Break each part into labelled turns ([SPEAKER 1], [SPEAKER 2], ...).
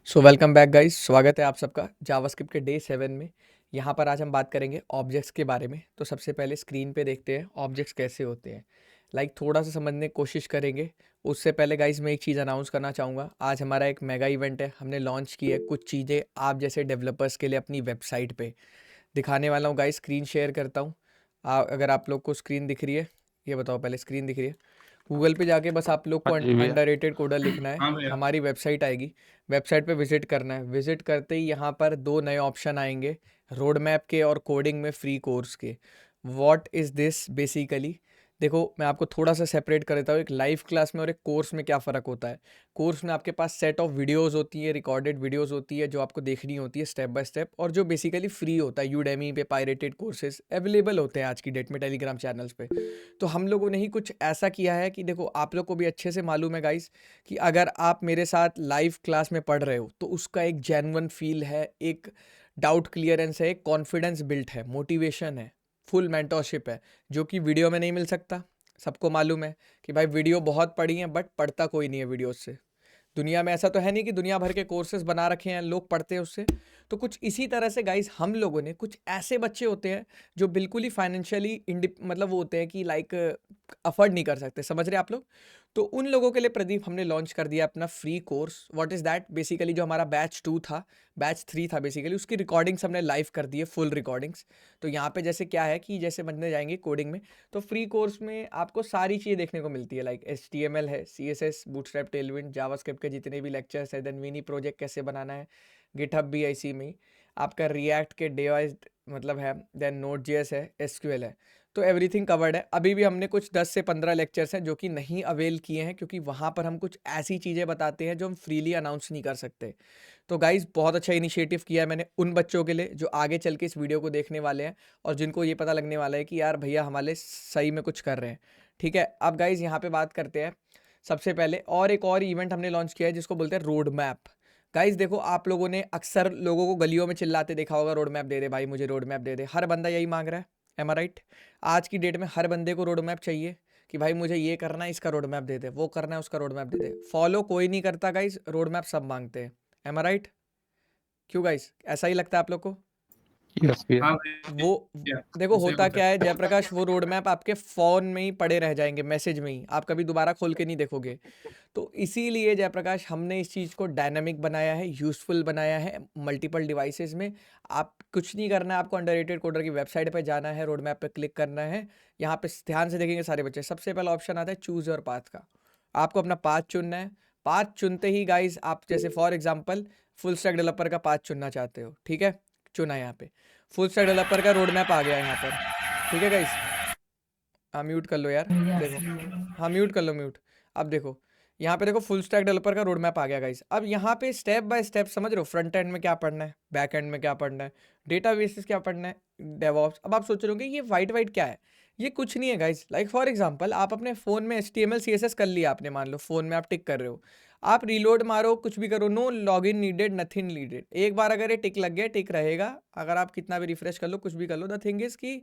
[SPEAKER 1] So welcome back guys, स्वागत है आप सबका जावास्क्रिप्ट के डे 7 में। यहाँ पर आज हम बात करेंगे ऑब्जेक्ट्स के बारे में। तो सबसे पहले स्क्रीन पे देखते हैं ऑब्जेक्ट्स कैसे होते हैं। थोड़ा सा समझने की कोशिश करेंगे। उससे पहले गाइस मैं एक चीज़ अनाउंस करना चाहूँगा। आज हमारा एक मेगा इवेंट है, हमने लॉन्च की है कुछ चीज़ें आप जैसे डेवलपर्स के लिए अपनी वेबसाइट पे दिखाने वाला हूँ। गाइस स्क्रीन शेयर करता हूँ। अगर आप लोग को स्क्रीन दिख रही है, ये बताओ पहले स्क्रीन दिख रही है। गूगल पे जाके बस आप लोग को
[SPEAKER 2] हाँ जी भैया।
[SPEAKER 1] अंडररेटेड कोडर लिखना है,
[SPEAKER 2] हाँ भैया।
[SPEAKER 1] हमारी वेबसाइट आएगी। वेबसाइट पे विजिट करना है। विजिट करते ही यहाँ पर दो नए ऑप्शन आएंगे, रोड मैप के और कोडिंग में फ्री कोर्स के। What is this basically? देखो मैं आपको थोड़ा सा सेपरेट कर देता हूँ, एक लाइव क्लास में और एक कोर्स में क्या फ़र्क होता है। कोर्स में आपके पास सेट ऑफ वीडियोस होती है, रिकॉर्डेड वीडियोस होती है जो आपको देखनी होती है स्टेप बाय स्टेप, और जो बेसिकली फ्री होता है। यूडेमी पे पायरेटेड कोर्सेज अवेलेबल होते हैं आज की डेट में टेलीग्राम चैनल्स पे। तो हम लोगों ने ही कुछ ऐसा किया है कि देखो आप लोग को भी अच्छे से मालूम है गाइस कि अगर आप मेरे साथ लाइव क्लास में पढ़ रहे हो तो उसका एक जेन्युइन फील है, एक डाउट क्लियरेंस है, एक कॉन्फिडेंस बिल्ट है, मोटिवेशन है, फुल मेंटोरशिप है, जो कि वीडियो में नहीं मिल सकता। सबको मालूम है कि भाई वीडियो बहुत पढ़ी है बट पढ़ता कोई नहीं है वीडियो से। दुनिया में ऐसा तो है नहीं कि दुनिया भर के कोर्सेज बना रखे हैं लोग पढ़ते हैं उससे। तो कुछ इसी तरह से गाइस हम लोगों ने कुछ ऐसे बच्चे होते हैं जो बिल्कुल ही फाइनेंशियली मतलब वो होते हैं कि अफोर्ड नहीं कर सकते, समझ रहे हैं आप लोग। तो उन लोगों के लिए प्रदीप हमने लॉन्च कर दिया अपना free course. What is that basically? जो हमारा बैच 2 था, बैच 3 था बेसिकली, उसकी रिकॉर्डिंग्स हमने लाइव कर दी है, फुल रिकॉर्डिंग्स। तो यहाँ पे जैसे क्या है कि जैसे बनने जाएंगे कोडिंग में, तो फ्री कोर्स में आपको सारी चीज़ें देखने को मिलती है। HTML है, CSS, बूटस्ट्रैप, टेलविंड, जावास्क्रिप्ट के जितने भी लेक्चर्स है, देन मिनी प्रोजेक्ट कैसे बनाना है, गिटहब भी है इसी में ही। आपका रिएक्ट के डिवाइस मतलब है, देन नोड जेएस है, एसक्यूएल है। तो एवरीथिंग कवर्ड है। अभी भी हमने कुछ 10 से 15 लेक्चर्स हैं जो कि नहीं अवेल किए हैं, क्योंकि वहाँ पर हम कुछ ऐसी चीज़ें बताते हैं जो हम फ्रीली अनाउंस नहीं कर सकते। तो गाइज़ बहुत अच्छा इनिशिएटिव किया है मैंने उन बच्चों के लिए जो आगे चल के इस वीडियो को देखने वाले हैं और जिनको ये पता लगने वाला है कि यार भैया हमारे सही में कुछ कर रहे हैं। ठीक है, अब गाइज़ यहाँ पे बात करते हैं सबसे पहले। और एक और इवेंट हमने लॉन्च किया है जिसको बोलते हैं रोड मैप। गाइज़ देखो आप लोगों ने अक्सर लोगों को गलियों में चिल्लाते देखा होगा, रोड मैप दे दे भाई, मुझे रोड मैप दे दे। हर बंदा यही मांग रहा है, एम आई राइट? आज की डेट में हर बंदे को रोड मैप चाहिए कि भाई मुझे ये करना है, इसका रोड मैप दे दे, वो करना है, उसका रोड मैप दे दे। फॉलो कोई नहीं करता गाइज़, रोड मैप सब मांगते हैं। M I right? क्यों गाइस, ऐसा ही लगता है आप लोग को?
[SPEAKER 2] यस भैया।
[SPEAKER 3] हाँ
[SPEAKER 1] वो
[SPEAKER 3] भैया,
[SPEAKER 1] देखो
[SPEAKER 3] ऐसे ही
[SPEAKER 1] होता
[SPEAKER 3] होता
[SPEAKER 1] क्या
[SPEAKER 3] है।
[SPEAKER 1] है जयप्रकाश, वो रोड मैप आपके फ़ोन में ही पड़े रह जाएंगे, मैसेज में ही, आप कभी दोबारा खोल के नहीं देखोगे। तो इसीलिए जयप्रकाश हमने इस चीज़ को डायनामिक बनाया है, यूज़फुल बनाया है मल्टीपल डिवाइसेस में। आप कुछ नहीं करना है, आपको अंडररेटेड कोडर की वेबसाइट पे जाना है, रोड मैप पे क्लिक करना है। यहाँ पे ध्यान से देखेंगे सारे बच्चे, सबसे पहला ऑप्शन आता है चूज़ योर पाथ का। आपको अपना पाथ चुनना है। पाथ चुनते ही गाइज आप जैसे for example full stack developer का पाथ चुनना चाहते हो, ठीक है, चुना यहाँ पे। फुल स्टैक डेवलपर का रोड मैप आ गया यहाँ पर, ठीक है गाइस। हाँ म्यूट कर लो यार, देखो, हाँ म्यूट कर लो, म्यूट। अब देखो यहाँ पे देखो फुल स्टैक डेवलपर का रोड मैप आ गया गाइस। अब यहाँ पे स्टेप बाय स्टेप समझ रहे हो, फ्रंट एंड में क्या पढ़ना है, बैक एंड में क्या पढ़ना है, डेटाबेसेस क्या पढ़ना है, डेवऑप्स। अब आप सोच रहे होंगे ये वाइट वाइट क्या है? ये कुछ नहीं है गाइस। फॉर एग्जांपल आप अपने फ़ोन में HTML CSS कर लिया आपने, मान लो फ़ोन में आप टिक कर रहे हो, आप रीलोड मारो, कुछ भी करो, no login needed, nothing needed. एक बार अगर ये टिक लग गया, टिक रहेगा। अगर आप कितना भी रिफ्रेश कर लो, कुछ भी कर लो, द थिंग इज कि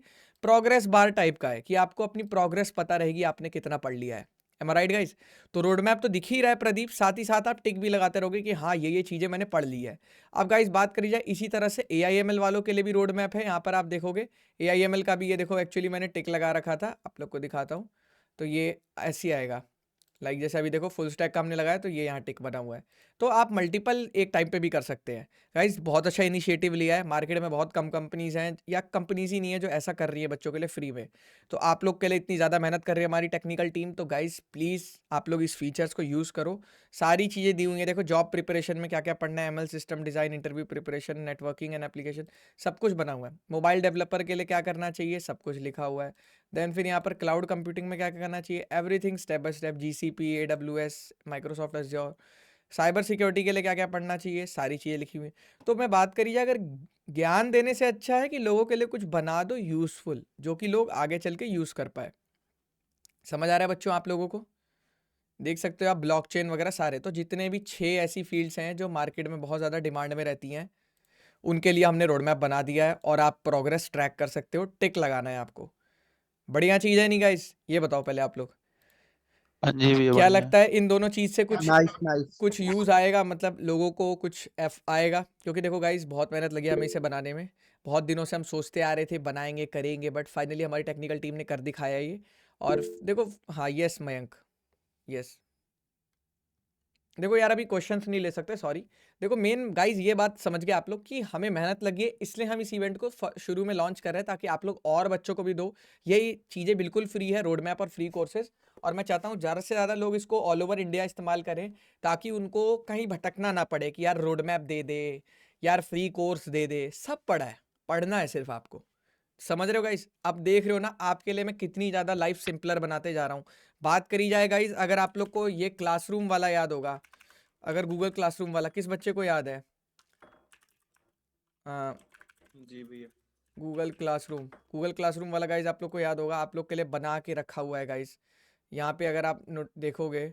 [SPEAKER 1] प्रोग्रेस बार टाइप का है कि आपको अपनी प्रोग्रेस पता रहेगी आपने कितना पढ़ लिया है। M I right guys? तो रोड मैप तो दिख ही रहा है प्रदीप, साथ ही साथ आप टिक भी लगाते रहोगे कि हाँ ये चीज़ें मैंने पढ़ ली है। अब गाइस बात करी जाए इसी तरह से AIML वालों के लिए भी रोड मैप है। यहाँ पर आप देखोगे AIML का भी, ये देखो एक्चुअली मैंने टिक लगा रखा था, आप लोग को दिखाता हूँ। तो ये ऐसे ही आएगा, जैसे अभी देखो फुल स्टैक का हमने लगाया तो ये यहाँ टिक बना हुआ है। तो आप मल्टीपल एक टाइम पे भी कर सकते हैं। गाइज बहुत अच्छा इनिशिएटिव लिया है, मार्केट में बहुत कम कंपनीज हैं या कंपनीज ही नहीं है जो ऐसा कर रही है बच्चों के लिए फ्री में। तो आप लोग के लिए इतनी ज़्यादा मेहनत कर रही है हमारी टेक्निकल टीम, तो गाइज प्लीज़ आप लोग इस फीचर्स को यूज़ करो। सारी चीज़ें दी हुई हैं, देखो जॉब प्रिपरेशन में क्या क्या पढ़ना है, ML system design, interview preparation, networking and application, सब कुछ बना हुआ है। मोबाइल डेवलपर के लिए क्या करना चाहिए, सब कुछ लिखा हुआ है। देन फिर यहाँ पर क्लाउड कंप्यूटिंग में क्या क्या करना चाहिए, everything step by step, GCP, AWS, Microsoft Azure. Cyber security के लिए क्या क्या पढ़ना चाहिए, सारी चीज़ें लिखी हुई हैं। तो मैं बात करी जाए, अगर ज्ञान देने से अच्छा है कि लोगों के लिए कुछ बना दो यूज़फुल, जो कि लोग आगे चल के यूज़ कर पाए। समझ आ रहा है बच्चों आप लोगों को? देख सकते हो आप ब्लॉकचेन वगैरह सारे, तो जितने भी 6 ऐसी फील्ड्स हैं जो मार्केट में बहुत ज़्यादा डिमांड में रहती हैं, उनके लिए हमने रोड मैप बना दिया है और आप प्रोग्रेस ट्रैक कर सकते हो, टिक लगाना है आपको। बढ़िया चीज़ है नहीं गाइस? ये बताओ पहले आप लोग।
[SPEAKER 2] हाँ जी भैया
[SPEAKER 1] क्या
[SPEAKER 2] बढ़िया।
[SPEAKER 1] लगता है इन दोनों चीज़ से
[SPEAKER 3] नाइस नाइस।
[SPEAKER 1] कुछ यूज़ आएगा, मतलब लोगों को कुछ एफ आएगा? क्योंकि देखो गाइस, बहुत मेहनत लगी हमें इसे बनाने में। बहुत दिनों से हम सोचते आ रहे थे बनाएंगे करेंगे, बट फाइनली हमारी टेक्निकल टीम ने कर दिखाया ये। और देखो, हाँ यस मयंक, यस। देखो यार, अभी क्वेश्चंस नहीं ले सकते, सॉरी। देखो मेन गाइज ये बात समझ गए आप लोग कि हमें मेहनत लगी है, इसलिए हम इस इवेंट को शुरू में लॉन्च कर रहे हैं, ताकि आप लोग और बच्चों को भी दो। यही चीज़ें बिल्कुल फ्री है, रोड मैप और फ्री कोर्सेज। और मैं चाहता हूँ ज़्यादा से ज़्यादा लोग इसको ऑल ओवर इंडिया इस्तेमाल करें, ताकि उनको कहीं भटकना ना पड़े कि यार रोड मैप दे दे, यार फ्री कोर्स दे दे। सब पढ़ा है, पढ़ना है सिर्फ आपको। समझ रहे हो गाइस? आप देख रहे हो ना, आपके लिए मैं कितनी ज़्यादा लाइफ सिंपलर बनाते जा रहा हूँ। बात करी जाए गाइस, अगर आप लोग को ये क्लासरूम वाला याद होगा, अगर गूगल क्लासरूम वाला किस बच्चे को याद है?
[SPEAKER 4] जी भैया।
[SPEAKER 1] गूगल क्लासरूम वाला गाइज आप लोग को याद होगा, आप लोग के लिए बना के रखा हुआ है गाइज। यहाँ पे अगर आप नोट देखोगे,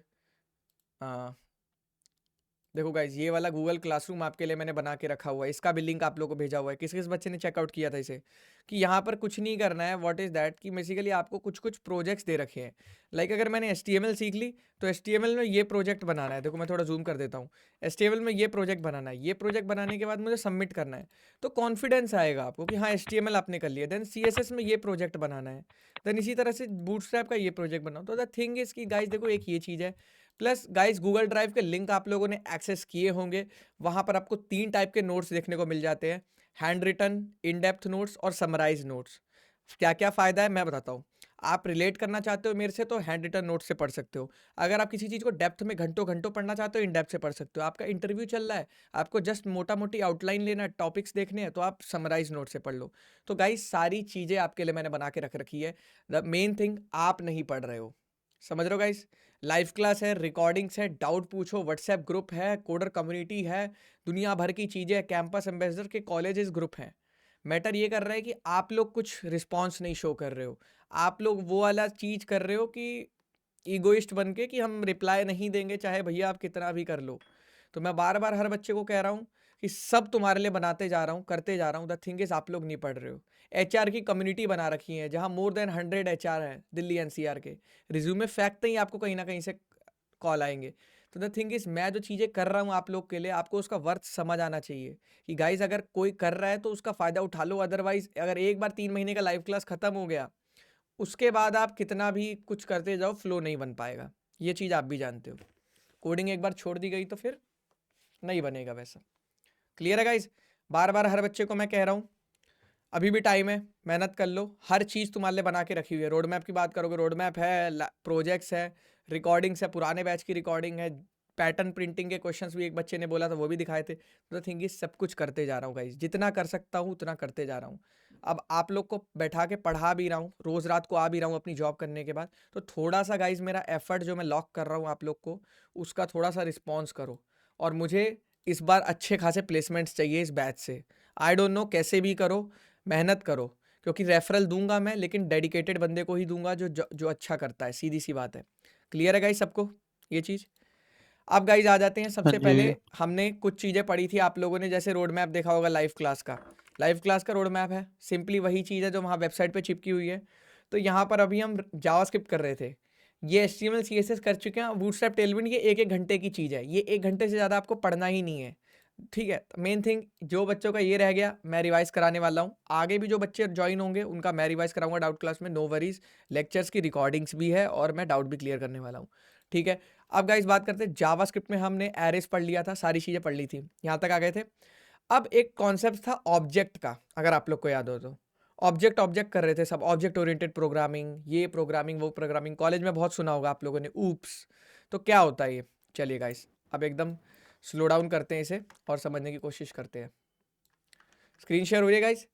[SPEAKER 1] देखो गाइज, ये वाला गूगल क्लासरूम आपके लिए मैंने बना के रखा हुआ है। इसका भी लिंक आप लोगों को भेजा हुआ है। किस किस बच्चे ने चेकआउट किया था इसे? कि यहाँ पर कुछ नहीं करना है। व्हाट इज़ दैट, कि बेसिकली आपको कुछ कुछ प्रोजेक्ट्स दे रखे हैं। लाइक अगर मैंने HTML सीख ली, तो HTML में ये प्रोजेक्ट बनाना है। देखो मैं थोड़ा जूम कर देता हूँ। HTML में ये प्रोजेक्ट बनाना है। ये प्रोजेक्ट बनाने के बाद मुझे सबमिट करना है, तो कॉन्फिडेंस आएगा आपको कि हाँ HTML आपने कर लिया। देन CSS में ये प्रोजेक्ट बनाना है। देन इसी तरह से बूटस्ट्रैप का ये प्रोजेक्ट बनाओ। तो द थिंग इज कि गाइज देखो, एक ये चीज़ है। प्लस गाइस, गूगल ड्राइव के लिंक आप लोगों ने एक्सेस किए होंगे। वहाँ पर आपको 3 टाइप के नोट्स देखने को मिल जाते हैं: handwritten, in depth notes और समराइज नोट्स। क्या क्या फ़ायदा है मैं बताता हूँ। आप रिलेट करना चाहते हो मेरे से, तो हैंड रिटन नोट्स से पढ़ सकते हो। अगर आप किसी चीज़ को डेप्थ में घंटों घंटों पढ़ना चाहते हो, इन डेप्थ से पढ़ सकते हो। आपका इंटरव्यू चल रहा है, आपको जस्ट मोटा मोटी आउटलाइन लेना है, टॉपिक्स देखने हैं, तो आप समराइज नोट से पढ़ लो। तो गाइस, सारी चीज़ें आपके लिए मैंने बना के रख रखी है। द मेन थिंग, आप नहीं पढ़ रहे हो। समझ रहे हो गाइस? लाइव क्लास है, रिकॉर्डिंग्स है, डाउट पूछो, व्हाट्सएप ग्रुप है, कोडर कम्युनिटी है, दुनिया भर की चीज़ें, कैंपस एम्बेसडर के कॉलेजेस ग्रुप हैं। मैटर ये कर रहा है कि आप लोग कुछ रिस्पॉन्स नहीं शो कर रहे हो। आप लोग वो वाला चीज़ कर रहे हो कि ईगोइस्ट बन के कि हम रिप्लाई नहीं देंगे, चाहे भैया आप कितना भी कर लो। तो मैं बार बार हर बच्चे को कह रहा हूँ कि सब तुम्हारे लिए बनाते जा रहा हूँ, करते जा रहा हूँ। द थिंग इज, आप लोग नहीं पढ़ रहे हो। HR की कम्युनिटी बना रखी है, जहाँ मोर देन 100 HR है दिल्ली NCR के। रिज्यूमे फेंकते ही आपको कहीं ना कहीं से कॉल आएंगे। तो द थिंग इज, मैं जो चीज़ें कर रहा हूँ आप लोग के लिए, आपको उसका वर्थ समझ आना चाहिए कि गाइज अगर कोई कर रहा है तो उसका फ़ायदा उठा लो। अदरवाइज अगर एक बार 3 महीने का लाइव क्लास ख़त्म हो गया, उसके बाद आप कितना भी कुछ करते जाओ, फ्लो नहीं बन पाएगा। ये चीज़ आप भी जानते हो। कोडिंग एक बार छोड़ दी गई तो फिर नहीं बनेगा वैसा। क्लियर है गाइज? बार बार हर बच्चे को मैं कह रहा हूँ, अभी भी टाइम है, मेहनत कर लो। हर चीज़ तुम्हारे लिए बना के रखी हुई है। रोड मैप की बात करोगे, रोड मैप है, प्रोजेक्ट्स है, रिकॉर्डिंग्स है, पुराने बैच की रिकॉर्डिंग है, पैटर्न प्रिंटिंग के क्वेश्चंस भी एक बच्चे ने बोला था, वो भी दिखाए थे। तो थिंग इज, सब कुछ करते जा रहा हूँ गाइज, जितना कर सकता हूँ उतना करते जा रहा हूँ। अब आप लोग को बैठा के पढ़ा भी रहा हूँ, रोज़ रात को आ भी रहा हूँ अपनी जॉब करने के बाद। तो थोड़ा सा गाइज मेरा एफर्ट जो मैं लॉक कर रहा हूँ आप लोग को, उसका थोड़ा सा रिस्पॉन्स करो। और मुझे इस बार अच्छे खासे प्लेसमेंट्स चाहिए इस बैच से। आई डोंट नो, कैसे भी करो, मेहनत करो। क्योंकि रेफरल दूंगा मैं, लेकिन डेडिकेटेड बंदे को ही दूंगा जो अच्छा करता है। सीधी सी बात है। क्लियर है गाइज सबको ये चीज़? अब गाइज आ जाते हैं।
[SPEAKER 2] हाँ
[SPEAKER 1] सबसे पहले
[SPEAKER 2] जी।
[SPEAKER 1] हमने कुछ चीज़ें पढ़ी थी आप लोगों ने, जैसे रोड मैप देखा होगा लाइव क्लास का। लाइव क्लास का रोड मैप है सिंपली वही चीज़ है जो वहाँ वेबसाइट पे चिपकी हुई है। तो यहाँ पर अभी हम जावास्क्रिप्ट कर रहे थे, ये HTML CSS कर चुके हैं। बूटस्ट्रैप टेलविंड ये 1-1 घंटे की चीज़ है, ये 1 घंटे से ज़्यादा आपको पढ़ना ही नहीं है। ठीक है? तो मेन थिंग, जो बच्चों का ये रह गया मैं रिवाइज़ कराने वाला हूँ। आगे भी जो बच्चे ज्वाइन होंगे उनका मैं रिवाइज़ कराऊंगा डाउट क्लास में, नो वरीज़। लेक्चर्स की रिकॉर्डिंग्स भी है और मैं डाउट भी क्लियर करने वाला हूँ। ठीक है? अब गाइस बात करते हैं जावास्क्रिप्ट में। हमने एरेस पढ़ लिया था, सारी चीज़ें पढ़ ली थी, यहाँ तक आ गए थे। अब एक कॉन्सेप्ट था ऑब्जेक्ट का, अगर आप लोग को याद हो तो। ऑब्जेक्ट ऑब्जेक्ट कर रहे थे सब, ऑब्जेक्ट ओरिएंटेड प्रोग्रामिंग, ये प्रोग्रामिंग वो प्रोग्रामिंग, कॉलेज में बहुत सुना होगा आप लोगों ने, ऊप्स। तो क्या होता है ये? चलिए गाइस, अब एकदम स्लो डाउन करते हैं इसे और समझने की कोशिश करते हैं। स्क्रीन शेयर हो रही है गाइस?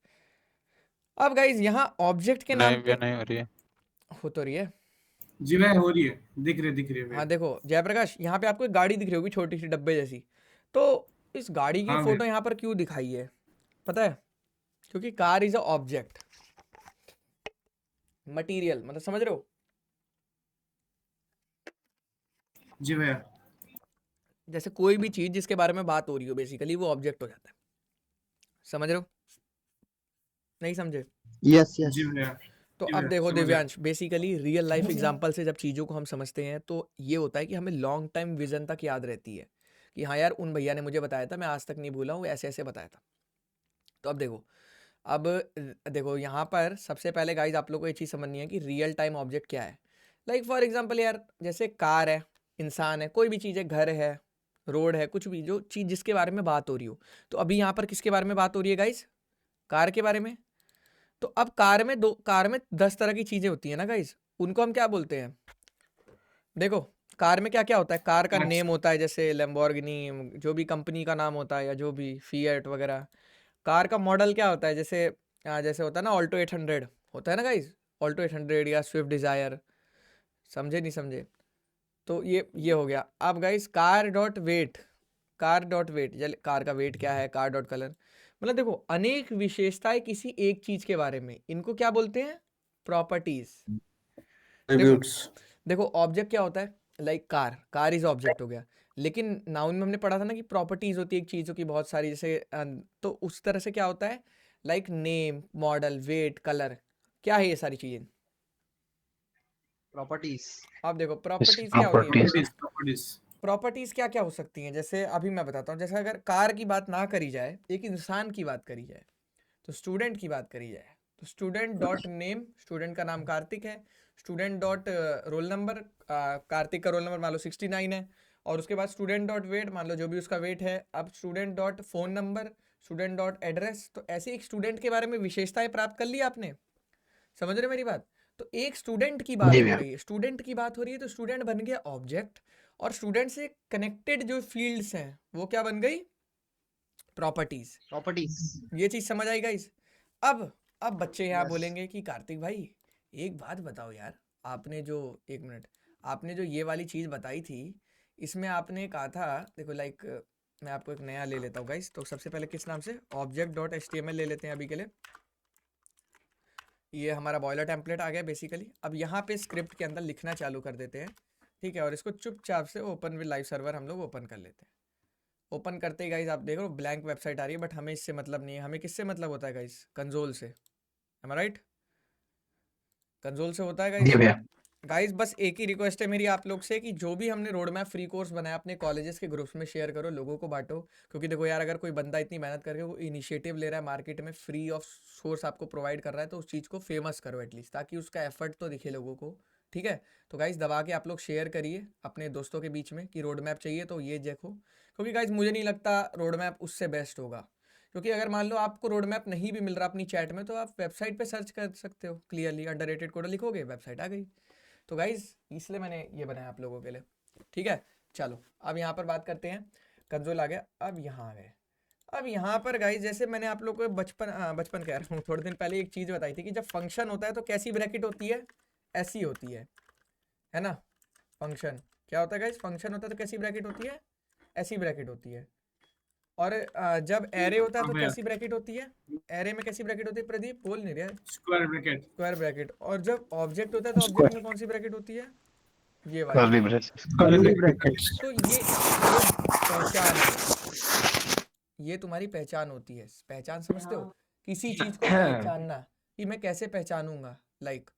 [SPEAKER 1] अब गाइस यहाँ ऑब्जेक्ट के नाम
[SPEAKER 2] नहीं
[SPEAKER 1] पे
[SPEAKER 2] भैया नहीं हो रही है।
[SPEAKER 1] हो तो रही है।
[SPEAKER 4] जी भाई हो रही है, दिख रही है
[SPEAKER 1] हाँ
[SPEAKER 4] भैया।
[SPEAKER 1] देखो जयप्रकाश, यहाँ पे आपको एक गाड़ी दिख रही होगी छोटी सी डब्बे जैसी। तो इस गाड़ी की
[SPEAKER 4] हाँ
[SPEAKER 1] फोटो
[SPEAKER 4] भैया।
[SPEAKER 1] यहाँ पर क्यों दिखाई है पता है? क्योंकि car is a object, material, मतलब समझ रहे हो?
[SPEAKER 4] जी भैया।
[SPEAKER 1] जैसे कोई भी चीज जिसके बारे में बात हो रही हो, बेसिकली वो ऑब्जेक्ट हो जाता है। समझ रहे हो? नहीं समझे?
[SPEAKER 3] Yes yes.
[SPEAKER 4] जी भैया।
[SPEAKER 1] तो
[SPEAKER 4] जी
[SPEAKER 1] अब
[SPEAKER 4] भैया
[SPEAKER 1] देखो
[SPEAKER 4] समझ गया।
[SPEAKER 1] Divyansh, basically real life example से जब चीज़ों को हम समझते हैं तो ये होता है कि हमें लॉन्ग टाइम विजन तक याद रहती है कि हाँ यार उन भैया ने मुझे बताया था, मैं आज तक नहीं भूला हूँ, ऐसे ऐसे बताया था। तो अब देखो, अब देखो यहाँ पर सबसे पहले गाइज आप लोग को ये चीज़ समझनी है कि रियल टाइम ऑब्जेक्ट क्या है। लाइक फॉर एग्जांपल यार, जैसे कार है, इंसान है, कोई भी चीज़ है, घर है, रोड है, कुछ भी जो चीज़ जिसके बारे में बात हो रही हो। तो अभी यहाँ पर किसके बारे में बात हो रही है गाइज? कार के बारे में। तो अब कार में 10 तरह की चीज़ें होती है ना गाइज, उनको हम क्या बोलते हैं? देखो, कार में क्या क्या होता है, कार का
[SPEAKER 4] पार्ट्स।
[SPEAKER 1] नेम होता है, जैसे लैम्बोर्गिनी, जो भी कंपनी का नाम होता है, या जो भी फिएट वगैरह। कार का मॉडल क्या होता है, जैसे जैसे होता है ना ऑल्टो 800 होता है ना गाइज, ऑल्टो 800 या स्विफ्ट डिज़ायर। समझे नहीं समझे? तो ये हो गया। अब guys car dot weight, car का वेट क्या है, कार डॉट कलर। मतलब देखो, अनेक विशेषताएं किसी एक चीज के बारे में, इनको क्या बोलते हैं? प्रॉपर्टीज। देखो
[SPEAKER 2] ट्रिब्यूट्स।
[SPEAKER 1] देखो ऑब्जेक्ट क्या होता है? लाइक कार इज ऑब्जेक्ट हो गया। लेकिन नाउन में हमने पढ़ा था ना कि प्रॉपर्टीज होती है एक चीज़ों की बहुत सारी, जैसे तो उस तरह से क्या होता है, like name, model, weight, colour, क्या है ये सारी चीज़ें?
[SPEAKER 3] प्रॉपर्टीज।
[SPEAKER 1] आप देखो
[SPEAKER 2] Yes,
[SPEAKER 1] प्रॉपर्टीज क्या होती है?
[SPEAKER 2] properties.
[SPEAKER 4] प्रॉपर्टीज।
[SPEAKER 1] प्रॉपर्टीज क्या क्या हो सकती हैं? जैसे अभी मैं बताता हूँ, जैसे अगर कार की बात ना करी जाए, एक इंसान की बात करी जाए, तो स्टूडेंट की बात करी जाए, तो स्टूडेंट डॉट नेम, स्टूडेंट का नाम कार्तिक है। Student dot roll number, Kartik का रोल नंबर मान लो 69 है। और उसके बाद स्टूडेंट डॉट वेट, मान लो जो भी उसका वेट है। अब student dot phone number, student dot address. तो ऐसे एक स्टूडेंट के बारे में विशेषताएं प्राप्त कर ली आपने। समझ रहे हो मेरी बात? तो एक स्टूडेंट की बात
[SPEAKER 2] जी
[SPEAKER 1] हो
[SPEAKER 2] भैया।
[SPEAKER 1] रही है, स्टूडेंट की बात हो रही है, तो स्टूडेंट बन गया ऑब्जेक्ट। और स्टूडेंट से कनेक्टेड जो फील्ड्स हैं वो क्या बन गई? प्रॉपर्टीज।
[SPEAKER 3] प्रॉपर्टीज।
[SPEAKER 1] ये चीज समझ आई गाइस? अब बच्चे यहाँ
[SPEAKER 3] Yes.
[SPEAKER 1] बोलेंगे कि कार्तिक भाई एक बात बताओ यार, आपने जो, एक मिनट, आपने जो ये वाली चीज बताई थी, इसमें आपने कहा था, देखो लाइक, मैं आपको एक नया ले लेता हूँ गाइस। तो सबसे पहले किस नाम से, ऑब्जेक्ट डॉट HTML ले लेते हैं अभी के लिए। ये हमारा बॉयलर टेम्पलेट आ गया बेसिकली। अब यहाँ पे स्क्रिप्ट के अंदर लिखना चालू कर देते हैं, ठीक है। और इसको चुपचाप से ओपन विद लाइव सर्वर हम लोग ओपन कर लेते हैं। ओपन करते ही गाइज आप देख रहे हो ब्लैंक वेबसाइट आ रही है, बट हमें इससे मतलब नहीं है। हमें किससे मतलब होता है गाइज? कंसोल से। M I right? कंसोल से होता है
[SPEAKER 2] जी
[SPEAKER 1] गाइज।
[SPEAKER 2] भैया।
[SPEAKER 1] गाइज बस एक ही रिक्वेस्ट है मेरी आप लोग से कि जो भी हमने रोड मैप फ्री कोर्स बनाया अपने कॉलेजेस के ग्रुप्स में शेयर करो, लोगों को बांटो। क्योंकि देखो यार, अगर कोई बंदा इतनी मेहनत करके वो इनिशिएटिव ले रहा है, मार्केट में फ्री ऑफ सोर्स आपको प्रोवाइड कर रहा है, तो उस चीज़ को फेमस करो एटलीस्ट, ताकि उसका एफर्ट तो दिखे लोगों को। ठीक है? तो गाइज दबा के आप लोग शेयर करिए अपने दोस्तों के बीच में कि रोड मैप चाहिए तो ये देखो। क्योंकि गाइज मुझे नहीं लगता रोड मैप उससे बेस्ट होगा। क्योंकि अगर मान लो आपको रोड मैप नहीं भी मिल रहा अपनी चैट में, तो आप वेबसाइट पे सर्च कर सकते हो, क्लियरली अंडररेटेड कोड लिखोगे, वेबसाइट आ गई। तो गाइज इसलिए मैंने ये बनाया आप लोगों के लिए। ठीक है, चलो अब यहाँ पर बात करते हैं। कंसोल आ गया, अब यहाँ आ गए। अब यहाँ पर गाइज, जैसे मैंने आप लोगों को बचपन कह रहा हूँ, थोड़े दिन पहले एक चीज़ बताई थी कि जब फंक्शन होता है तो कैसी ब्रैकेट होती है? ऐसी होती है ना? फंक्शन क्या होता है गाइज? फंक्शन होता है तो कैसी ब्रैकेट होती है? ऐसी ब्रैकेट होती है। और जब एरे होता है
[SPEAKER 4] हाँ
[SPEAKER 1] तो
[SPEAKER 4] भैया,
[SPEAKER 1] कैसी ब्रैकेट होती है? एरे में कैसी ब्रैकेट होती है? प्रदीप बोल नहीं रहा है।
[SPEAKER 4] Square bracket.
[SPEAKER 1] Square bracket. और जब ऑब्जेक्ट होता है तो ऑब्जेक्ट में कौन सी ब्रैकेट होती है? ये वाली।
[SPEAKER 2] Curly braces.
[SPEAKER 3] Curly brackets.
[SPEAKER 1] तो ये पहचान है, ये तुम्हारी पहचान होती है। पहचान समझते हो? किसी चीज को पहचानना, कि मैं कैसे पहचानूंगा। लाइक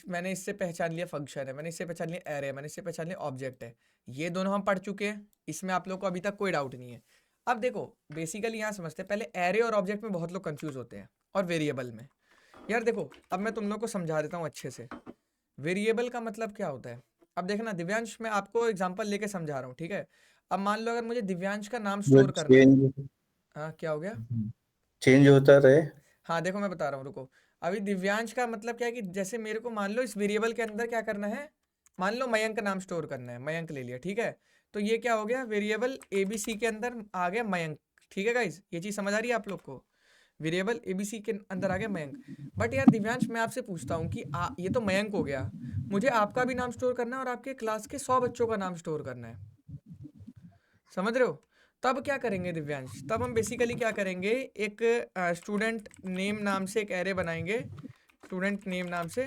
[SPEAKER 1] मैंने इससे पहचान लिया फंक्शन है, मैंने इससे पहचान लिया एरे है, मैंने इससे पहचान लिया ऑब्जेक्ट है। ये दोनों हम पढ़ चुके हैं, इसमें आप लोग को अभी तक कोई डाउट नहीं है। अब देखो बेसिकली यहाँ समझते हैं, पहले एरे और ऑब्जेक्ट में बहुत लोग कंफ्यूज होते हैं, और वेरिएबल में। यार देखो, अब मैं तुम लोग को समझा देता हूँ अच्छे से। वेरिएबल का मतलब क्या होता है? अब देखना दिव्यांश, मैं आपको एग्जांपल लेके समझा रहा हूँ, ठीक है? अब मान लो अगर मुझे दिव्यांश का नाम
[SPEAKER 2] जो
[SPEAKER 1] स्टोर करना है।
[SPEAKER 2] चेंज
[SPEAKER 1] हाँ क्या हो गया?
[SPEAKER 2] चेंज होता रहे।
[SPEAKER 1] हाँ देखो मैं बता रहा हूँ, रुको। अभी दिव्यांश का मतलब क्या है कि जैसे मेरे को मान लो इस वेरिएबल के अंदर क्या करना है, मान लो मयंक का नाम स्टोर करना है, मयंक ले लिया, ठीक है? तो ये क्या हो गया, वेरिएबल ABC के अंदर आ गया मयंक। ठीक है गाइज, ये चीज़ समझ आ रही है आप लोग को? वेरिएबल ABC के अंदर आ गया मयंक। बट यार दिव्यांश, मैं आपसे पूछता हूँ कि ये तो मयंक हो गया, मुझे आपका भी नाम स्टोर करना है और आपके क्लास के 100 बच्चों का नाम स्टोर करना है। समझ रहे हो? तब क्या करेंगे दिव्यांश? तब हम बेसिकली क्या करेंगे, एक स्टूडेंट नेम नाम से एक एरे बनाएंगे। स्टूडेंट नेम नाम से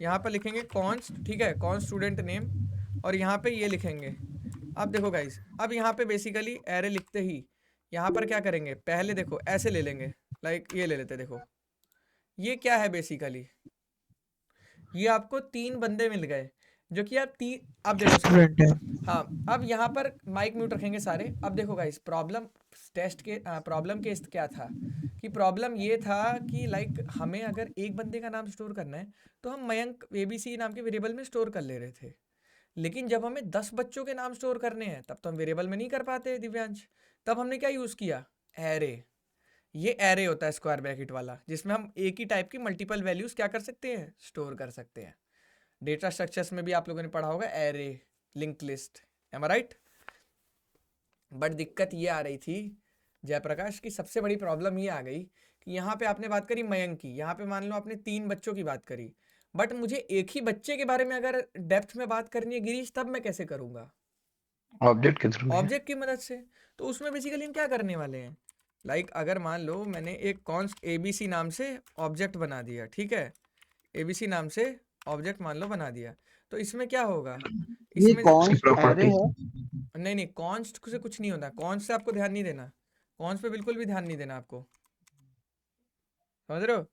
[SPEAKER 1] यहाँ पर लिखेंगे कॉन्स्ट, ठीक है, कॉन्स्ट स्टूडेंट नेम। और यहाँ पे ये लिखेंगे। अब देखो गाइस, अब यहाँ पे बेसिकली एरे लिखते ही यहाँ पर क्या करेंगे, पहले देखो ऐसे ले लेंगे, लाइक ये ले लेते, देखो ये क्या है बेसिकली, ये आपको 3 बंदे मिल गए जो कि आप देखो
[SPEAKER 3] स्टूडेंट है।
[SPEAKER 1] हाँ, अब यहाँ पर माइक म्यूट रखेंगे सारे। अब देखो गाइस, प्रॉब्लम केस क्या था कि प्रॉब्लम ये था कि लाइक हमें अगर एक बंदे का नाम स्टोर करना है तो हम मयंक ABC नाम के वेरिएबल में स्टोर कर ले रहे थे, लेकिन जब हमें 10 बच्चों के नाम स्टोर करने हैं तब तो हम वेरिएबल में नहीं कर पाते दिव्यांश। तब हमने क्या यूज़ किया, एरे। ये एरे होता है स्क्वायर ब्रैकेट वाला, जिसमें हम एक ही टाइप की मल्टीपल वैल्यूज क्या कर सकते हैं, स्टोर कर सकते हैं। डेटा स्ट्रक्चर्स में भी आप लोगों ने पढ़ा होगा array, link list, am I right. But दिक्कत ये आ रही थी जयप्रकाश की, सबसे बड़ी प्रॉब्लम ये आ गई कि यहाँ पे आपने बात करी मयंक की, यहाँ पे मान लो आपने 3 बच्चों की बात करी, बट मुझे एक ही बच्चे के बारे में अगर डेप्थ में बात करनी है गिरीश, तब मैं कैसे करूँगा,
[SPEAKER 2] ऑब्जेक्ट के थ्रू है।
[SPEAKER 1] ऑब्जेक्ट की मदद से। तो उसमें बेसिकली हम क्या करने वाले हैं, लाइक अगर मान लो मैंने एक कॉन्स्ट ABC नाम से ऑब्जेक्ट बना दिया, ठीक है, ABC नाम से ऑब्जेक्ट मान लो बना दिया, तो इसमें क्या होगा,
[SPEAKER 3] ये
[SPEAKER 1] इसमें
[SPEAKER 3] कौन एरे
[SPEAKER 2] प्रॉपर्टी
[SPEAKER 3] है?
[SPEAKER 1] नहीं कॉन्स्ट से कुछ नहीं होता, कॉन्स्ट से आपको ध्यान नहीं देना, कॉन्स्ट पे बिल्कुल भी ध्यान नहीं देना आपको, समझ रहे हो,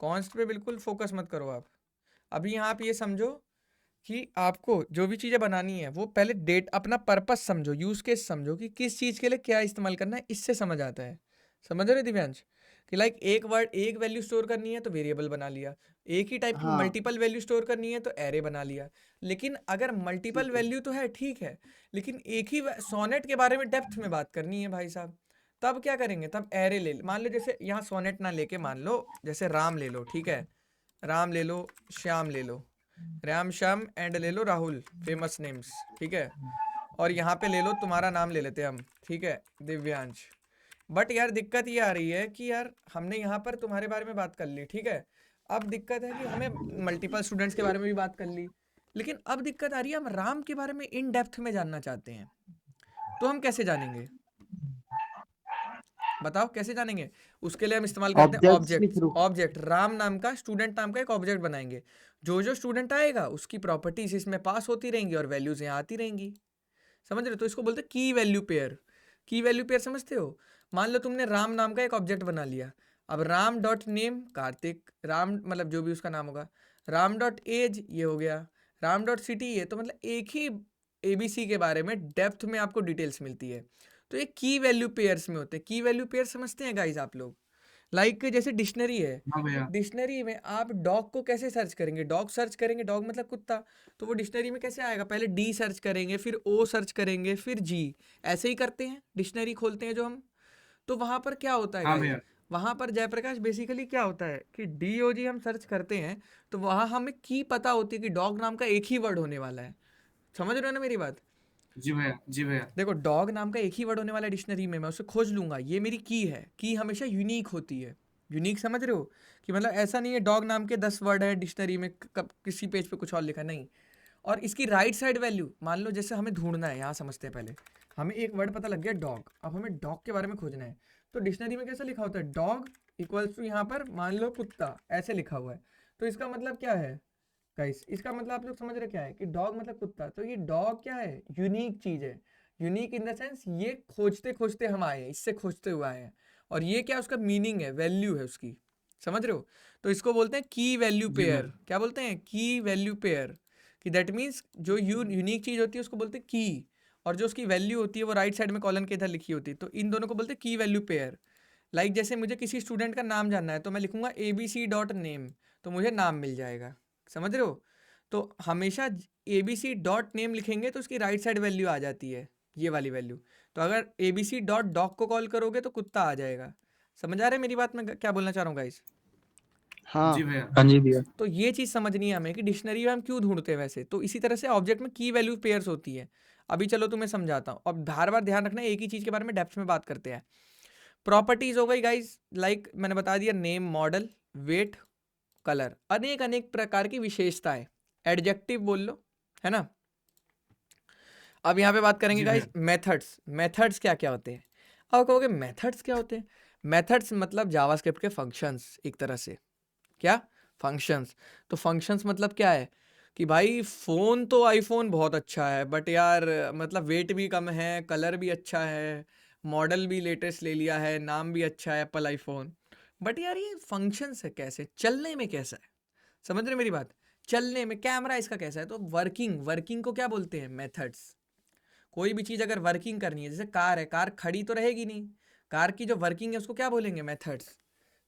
[SPEAKER 1] कॉन्स्ट पे बिल्कुल फोकस मत करो आप। अभी यहाँ आप ये समझो कि आपको जो भी चीज़ें बनानी है वो पहले डेट अपना पर्पस समझो, यूज केस समझो कि किस चीज़ के लिए क्या इस्तेमाल करना है, इससे समझ आता है। समझ रहे हो दिव्यांश कि लाइक एक वर्ड एक वैल्यू स्टोर करनी है तो वेरिएबल बना लिया, एक ही टाइप की
[SPEAKER 3] हाँ।
[SPEAKER 1] मल्टीपल वैल्यू स्टोर करनी है तो एरे बना लिया। लेकिन अगर मल्टीपल वैल्यू तो है ठीक है, लेकिन एक ही सोनेट के बारे में डेप्थ में बात करनी है भाई साहब, तब क्या करेंगे, तब एरे ले मान लो, जैसे यहाँ सोनेट ना लेके मान लो जैसे राम ले लो, ठीक है, राम ले लो, श्याम ले लो, राम श्याम एंड ले लो राहुल, फेमस नेम्स, ठीक है, और यहाँ पे ले लो तुम्हारा नाम ले लेते हैं हम, ठीक है, दिव्यांश। बट यार दिक्कत ये आ रही है कि यार हमने यहाँ पर तुम्हारे बारे में बात कर ली, ठीक है, अब दिक्कत है कि हमें मल्टीपल स्टूडेंट्स के बारे में भी बात कर ली, लेकिन अब दिक्कत आ रही है हम राम के बारे में इन डेप्थ में जानना चाहते हैं, तो हम कैसे जानेंगे, बताओ कैसे जानेंगे। उसके लिए हम इस्तेमाल करते हैं
[SPEAKER 3] ऑब्जेक्ट्स के थ्रू।
[SPEAKER 1] ऑब्जेक्ट, राम नाम का स्टूडेंट नाम का एक ऑब्जेक्ट बनाएंगे, जो स्टूडेंट आएगा उसकी प्रॉपर्टीज इसमें पास होती रहेंगी और वैल्यूज यहाँ आती रहेंगी, समझ रहे हो, तो इसको बोलते हैं की वैल्यू पेयर। की वैल्यू पेयर समझते हो, मान लो तुमने राम नाम का एक ऑब्जेक्ट बना लिया, अब राम डॉट नेम कार्तिक, राम मतलब जो भी उसका नाम होगा, राम डॉट एज ये हो गया, राम डॉट सिटी ये, तो मतलब एक ही ABC के बारे में डेप्थ में आपको डिटेल्स मिलती है। तो ये की वैल्यू पेयर्स में होते हैं। की वैल्यू पेयर समझते हैं गाइज आप लोग, लाइक जैसे डिक्शनरी है,
[SPEAKER 4] हाँ भैया।
[SPEAKER 1] डिक्शनरी में आप डॉग को कैसे सर्च करेंगे, डॉग सर्च करेंगे, डॉग मतलब कुत्ता, तो वो डिक्शनरी में कैसे आएगा, पहले D सर्च करेंगे, फिर O सर्च करेंगे, फिर G, ऐसे ही करते हैं डिक्शनरी खोलते हैं जो हम। तो वहाँ पर क्या होता है
[SPEAKER 4] हाँ
[SPEAKER 1] गाइस,
[SPEAKER 4] भैया।
[SPEAKER 1] वहाँ पर जयप्रकाश बेसिकली क्या होता है कि DOG हम सर्च करते हैं तो वहाँ हमें की पता होती है कि डॉग नाम का एक ही वर्ड होने वाला है, समझ रहे हो ना मेरी बात।
[SPEAKER 4] जी भैया, जी भैया।
[SPEAKER 1] देखो डॉग नाम का एक ही वर्ड होने वाला है डिक्शनरी में, मैं उसे खोज लूंगा, ये मेरी की है, की हमेशा यूनिक होती है, यूनिक समझ रहे हो, कि मतलब ऐसा नहीं है डॉग नाम के 10 वर्ड है डिक्शनरी में, किसी पेज पे कुछ और लिखा नहीं। और इसकी राइट साइड वैल्यू, मान लो जैसे हमें ढूंढना है, यहाँ समझते हैं पहले, हमें एक वर्ड पता लग गया डॉग, अब हमें डॉग के बारे में खोजना है, तो डिक्शनरी में कैसा लिखा होता है, डॉग इक्वल्स टू यहाँ पर मान लो कुत्ता, ऐसे लिखा हुआ है। तो इसका मतलब क्या है गाइस, इसका मतलब आप लोग समझ रहे क्या है कि डॉग मतलब कुत्ता, तो ये डॉग क्या है, यूनिक चीज है, यूनिक इन द सेंस ये खोजते खोजते हम आए हैं, इससे खोजते हुए आए हैं, और ये क्या उसका मीनिंग है, वैल्यू है उसकी, समझ रहे हो। तो इसको बोलते हैं की वैल्यू
[SPEAKER 4] जी
[SPEAKER 1] पेयर,
[SPEAKER 4] भैया।
[SPEAKER 1] क्या बोलते हैं, की वैल्यू पेयर, कि दैट मीन्स जो यूनिक चीज होती है उसको बोलते हैं की, और जो उसकी वैल्यू होती है वो राइट साइड में कॉलन के इधर लिखी होती है, तो इन दोनों को बोलते हैं की वैल्यू पेयर। लाइक जैसे मुझे किसी स्टूडेंट का नाम जानना है तो मैं लिखूंगा ABC.name, तो मुझे नाम मिल जाएगा, समझ रहे हो। तो हमेशा ABC.name लिखेंगे तो उसकी राइट साइड वैल्यू आ जाती है, ये वाली वैल्यू। तो अगर ABC.dog को कॉल करोगे तो कुत्ता आ जाएगा, समझ आ रहा है मेरी बात में क्या बोलना चाह रहा हूँ गाइस।
[SPEAKER 3] हाँ
[SPEAKER 4] जी भैया।
[SPEAKER 2] हाँ जी भैया।
[SPEAKER 1] तो ये चीज़ समझनी है हमें कि डिक्शनरी में हम क्यों ढूंढते हैं वैसे, तो इसी तरह से ऑब्जेक्ट में की वैल्यू पेयर्स होती है। अभी चलो तुम्हें समझाता हूँ, अब बार बार ध्यान रखना, एक ही चीज़ के बारे में डेप्थ में बात करते हैं। प्रॉपर्टीज हो गई गाइस, लाइक मैंने बता दिया, नेम, मॉडल, वेट, कलर, अनेक अनेक प्रकार की विशेषताएं, एडजेक्टिव बोल लो, है ना। अब यहाँ पे बात करेंगे
[SPEAKER 4] जी
[SPEAKER 1] गाइस
[SPEAKER 4] भैया।
[SPEAKER 1] मेथड्स, मेथड्स क्या क्या होते हैं। अब कहोगे मेथड्स क्या होते हैं, मेथड्स मतलब जावास्क्रिप्ट के फंक्शंस, एक तरह से क्या फंक्शंस। तो फंक्शंस मतलब क्या है कि भाई फ़ोन तो आईफोन बहुत अच्छा है, बट यार मतलब वेट भी कम है, कलर भी अच्छा है, मॉडल भी लेटेस्ट ले लिया है, नाम भी अच्छा है एप्पल आईफोन, बट यार ये फंक्शंस है कैसे, चलने में कैसा है, समझ रहे मेरी बात, चलने में कैमरा इसका कैसा है। तो वर्किंग को क्या बोलते हैं, मेथड्स। कोई भी चीज़ अगर वर्किंग करनी है, जैसे कार है, कार खड़ी तो रहेगी नहीं, कार की जो वर्किंग है उसको क्या बोलेंगे, मेथड्स।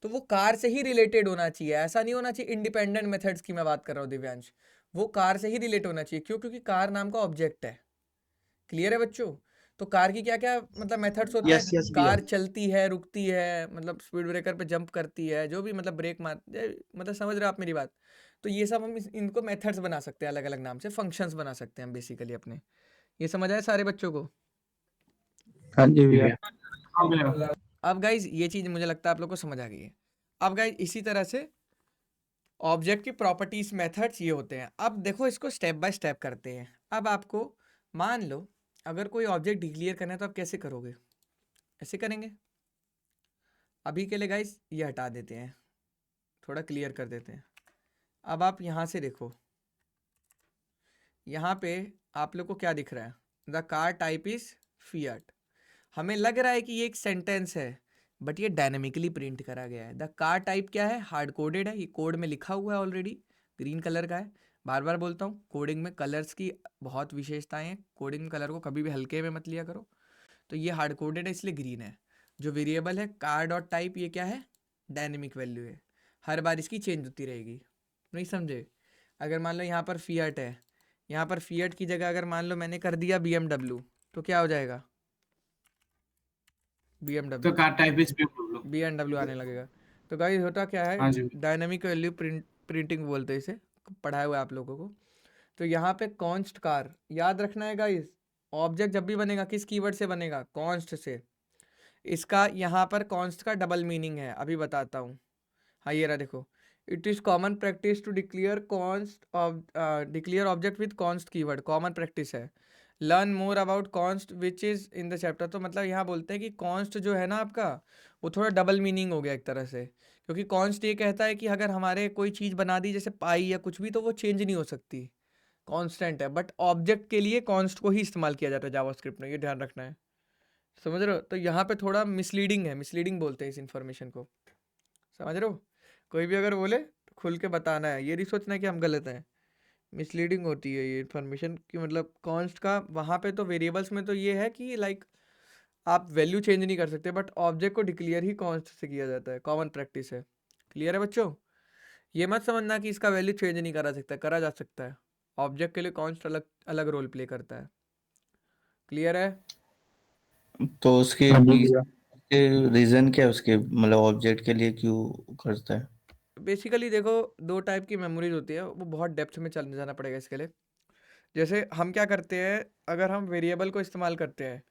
[SPEAKER 1] तो वो कार से ही रिलेटेड होना चाहिए, ऐसा नहीं होना चाहिए इंडिपेंडेंट मेथड्स की मैं बात कर रहा हूँ दिव्यांश, वो कार से ही रिलेट होना चाहिए। क्यों? क्योंकि कार नाम का ऑब्जेक्ट है। क्लियर है बच्चों? तो कार की क्या क्या मतलब मेथड्स होते
[SPEAKER 3] यस
[SPEAKER 1] हैं,
[SPEAKER 3] यस
[SPEAKER 1] कार
[SPEAKER 3] भैया।
[SPEAKER 1] चलती है, रुकती है, मतलब स्पीड ब्रेकर पे जंप करती है, जो भी मतलब ब्रेक मार मतलब समझ रहे हो आप मेरी बात। तो ये सब हम इनको मेथड्स बना सकते हैं, अलग अलग नाम से फंक्शंस बना सकते हैं हम बेसिकली अपने। ये समझ आया सारे बच्चों को?
[SPEAKER 3] हाँ जी
[SPEAKER 2] जी
[SPEAKER 3] भैया।
[SPEAKER 2] भैया।
[SPEAKER 4] हाँ भैया।
[SPEAKER 1] अब गाइज ये चीज़ मुझे लगता है आप लोग को समझ आ गई है। अब गाइज इसी तरह से ऑब्जेक्ट की प्रॉपर्टीज मेथड्स ये होते हैं। अब देखो इसको स्टेप बाय स्टेप करते हैं। अब आपको मान लो अगर कोई ऑब्जेक्ट डिक्लेयर करना है तो आप कैसे करोगे, ऐसे करेंगे। अभी के लिए गाइज ये हटा देते हैं, थोड़ा क्लियर कर देते हैं। अब आप यहाँ से देखो, यहाँ पे आप लोग को क्या दिख रहा है, the car type is fiat. हमें लग रहा है कि ये एक सेंटेंस है, बट ये डायनेमिकली प्रिंट करा गया है। द कार टाइप क्या है, हार्ड कोडेड है, ये कोड में लिखा हुआ है ऑलरेडी, ग्रीन कलर का है। बार बार बोलता हूँ, कोडिंग में कलर्स की बहुत विशेषताएं हैं, कोडिंग में कलर को कभी भी हल्के में मत लिया करो। तो ये हार्ड कोडेड है इसलिए ग्रीन है। जो वेरिएबल है कार डॉट टाइप, ये क्या है, डायनेमिक वैल्यू है, हर बार इसकी चेंज होती रहेगी। नहीं समझे? अगर मान लो यहाँ पर फिएट है, यहाँ पर फिएट की जगह अगर मान लो मैंने कर दिया BMW, तो क्या हो जाएगा,
[SPEAKER 4] तो
[SPEAKER 1] BMW,
[SPEAKER 4] car type is BMW।
[SPEAKER 1] BMW आने लगेगा। तो गाइस होता क्या है,
[SPEAKER 4] हाँ जी।
[SPEAKER 1] डायनेमिक वैल्यू प्रिंटिंग बोलते हैं इसे, पढ़ाया हुआ है आप लोगों को। तो यहाँ पे कॉन्स्ट कार याद रखना है गाइस, ऑब्जेक्ट जब भी बनेगा किस कीवर्ड से बनेगा, कॉन्स्ट से। इसका यहाँ पर कॉन्स्ट का डबल मीनिंग है, अभी बताता हूँ। हाँ ये रहा देखो, it is common practice to declare object with const keyword, common practice है। Learn more about const which is in the chapter. तो मतलब यहाँ बोलते हैं कि कॉन्स्ट जो है ना आपका, वो थोड़ा डबल मीनिंग हो गया एक तरह से, क्योंकि कॉन्स्ट ये कहता है कि अगर हमारे कोई चीज़ बना दी जैसे पाई या कुछ भी, तो वो चेंज नहीं हो सकती, कांस्टेंट है। बट ऑब्जेक्ट के लिए कॉन्स्ट को ही इस्तेमाल किया जाता है जावास्क्रिप्ट में, ये ध्यान रखना है। समझ रहे हो? तो यहाँ पे थोड़ा मिसलीडिंग है, मिसलीडिंग बोलते हैं इस इन्फॉर्मेशन को, समझ रहे हो? कोई भी अगर बोले तो खुल के बताना है, ये नहीं सोचना है कि हम गलत हैं। मिसलीडिंग होती है ये इन्फॉर्मेशन की, मतलब कॉन्स्ट का वहाँ पे तो वेरिएबल्स में तो ये है कि लाइक आप वैल्यू चेंज नहीं कर सकते, बट ऑब्जेक्ट को डिक्लेयर ही कॉन्स्ट से किया जाता है, कॉमन प्रैक्टिस है। क्लियर है बच्चों? ये मत समझना कि इसका वैल्यू चेंज नहीं करा सकता, करा जा सकता है। ऑब्जेक्ट के लिए कॉन्स्ट अलग अलग रोल प्ले करता है। क्लियर है?
[SPEAKER 3] तो उसके
[SPEAKER 2] हाँ जी
[SPEAKER 3] पीछे
[SPEAKER 2] भैया।
[SPEAKER 3] रीजन क्या है, उसके मतलब ऑब्जेक्ट के लिए क्यों करता है?
[SPEAKER 1] बेसिकली देखो, दो टाइप की मेमोरीज होती है, वो बहुत डेप्थ में चल जाना पड़ेगा इसके लिए। जैसे हम क्या करते हैं, अगर हम वेरिएबल को इस्तेमाल करते हैं,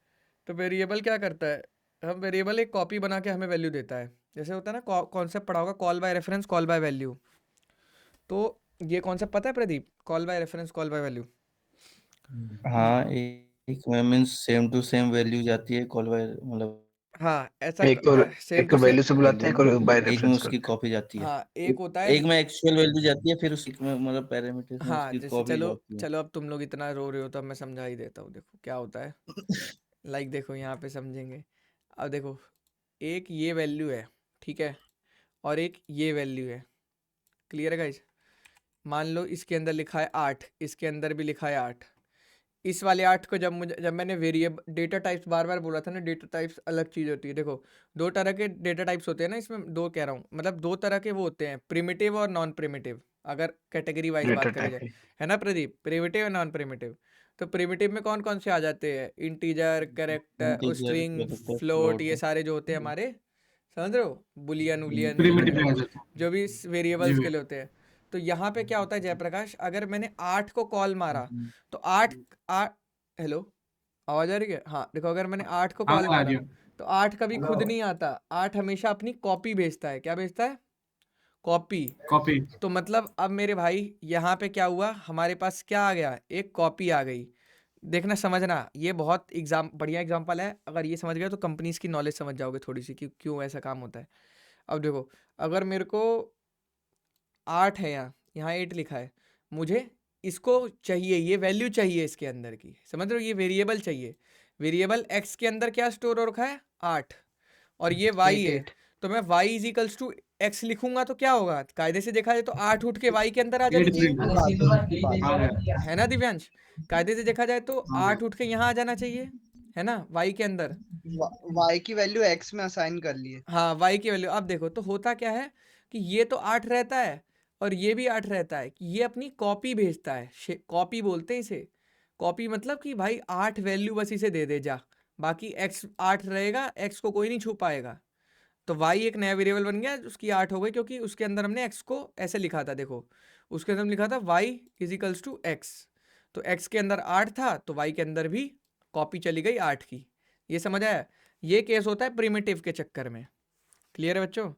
[SPEAKER 1] तो वेरिएबल क्या करता है, हम वेरिएबल एक कॉपी बना के हमें वैल्यू देता है। जैसे होता है ना, कॉन्सेप्ट पढ़ा होगा, call by reference, call by value. तो ये कॉन्सेप्ट पता है Pradeep, call by reference, call by value?
[SPEAKER 3] हाँ, एक means same to same value जाती है, कॉल बाय मतलब
[SPEAKER 1] हाँ ऐसा
[SPEAKER 2] एक तो
[SPEAKER 1] सेम
[SPEAKER 2] एक
[SPEAKER 1] टू
[SPEAKER 2] तो
[SPEAKER 1] सेम।
[SPEAKER 2] वैल्यू से बुलाते
[SPEAKER 3] वैल्यू
[SPEAKER 2] हैं,
[SPEAKER 3] ना,
[SPEAKER 2] एक और बाय
[SPEAKER 3] एक में
[SPEAKER 2] रेफरेंस
[SPEAKER 3] उसकी
[SPEAKER 2] करते हैं।
[SPEAKER 3] कॉपी जाती है।
[SPEAKER 1] हाँ एक
[SPEAKER 3] एक
[SPEAKER 1] होता है,
[SPEAKER 3] एक में एक्चुअल वैल्यू जाती है, फिर उसकी में मतलब पैरामीटर्स में
[SPEAKER 1] हाँ
[SPEAKER 3] उसकी
[SPEAKER 1] जैसे
[SPEAKER 3] कॉपी
[SPEAKER 1] चलो
[SPEAKER 3] जाती है।
[SPEAKER 1] चलो अब तुम लोग इतना रो रहे हो तो अब मैं समझा ही देता हूँ। देखो क्या होता है, लाइक देखो यहाँ पे समझेंगे। अब देखो, एक ये वैल्यू है, ठीक है, और एक ये वैल्यू है। क्लियर है गाइज? मान लो इसके अंदर लिखा है 8, इसके अंदर भी लिखा है 8। इस वाले 8 को जब मैंने वेरिएबल डेटा टाइप्स बार बार बोला था ना, डेटा टाइप्स अलग चीज़ होती है। देखो दो तरह के डेटा टाइप्स होते हैं ना, इसमें दो कह रहा हूँ, मतलब दो तरह के वो होते हैं, प्रिमिटिव और नॉन प्रिमिटिव, अगर कैटेगरी वाइज
[SPEAKER 2] डेटा
[SPEAKER 1] बात करी
[SPEAKER 2] टाइप
[SPEAKER 1] जाए,
[SPEAKER 2] है।
[SPEAKER 1] है ना प्रदीप, प्रिमिटिव और नॉन प्रिमिटिव। तो प्रिमिटिव में कौन कौन से आ जाते हैं, integer, character,
[SPEAKER 3] integer,
[SPEAKER 1] string,
[SPEAKER 3] character,
[SPEAKER 1] float,
[SPEAKER 3] float.
[SPEAKER 1] ये सारे जो होते हैं हमारे, समझ रहे हो, बुलियन उलियन
[SPEAKER 4] प्रिमिटिव में
[SPEAKER 1] वगैरह,
[SPEAKER 4] आ जाता है।
[SPEAKER 1] जो भी
[SPEAKER 4] जी
[SPEAKER 1] वेरिएबल्स के
[SPEAKER 4] भैया।
[SPEAKER 1] लिए होते हैं। तो यहाँ पे क्या होता है जयप्रकाश, अगर मैंने 8 को कॉल मारा, तो 8 हेलो, आवाज आ रही है? हाँ देखो, अगर मैंने 8 को
[SPEAKER 4] हाँ
[SPEAKER 1] कॉल
[SPEAKER 4] आ
[SPEAKER 1] मारा,
[SPEAKER 4] रही है।
[SPEAKER 1] तो 8 कभी खुद नहीं आता, 8 हमेशा अपनी कॉपी भेजता है। क्या भेजता है? कॉपी।
[SPEAKER 4] कॉपी।
[SPEAKER 1] तो मतलब अब मेरे भाई यहाँ पे क्या हुआ, हमारे पास क्या आ गया, एक कॉपी आ गई। देखना समझना, ये बहुत बढ़िया एग्जाम्पल है, अगर ये समझ गए तो कंपनीज की नॉलेज समझ जाओगे थोड़ी सी कि क्यों ऐसा काम होता है। अब देखो, अगर मेरे को 8 है, यहाँ यहाँ 8 लिखा है, मुझे इसको चाहिए, ये वैल्यू चाहिए इसके अंदर की, समझ रहे हो, ये वेरिएबल चाहिए। वेरिएबल एक्स के अंदर क्या स्टोर हो रखा है, 8, और ये वाई
[SPEAKER 2] एट
[SPEAKER 1] है।
[SPEAKER 2] एट।
[SPEAKER 1] तो मैं y is equals to x लिखूंगा तो क्या होगा, कायदे से देखा जाए तो 8 उठ के y के अंदर आ जानी
[SPEAKER 4] एट
[SPEAKER 1] चाहिए,
[SPEAKER 4] प्रिंट आ गया।
[SPEAKER 1] है ना दिव्यांश? कायदे से देखा जाए तो
[SPEAKER 4] हाँ
[SPEAKER 1] 8 उठ के यहाँ आ जाना चाहिए, है ना, y के अंदर।
[SPEAKER 5] y की वैल्यू x में असाइन कर लिए।
[SPEAKER 1] हाँ, y की वैल्यू। अब देखो तो होता क्या है कि ये तो 8 रहता है और ये भी 8 रहता है, कि ये अपनी कॉपी भेजता है, कॉपी बोलते हैं इसे। कॉपी मतलब कि भाई 8 वैल्यू बस इसे दे दे जा, बाकी x 8 रहेगा, x को कोई नहीं छू पाएगा। तो y एक नया वेरिएबल बन गया, उसकी 8 हो गई, क्योंकि उसके अंदर हमने x को ऐसे लिखा था, देखो उसके अंदर लिखा था y is equals to x। तो x के अंदर 8 था तो y के अंदर भी कॉपी चली गई 8 की। ये समझ आया? ये केस होता है प्रिमिटिव के चक्कर में। क्लियर है बच्चों?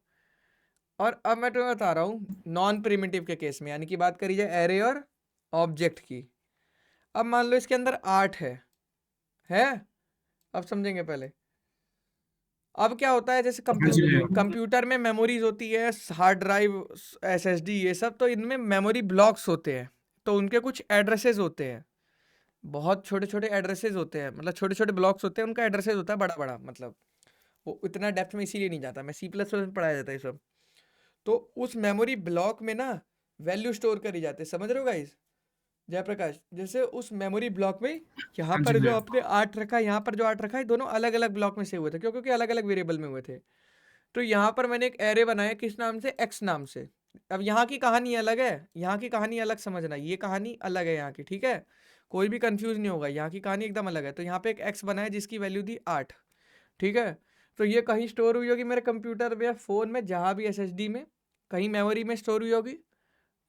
[SPEAKER 1] और अब मैं तुम्हें बता रहा हूँ नॉन प्रिमिटिव के केस में, यानी कि बात करी जाए एरे और ऑब्जेक्ट की। अब मान लो इसके अंदर 8 है? अब समझेंगे पहले। अब क्या होता है, जैसे कंप्यूटर में मेमोरीज होती है, हार्ड ड्राइव, एसएसडी, ये सब, तो इनमें मेमोरी ब्लॉक्स होते हैं, तो उनके कुछ एड्रेसेस होते हैं, बहुत छोटे छोटे एड्रेसेस होते हैं, मतलब छोटे छोटे ब्लॉक्स होते हैं, उनका एड्रेसेस होता है बड़ा बड़ा, मतलब वो इतना डेप्थ में इसीलिए नहीं जाता, मैं C++ में पढ़ाया जाता है ये सब। तो उस मेमोरी ब्लॉक में ना वैल्यू स्टोर करी जाती है, समझ रहे हो गाइस? जयप्रकाश, जैसे उस मेमोरी ब्लॉक में यहाँ
[SPEAKER 4] हाँ जी
[SPEAKER 1] पर जो
[SPEAKER 4] भैया।
[SPEAKER 1] आपने 8 रखा है, यहाँ पर जो 8 रखा है, दोनों अलग अलग ब्लॉक में से हुए थे, क्यों? क्योंकि अलग अलग वेरिएबल में हुए थे। तो यहाँ पर मैंने एक एरे बनाया, किस नाम से? x नाम से। अब यहाँ की कहानी अलग है, यहाँ की कहानी अलग समझना, ये कहानी अलग है यहाँ की, ठीक है? कोई भी कंफ्यूज नहीं होगा, यहाँ की कहानी एकदम अलग है। तो यहाँ पे एक x बनाया जिसकी वैल्यू थी 8, ठीक है? तो ये कहीं स्टोर हुई होगी मेरे कंप्यूटर में या फ़ोन में, जहाँ भी SSD में, कहीं मेमोरी में स्टोर हुई होगी।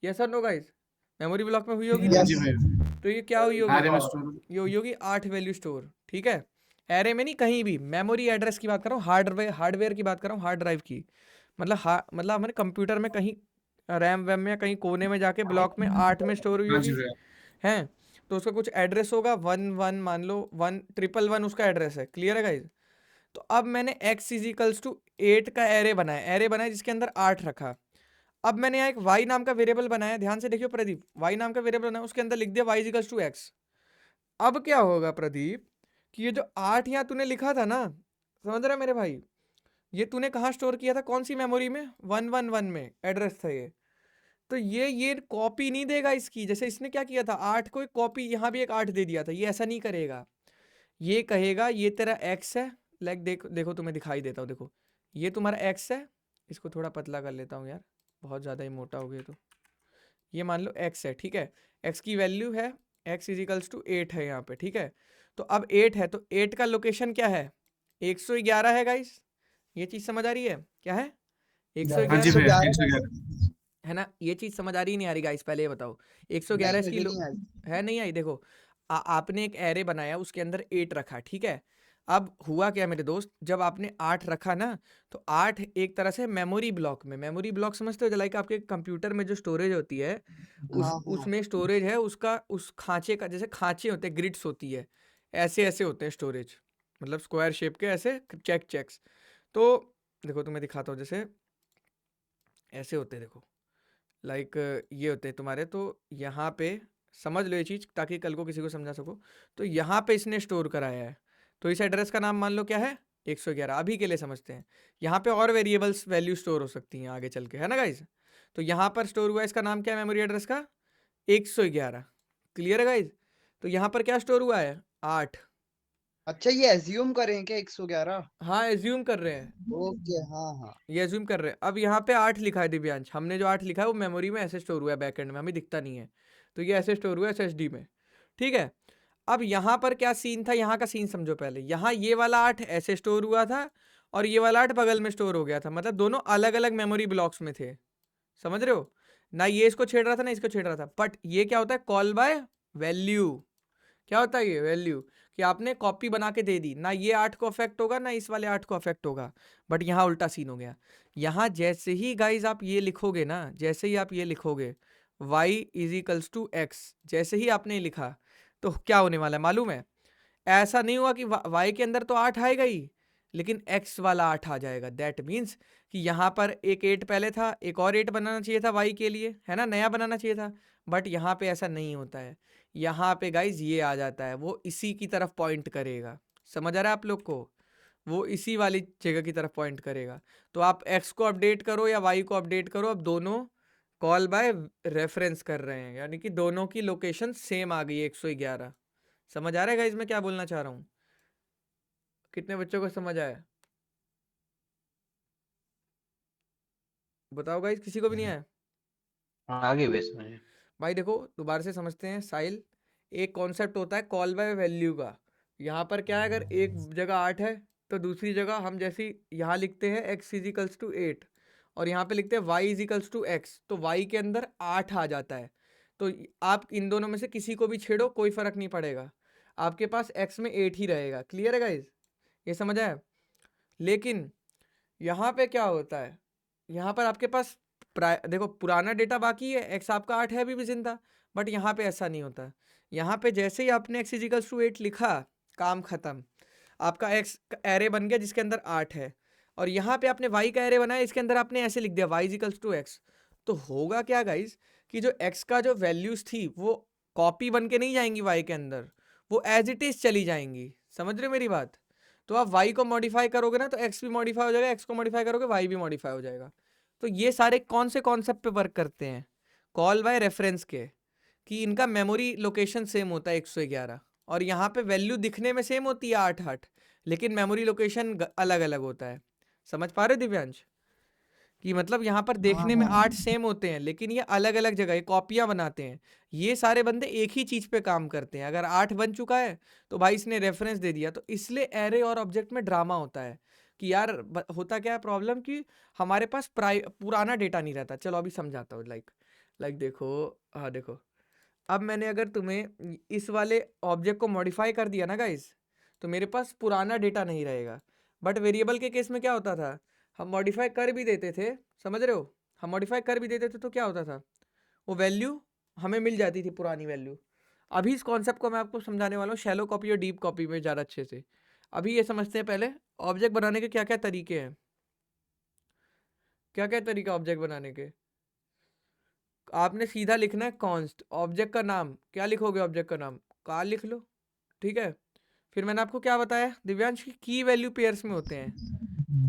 [SPEAKER 1] यस और नो गाइस? मेमोरी ब्लॉक में हुई होगी
[SPEAKER 4] हाँ
[SPEAKER 1] ना?
[SPEAKER 4] जी भैया।
[SPEAKER 1] तो ये क्या हुई
[SPEAKER 4] एरे में
[SPEAKER 1] होगी?
[SPEAKER 4] स्टोर।
[SPEAKER 1] ये हुई होगी 8 वैल्यू स्टोर, ठीक है? एरे में नहीं, कहीं भी मेमोरी एड्रेस की बात कर रहा हूँ, हार्डवेयर की बात कर रहा हूँ, हार्ड ड्राइव की। मतलब हमारे कंप्यूटर में कहीं रैम वैम में या कहीं कोने में जाके ब्लॉक में 8 में स्टोर हुई
[SPEAKER 4] हाँ जी
[SPEAKER 1] होगी,
[SPEAKER 4] भैया।
[SPEAKER 1] हैं? तो उसका कुछ एड्रेस होगा, 1 मान लो, 1 उसका एड्रेस है। क्लियर है गाइज? तो अब मैंने x इज इक्वल्स टू 8 का एरे बनाया जिसके अंदर 8 रखा। अब मैंने यहाँ एक y नाम का वेरिएबल बनाया, ध्यान से देखियो प्रदीप, y नाम का वेरिएबल बनाया, उसके अंदर लिख दिया y is equals to x। अब क्या होगा प्रदीप कि ये जो 8 यहाँ तूने लिखा था ना, समझ रहा है मेरे भाई, ये तूने कहाँ स्टोर किया था, कौन सी मेमोरी में? 111 में एड्रेस था ये। तो ये कॉपी नहीं देगा इसकी, जैसे इसने क्या किया था, 8 को एक कॉपी, यहाँ भी एक 8 दे दिया था, ये ऐसा नहीं करेगा। ये कहेगा ये तेरा x है, लाइक देखो तुम्हें दिखाई देता हूँ, देखो ये तुम्हारा x है, इसको थोड़ा पतला कर लेता हूँ यार, बहुत ज़्यादा ही मोटा हो गया। तो ये मान लो x है, ठीक है? x की वैल्यू है, x इज इक्वल्स टू 8 है यहाँ पे, ठीक है? तो अब 8 है, तो 8 का लोकेशन क्या है? 111 है गाइस। ये चीज़ समझ आ रही है? क्या है?
[SPEAKER 4] हाँ जी
[SPEAKER 1] 111
[SPEAKER 4] भैया। 111।
[SPEAKER 1] है ना? ये चीज़ समझ आ रही नहीं आ रही गाइस? पहले ये बताओ। 111 इसकी है, नहीं आई? देखो आपने एक एरे बनाया, उसके अंदर 8 रखा, ठीक है? अब हुआ क्या मेरे दोस्त, जब आपने 8 रखा ना, तो 8 एक तरह से मेमोरी ब्लॉक में, मेमोरी ब्लॉक समझते हो, लाइक आपके कंप्यूटर में जो स्टोरेज होती है, उसमें स्टोरेज है उसका, उस खांचे का, जैसे खांचे होते हैं, ग्रिड्स होती है, ऐसे ऐसे होते हैं स्टोरेज, मतलब स्क्वायर शेप के ऐसे चेक्स। तो देखो तुम्हें दिखाता हूँ, जैसे ऐसे होते हैं, देखो लाइक ये होते हैं तुम्हारे। तो यहाँ पे समझ लो ये चीज़, ताकि कल को किसी को समझा सको। तो यहाँ पे इसने स्टोर कराया है, तो इस एड्रेस का नाम मान लो क्या है? 111, अभी के लिए समझते हैं। यहाँ पे और वेरिएबल्स वैल्यू स्टोर हो सकती हैं आगे चल के, है ना गाइज? तो यहाँ पर स्टोर हुआ, इसका नाम क्या है मेमोरी एड्रेस का? 111। क्लियर है गाइज? तो यहाँ पर क्या स्टोर हुआ है? 8।
[SPEAKER 5] अच्छा, ये एज्यूम करें क्या 111?
[SPEAKER 1] हाँ, एज्यूम कर रहे हैं,
[SPEAKER 5] ओके, हाँ।
[SPEAKER 1] ये एज्यूम कर रहे हैं। अब यहाँ पे 8 लिखा है दिव्यांश, हमने जो 8 लिखा है वो मेमोरी में ऐसे स्टोर हुआ है, बैकएंड में हमें दिखता नहीं है, तो ये ऐसे स्टोर हुआ है SSD में, ठीक है? अब यहाँ पर क्या सीन था, यहाँ का सीन समझो पहले। यहाँ ये वाला 8 ऐसे स्टोर हुआ था और ये वाला 8 बगल में स्टोर हो गया था, मतलब दोनों अलग अलग मेमोरी ब्लॉक्स में थे, समझ रहे हो ना? ये इसको छेड़ रहा था ना इसको छेड़ रहा था। बट ये क्या होता है? Call by value. क्या होता है ये? वैल्यू, कि आपने कॉपी बना के दे दी ना, ये 8 को अफेक्ट होगा ना इस वाले 8 को अफेक्ट होगा। बट यहाँ उल्टा सीन हो गया। यहाँ जैसे ही गाइज आप ये लिखोगे ना, जैसे ही आप ये लिखोगे y is equals to x, जैसे ही आपने लिखा, तो क्या होने वाला है मालूम है? ऐसा नहीं हुआ कि y के अंदर तो 8 आएगा ही, लेकिन x वाला 8 आ जाएगा। दैट मीन्स कि यहाँ पर एक 8 पहले था, एक और 8 बनाना चाहिए था y के लिए, है ना? नया बनाना चाहिए था। बट यहाँ पे ऐसा नहीं होता है, यहाँ पे गाइज ये आ जाता है, वो इसी की तरफ पॉइंट करेगा। समझ आ रहा है आप लोग को? वो इसी वाली जगह की तरफ पॉइंट करेगा। तो आप x को अपडेट करो या y को अपडेट करो, अब दोनों कॉल बाय रेफरेंस कर रहे हैं, यानी कि दोनों की लोकेशन सेम आ गई है 111। समझ आ रहा है गाइस मैं क्या बोलना चाह रहा हूँ? कितने बच्चों को समझ आया? बताओ गाइस, किसी को भी नहीं आया?
[SPEAKER 2] आगे बेस में
[SPEAKER 1] भाई देखो दोबारा से समझते हैं। साहिल, एक कॉन्सेप्ट होता है कॉल बाय वैल्यू का। यहाँ पर क्या है, अगर एक जगह 8 है तो दूसरी जगह हम जैसे यहाँ लिखते हैं x इजिकल्स टू 8 और यहाँ पे लिखते हैं y इजिकल्स टू x, तो y के अंदर 8 आ जाता है। तो आप इन दोनों में से किसी को भी छेड़ो कोई फर्क नहीं पड़ेगा, आपके पास x में 8 ही रहेगा। क्लियर है गाइज? ये समझ आया? लेकिन यहाँ पे क्या होता है, यहाँ पर आपके पास देखो पुराना डेटा बाकी है, x आपका 8 है अभी भी जिंदा, बट यहाँ पे ऐसा नहीं होता। यहाँ पे जैसे ही आपने x इजिकल्स टू 8 लिखा, काम खत्म, आपका x एरे बन गया जिसके अंदर 8 है, और यहाँ पे आपने y का एरे बनाया, इसके अंदर आपने ऐसे लिख दिया y इजिकल्स टू x। तो होगा क्या गाइज कि जो x का जो वैल्यूज थी वो कॉपी बन के नहीं जाएंगी y के अंदर, वो एज इट इज चली जाएंगी। समझ रहे हो मेरी बात? तो आप y को मॉडिफाई करोगे ना तो x भी मॉडिफाई हो जाएगा, x को मॉडिफाई करोगे y भी मॉडिफाई हो जाएगा। तो ये सारे कौन से कॉन्सेप्ट पे वर्क करते हैं? कॉल बाय रेफरेंस के, कि इनका मेमोरी लोकेशन सेम होता है 111 और यहाँ पे वैल्यू दिखने में सेम होती है 8 लेकिन मेमोरी लोकेशन अलग अलग होता है। समझ पा रहे हो दिव्यांश? कि मतलब यहाँ पर देखने में 8 सेम होते हैं लेकिन ये अलग अलग जगह कॉपियां बनाते हैं। ये सारे बंदे एक ही चीज पे काम करते हैं। अगर 8 बन चुका है तो भाई इसने रेफरेंस दे दिया। तो इसलिए एरे और ऑब्जेक्ट में ड्रामा होता है कि यार होता क्या है प्रॉब्लम, कि हमारे पास पुराना डेटा नहीं रहता। चलो अभी समझाता हूँ। लाइक देखो, हाँ देखो, अब मैंने अगर तुम्हें इस वाले ऑब्जेक्ट को मॉडिफाई कर दिया ना गाइस, तो मेरे पास पुराना डेटा नहीं रहेगा। बट वेरिएबल के केस में क्या होता था, हम मॉडिफाई कर भी देते थे, समझ रहे हो, हम मॉडिफाई कर भी देते थे तो क्या होता था, वो वैल्यू हमें मिल जाती थी, पुरानी वैल्यू। अभी इस कॉन्सेप्ट को मैं आपको समझाने वाला हूँ शैलो कॉपी और डीप कॉपी में ज़्यादा अच्छे से। अभी ये समझते हैं पहले ऑब्जेक्ट बनाने के क्या क्या तरीके हैं। क्या क्या तरीका ऑब्जेक्ट बनाने के? आपने सीधा लिखना है कॉन्स्ट, ऑब्जेक्ट का नाम क्या लिखोगे, ऑब्जेक्ट का नाम कार लिख लो, ठीक है। फिर मैंने आपको क्या बताया दिव्यांश की वैल्यू पेयर्स में होते हैं।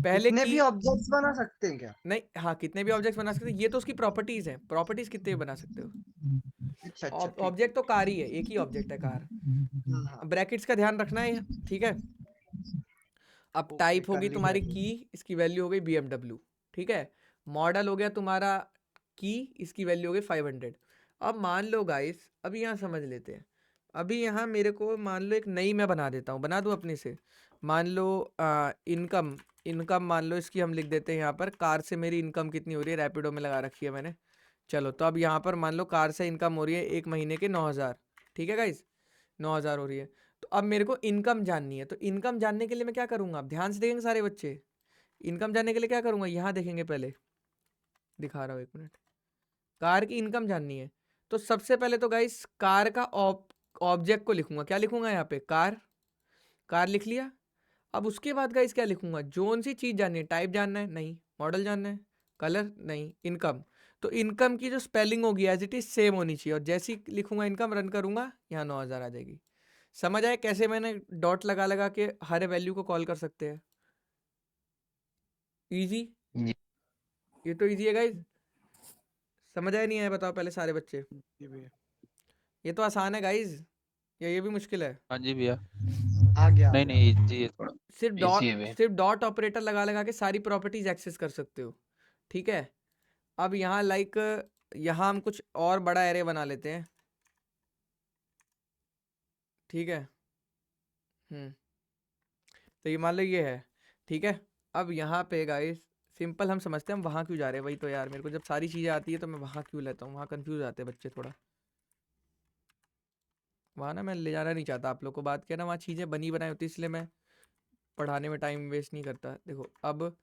[SPEAKER 1] पहले
[SPEAKER 5] कितने
[SPEAKER 1] की
[SPEAKER 5] भी ऑब्जेक्ट्स बना सकते हैं क्या?
[SPEAKER 1] नहीं, हाँ कितने भी ऑब्जेक्ट्स बना सकते हैं, ये तो उसकी प्रॉपर्टीज हैं। प्रॉपर्टीज कितने भी बना सकते हो।
[SPEAKER 5] अच्छा अच्छा ठीक।
[SPEAKER 1] ऑब्जेक्ट तो कार ही है, एक ही ऑब्जेक्ट है कार।
[SPEAKER 5] हाँ हाँ
[SPEAKER 1] ब्रैकेट्स का ध्यान रखना है, ठीक है। अब
[SPEAKER 5] ओके
[SPEAKER 1] टाइप
[SPEAKER 5] कर
[SPEAKER 1] होगी
[SPEAKER 5] ली
[SPEAKER 1] तुम्हारी
[SPEAKER 5] मैंने।
[SPEAKER 1] की, इसकी वैल्यू हो गई BMW, ठीक है। मॉडल हो गया तुम्हारा की, इसकी वैल्यू हो गई 500। अब मान लो गाइस, अभी यहाँ समझ लेते हैं। अभी यहाँ मेरे को मान लो एक नई मैं बना देता हूँ, बना दूँ अपने से। मान लो इनकम, इनकम मान लो इसकी हम लिख देते हैं यहाँ पर, कार से मेरी इनकम कितनी हो रही है, रैपिडो में लगा रखी है मैंने। चलो तो अब यहाँ पर मान लो कार से इनकम हो रही है एक महीने के 9000, ठीक है गाइस, 9000 हो रही है। तो अब मेरे को इनकम जाननी है, तो इनकम जानने के लिए मैं क्या करूँगा, अब ध्यान से देखेंगे सारे बच्चे। इनकम जानने के लिए क्या करूँगा, यहाँ देखेंगे, पहले दिखा रहा हूँ 1 मिनट। कार की इनकम जाननी है तो सबसे पहले तो गाइस कार का ऑब्जेक्ट को लिखूंगा। क्या लिखूंगा यहाँ पे, कार, कार लिख लिया। अब उसके बाद गाइस क्या लिखूंगा, जोन सी चीज़ जाननी है, टाइप जानना है नहीं, मॉडल जानना है, कलर नहीं, इनकम। तो इनकम की जो स्पेलिंग होगी एज इट इज सेम होनी चाहिए, और जैसे ही लिखूंगा इनकम, रन करूंगा, यहाँ 9000 आ जाएगी। समझ आए कैसे मैंने डॉट लगा लगा के हर वैल्यू को कॉल कर सकते हैं? इजी,
[SPEAKER 2] जी।
[SPEAKER 1] ये तो इजी है गाइज। समझ आया नहीं आया बताओ पहले सारे बच्चे? ये तो आसान है गाइज, या ये भी मुश्किल है?
[SPEAKER 4] हाँ जी भैया।
[SPEAKER 5] आ गया
[SPEAKER 4] नहीं नहीं इजी है थोड़ा।
[SPEAKER 2] इसी है वे।
[SPEAKER 1] सिर्फ डॉट ऑपरेटर लगा लगा के सारी प्रॉपर्टीज एक्सेस कर सकते हो, ठीक है। अब यहाँ लाइक यहाँ हम कुछ और बड़ा एरे बना लेते हैं, ठीक है। तो ये मान लो ये है, ठीक है। अब यहाँ पे गाइस सिंपल हम समझते हैं, हम वहाँ क्यों जा रहे हैं। वही तो यार, मेरे को जब सारी चीज़ें आती है तो मैं वहाँ क्यों लेता हूँ, वहाँ कंफ्यूज आते हैं बच्चे थोड़ा। वहाँ ना मैं ले जाना नहीं चाहता आप लोग को, बात क्या ना, वहाँ चीज़ें बनी बनाई होती है, इसलिए मैं पढ़ाने में टाइम वेस्ट नहीं करता। देखो अब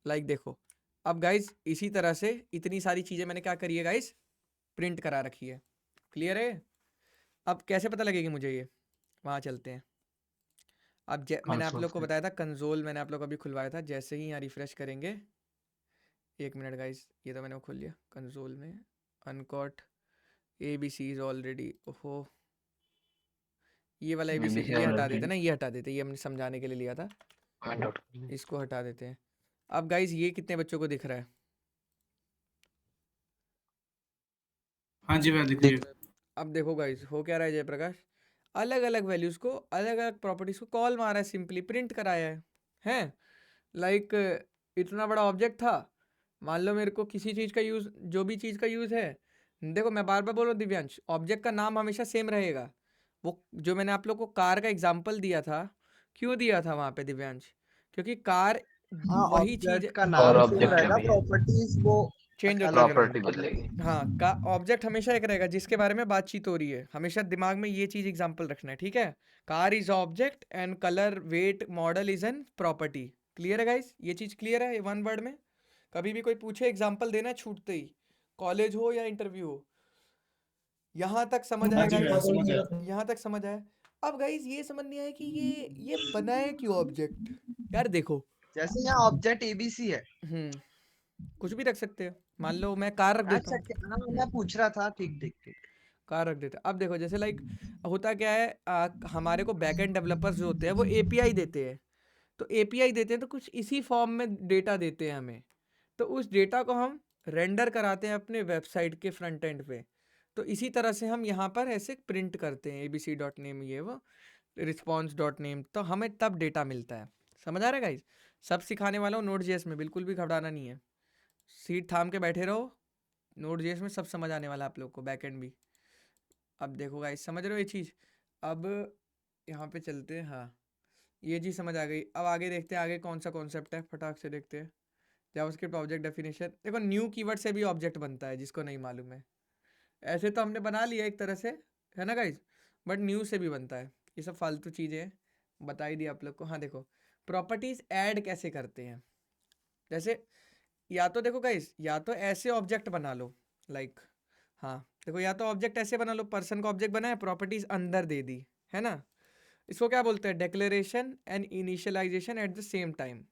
[SPEAKER 1] लाइक देखो, अब गाइस इसी तरह से इतनी सारी चीज़ें मैंने क्या करी है गाइस, प्रिंट करा रखी है। क्लियर है? अब कैसे पता लगेगी मुझे ये, वहाँ चलते हैं। अब मैंने आप
[SPEAKER 2] Console
[SPEAKER 1] लोग को
[SPEAKER 2] से।
[SPEAKER 1] बताया था कंसोल, मैंने आप लोग को अभी खुलवाया था। जैसे ही यहाँ रिफ्रेश करेंगे, 1 मिनट गाइस, ये तो मैंने वो खोल लिया कंसोल में, अनकॉट ABC इज ऑलरेडी, ओहो ये वाला ABC
[SPEAKER 2] BBC
[SPEAKER 1] ये हटा
[SPEAKER 2] already।
[SPEAKER 1] देते ना, ये हटा देते, ये हमने समझाने के लिए लिया था।
[SPEAKER 2] कमेंट आउट कर लें।
[SPEAKER 1] इसको हटा देते हैं। अब गाइज ये कितने बच्चों को दिख रहा है?
[SPEAKER 6] हाँ जी भैया दिख रही है।
[SPEAKER 1] अब देखो गाइज हो क्या रहा है जयप्रकाश, अलग अलग वैल्यूज को अलग अलग प्रॉपर्टीज को कॉल मारा है, सिंपली प्रिंट कराया है लाइक इतना बड़ा ऑब्जेक्ट था, मान लो मेरे को किसी चीज़ का यूज़, जो भी चीज़ का यूज़ है, देखो मैं बार बार बोल रहा हूँ दिव्यांश, ऑब्जेक्ट का नाम हमेशा सेम रहेगा। वो जो मैंने आप लोग को कार का एग्जाम्पल दिया था, क्यों दिया था वहाँ पे दिव्यांश? क्योंकि कार
[SPEAKER 5] हाँ
[SPEAKER 1] वही चीज़
[SPEAKER 5] ऑब्जेक्ट का
[SPEAKER 2] और
[SPEAKER 5] नाम सेम
[SPEAKER 2] ऑब्जेक्ट
[SPEAKER 5] रहेगा,
[SPEAKER 2] भी
[SPEAKER 5] प्रॉपर्टीज वो
[SPEAKER 1] चेंज होती
[SPEAKER 5] अलग
[SPEAKER 1] रहेगी।
[SPEAKER 2] प्रॉपर्टी
[SPEAKER 5] रहेगी।
[SPEAKER 2] बदलेगी।
[SPEAKER 1] हाँ, का ऑब्जेक्ट हमेशा एक रहेगा जिसके बारे में बातचीत हो रही है, हमेशा दिमाग में ये चीज़ एग्जाम्पल रखना है, ठीक है? Car is object and colour weight model is an property. Clear है गाइस? ये चीज़ क्लियर है वन वर्ड में? कभी भी कोई पूछे एग्जाम्पल देना छूटते ही, कॉलेज हो या इंटरव्यू हो। यहाँ तक समझ
[SPEAKER 6] हाँ
[SPEAKER 1] आया
[SPEAKER 6] जी भैया
[SPEAKER 1] गाइस?
[SPEAKER 6] समझ गया।
[SPEAKER 1] यहाँ तक समझ आया? अब गाइस ये समझ नहीं आया कि ये बनाए क्यों ऑब्जेक्ट? यार देखो,
[SPEAKER 5] जैसे यहाँ ऑब्जेक्ट एबीसी है।
[SPEAKER 1] कुछ भी रख सकते हो, मान लो मैं कार रख देता
[SPEAKER 5] अच्छा
[SPEAKER 1] हूँ,
[SPEAKER 5] हाँ मैं पूछ रहा था, ठीक ठीक ठीक।
[SPEAKER 1] कार रख देते हैं। अब देखो जैसे लाइक होता क्या है, हमारे को बैकएंड डेवलपर्स जो होते हैं वो एपीआई देते हैं, तो एपीआई देते हैं तो कुछ इसी फॉर्म में डेटा देते हैं हमें, तो उस डेटा को हम रेंडर कराते हैं अपने वेबसाइट के फ्रंट एंड पे। तो इसी तरह से हम यहाँ पर ऐसे प्रिंट करते हैं abc.name ये वो response.name, तो हमें तब डेटा मिलता है। समझ आ रहा है गाइस? सब सिखाने वाला हूँ Node.js में, बिल्कुल भी घबराना नहीं है, सीट थाम के बैठे रहो, Node.js में सब समझ आने वाला है आप लोग को, बैकएंड भी। अब देखो गाइस समझ रहे हो ये चीज़? अब यहाँ पे चलते हैं, हाँ ये चीज़ समझ आ गई। अब आगे देखते हैं आगे कौन सा कॉन्सेप्ट है, फटाक से देखते हैं। जावास्क्रिप्ट ऑब्जेक्ट डेफिनेशन, देखो न्यू कीवर्ड से भी ऑब्जेक्ट बनता है, जिसको नहीं मालूम है। ऐसे तो हमने बना लिया एक तरह से, है ना गाइज, बट न्यू से भी बनता है। ये सब फालतू चीज़ें हैं, बता ही दिया आप लोग को। हाँ देखो प्रॉपर्टीज ऐड कैसे करते हैं, जैसे या तो देखो गाइज, या तो ऐसे ऑब्जेक्ट बना लो लाइक, हाँ देखो या तो ऑब्जेक्ट ऐसे बना लो, पर्सन का ऑब्जेक्ट बनाया, प्रॉपर्टीज अंदर दे दी, है ना? इसको क्या बोलते हैं? Declaration and initialization at the same time.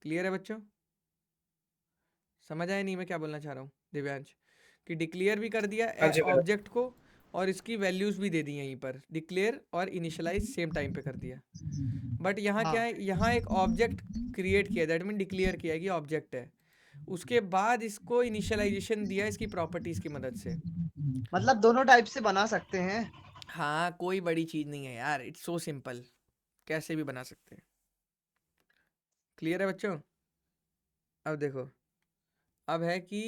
[SPEAKER 1] Clear है बच्चों? समझ आया नहीं मैं क्या बोलना चाह रहा हूँ दिव्यांश? कि डिक्लेयर भी कर दिया
[SPEAKER 6] हाँ जी भैया।
[SPEAKER 1] ऑब्जेक्ट को, और इसकी वैल्यूज भी दे दी यहीं पर, डिक्लेयर और इनिशियलाइज सेम टाइम पे कर दिया। बट यहाँ क्या है, यहाँ एक ऑब्जेक्ट क्रिएट किया, दैट मीन डिक्लेयर किया कि ऑब्जेक्ट है, उसके बाद इसको इनिशियलाइजेशन दिया इसकी प्रॉपर्टीज की मदद से।
[SPEAKER 5] मतलब दोनों टाइप से बना सकते हैं।
[SPEAKER 1] हाँ कोई बड़ी चीज नहीं है यार, इट्स सो सिंपल, कैसे भी बना सकते हैं। क्लियर है बच्चों? अब देखो, अब है कि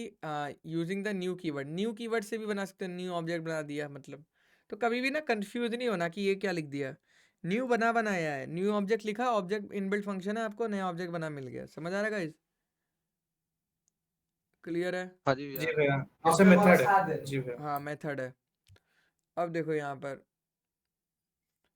[SPEAKER 1] using the new keyword, new keyword से भी बना सकते हैं, न्यू ऑब्जेक्ट बना दिया मतलब। तो कभी भी ना कंफ्यूज नहीं होना कि ये क्या लिख दिया, न्यू बनाया है, न्यू ऑब्जेक्ट लिखा, ऑब्जेक्ट इनबिल्ट फंक्शन है, आपको नया ऑब्जेक्ट बना मिल गया। समझ आ रहा है गाइस? क्लियर है?
[SPEAKER 2] हाँ जी
[SPEAKER 6] जी
[SPEAKER 2] भैया।
[SPEAKER 6] भैया जैसे मेथड है। जी भैया
[SPEAKER 1] हाँ मेथड है। अब देखो यहाँ पर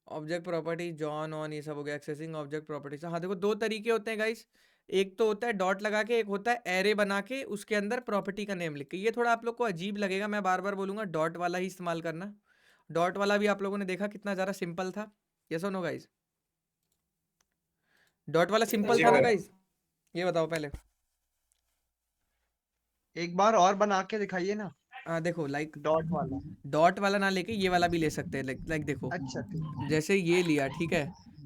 [SPEAKER 1] ऑब्जेक्ट प्रॉपर्टी जॉन ऑन ये सब हो गया, एक्सेसिंग ऑब्जेक्ट प्रॉपर्टीज। हाँ देखो दो तरीके होते हैं गाइस, एक तो होता है डॉट लगा के, एक होता है एरे बना के उसके अंदर प्रॉपर्टी का नेम लिख के। ये थोड़ा आप लोग को अजीब लगेगा, मैं बार बार बोलूंगा डॉट वाला ही इस्तेमाल करना। डॉट वाला भी आप लोगों ने देखा कितना ज़्यादा सिंपल था, यस और नो गाइस? डॉट वाला सिंपल
[SPEAKER 6] जी
[SPEAKER 1] था ना
[SPEAKER 6] भैया।
[SPEAKER 1] गाइस? ये बताओ पहले।
[SPEAKER 5] एक बार और बना के दिखाइए ना,
[SPEAKER 1] हाँ देखो लाइक
[SPEAKER 5] डॉट वाला।
[SPEAKER 1] डॉट वाला ना लेके ये वाला भी ले सकते हैं, लाइक देखो
[SPEAKER 5] अच्छा ठीक।
[SPEAKER 1] जैसे ये लिया, ठीक है,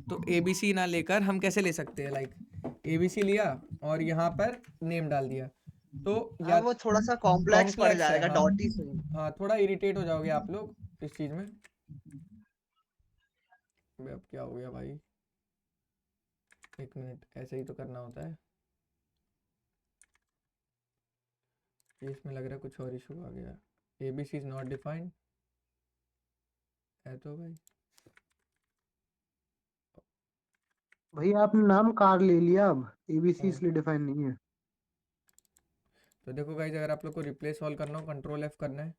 [SPEAKER 1] तो ABC ना लेकर हम कैसे ले सकते हैं, लाइक ABC लिया और यहाँ पर नेम डाल दिया, तो
[SPEAKER 5] हाँ वो थोड़ा सा कॉम्प्लेक्स पड़
[SPEAKER 1] complex है,
[SPEAKER 5] जाएगा,
[SPEAKER 1] हाँ।
[SPEAKER 5] डॉट ही सही।
[SPEAKER 1] हाँ थोड़ा इरिटेट हो जाओगे आप लोग इस चीज़ में। अब क्या हो गया भाई, एक मिनट, ऐसे ही तो करना होता है। ये इसमें लग रहा है कुछ और इशू आ गया, ABC इज नॉट डिफाइंड है तो भाई।
[SPEAKER 7] भैया आपने नाम कार ले लिया, अब एबीसी
[SPEAKER 1] हाँ।
[SPEAKER 7] इसलिए डिफाइन नहीं है।
[SPEAKER 1] तो देखो गाइज, अगर आप लोग को रिप्लेस ऑल करना हो कंट्रोल F करना है,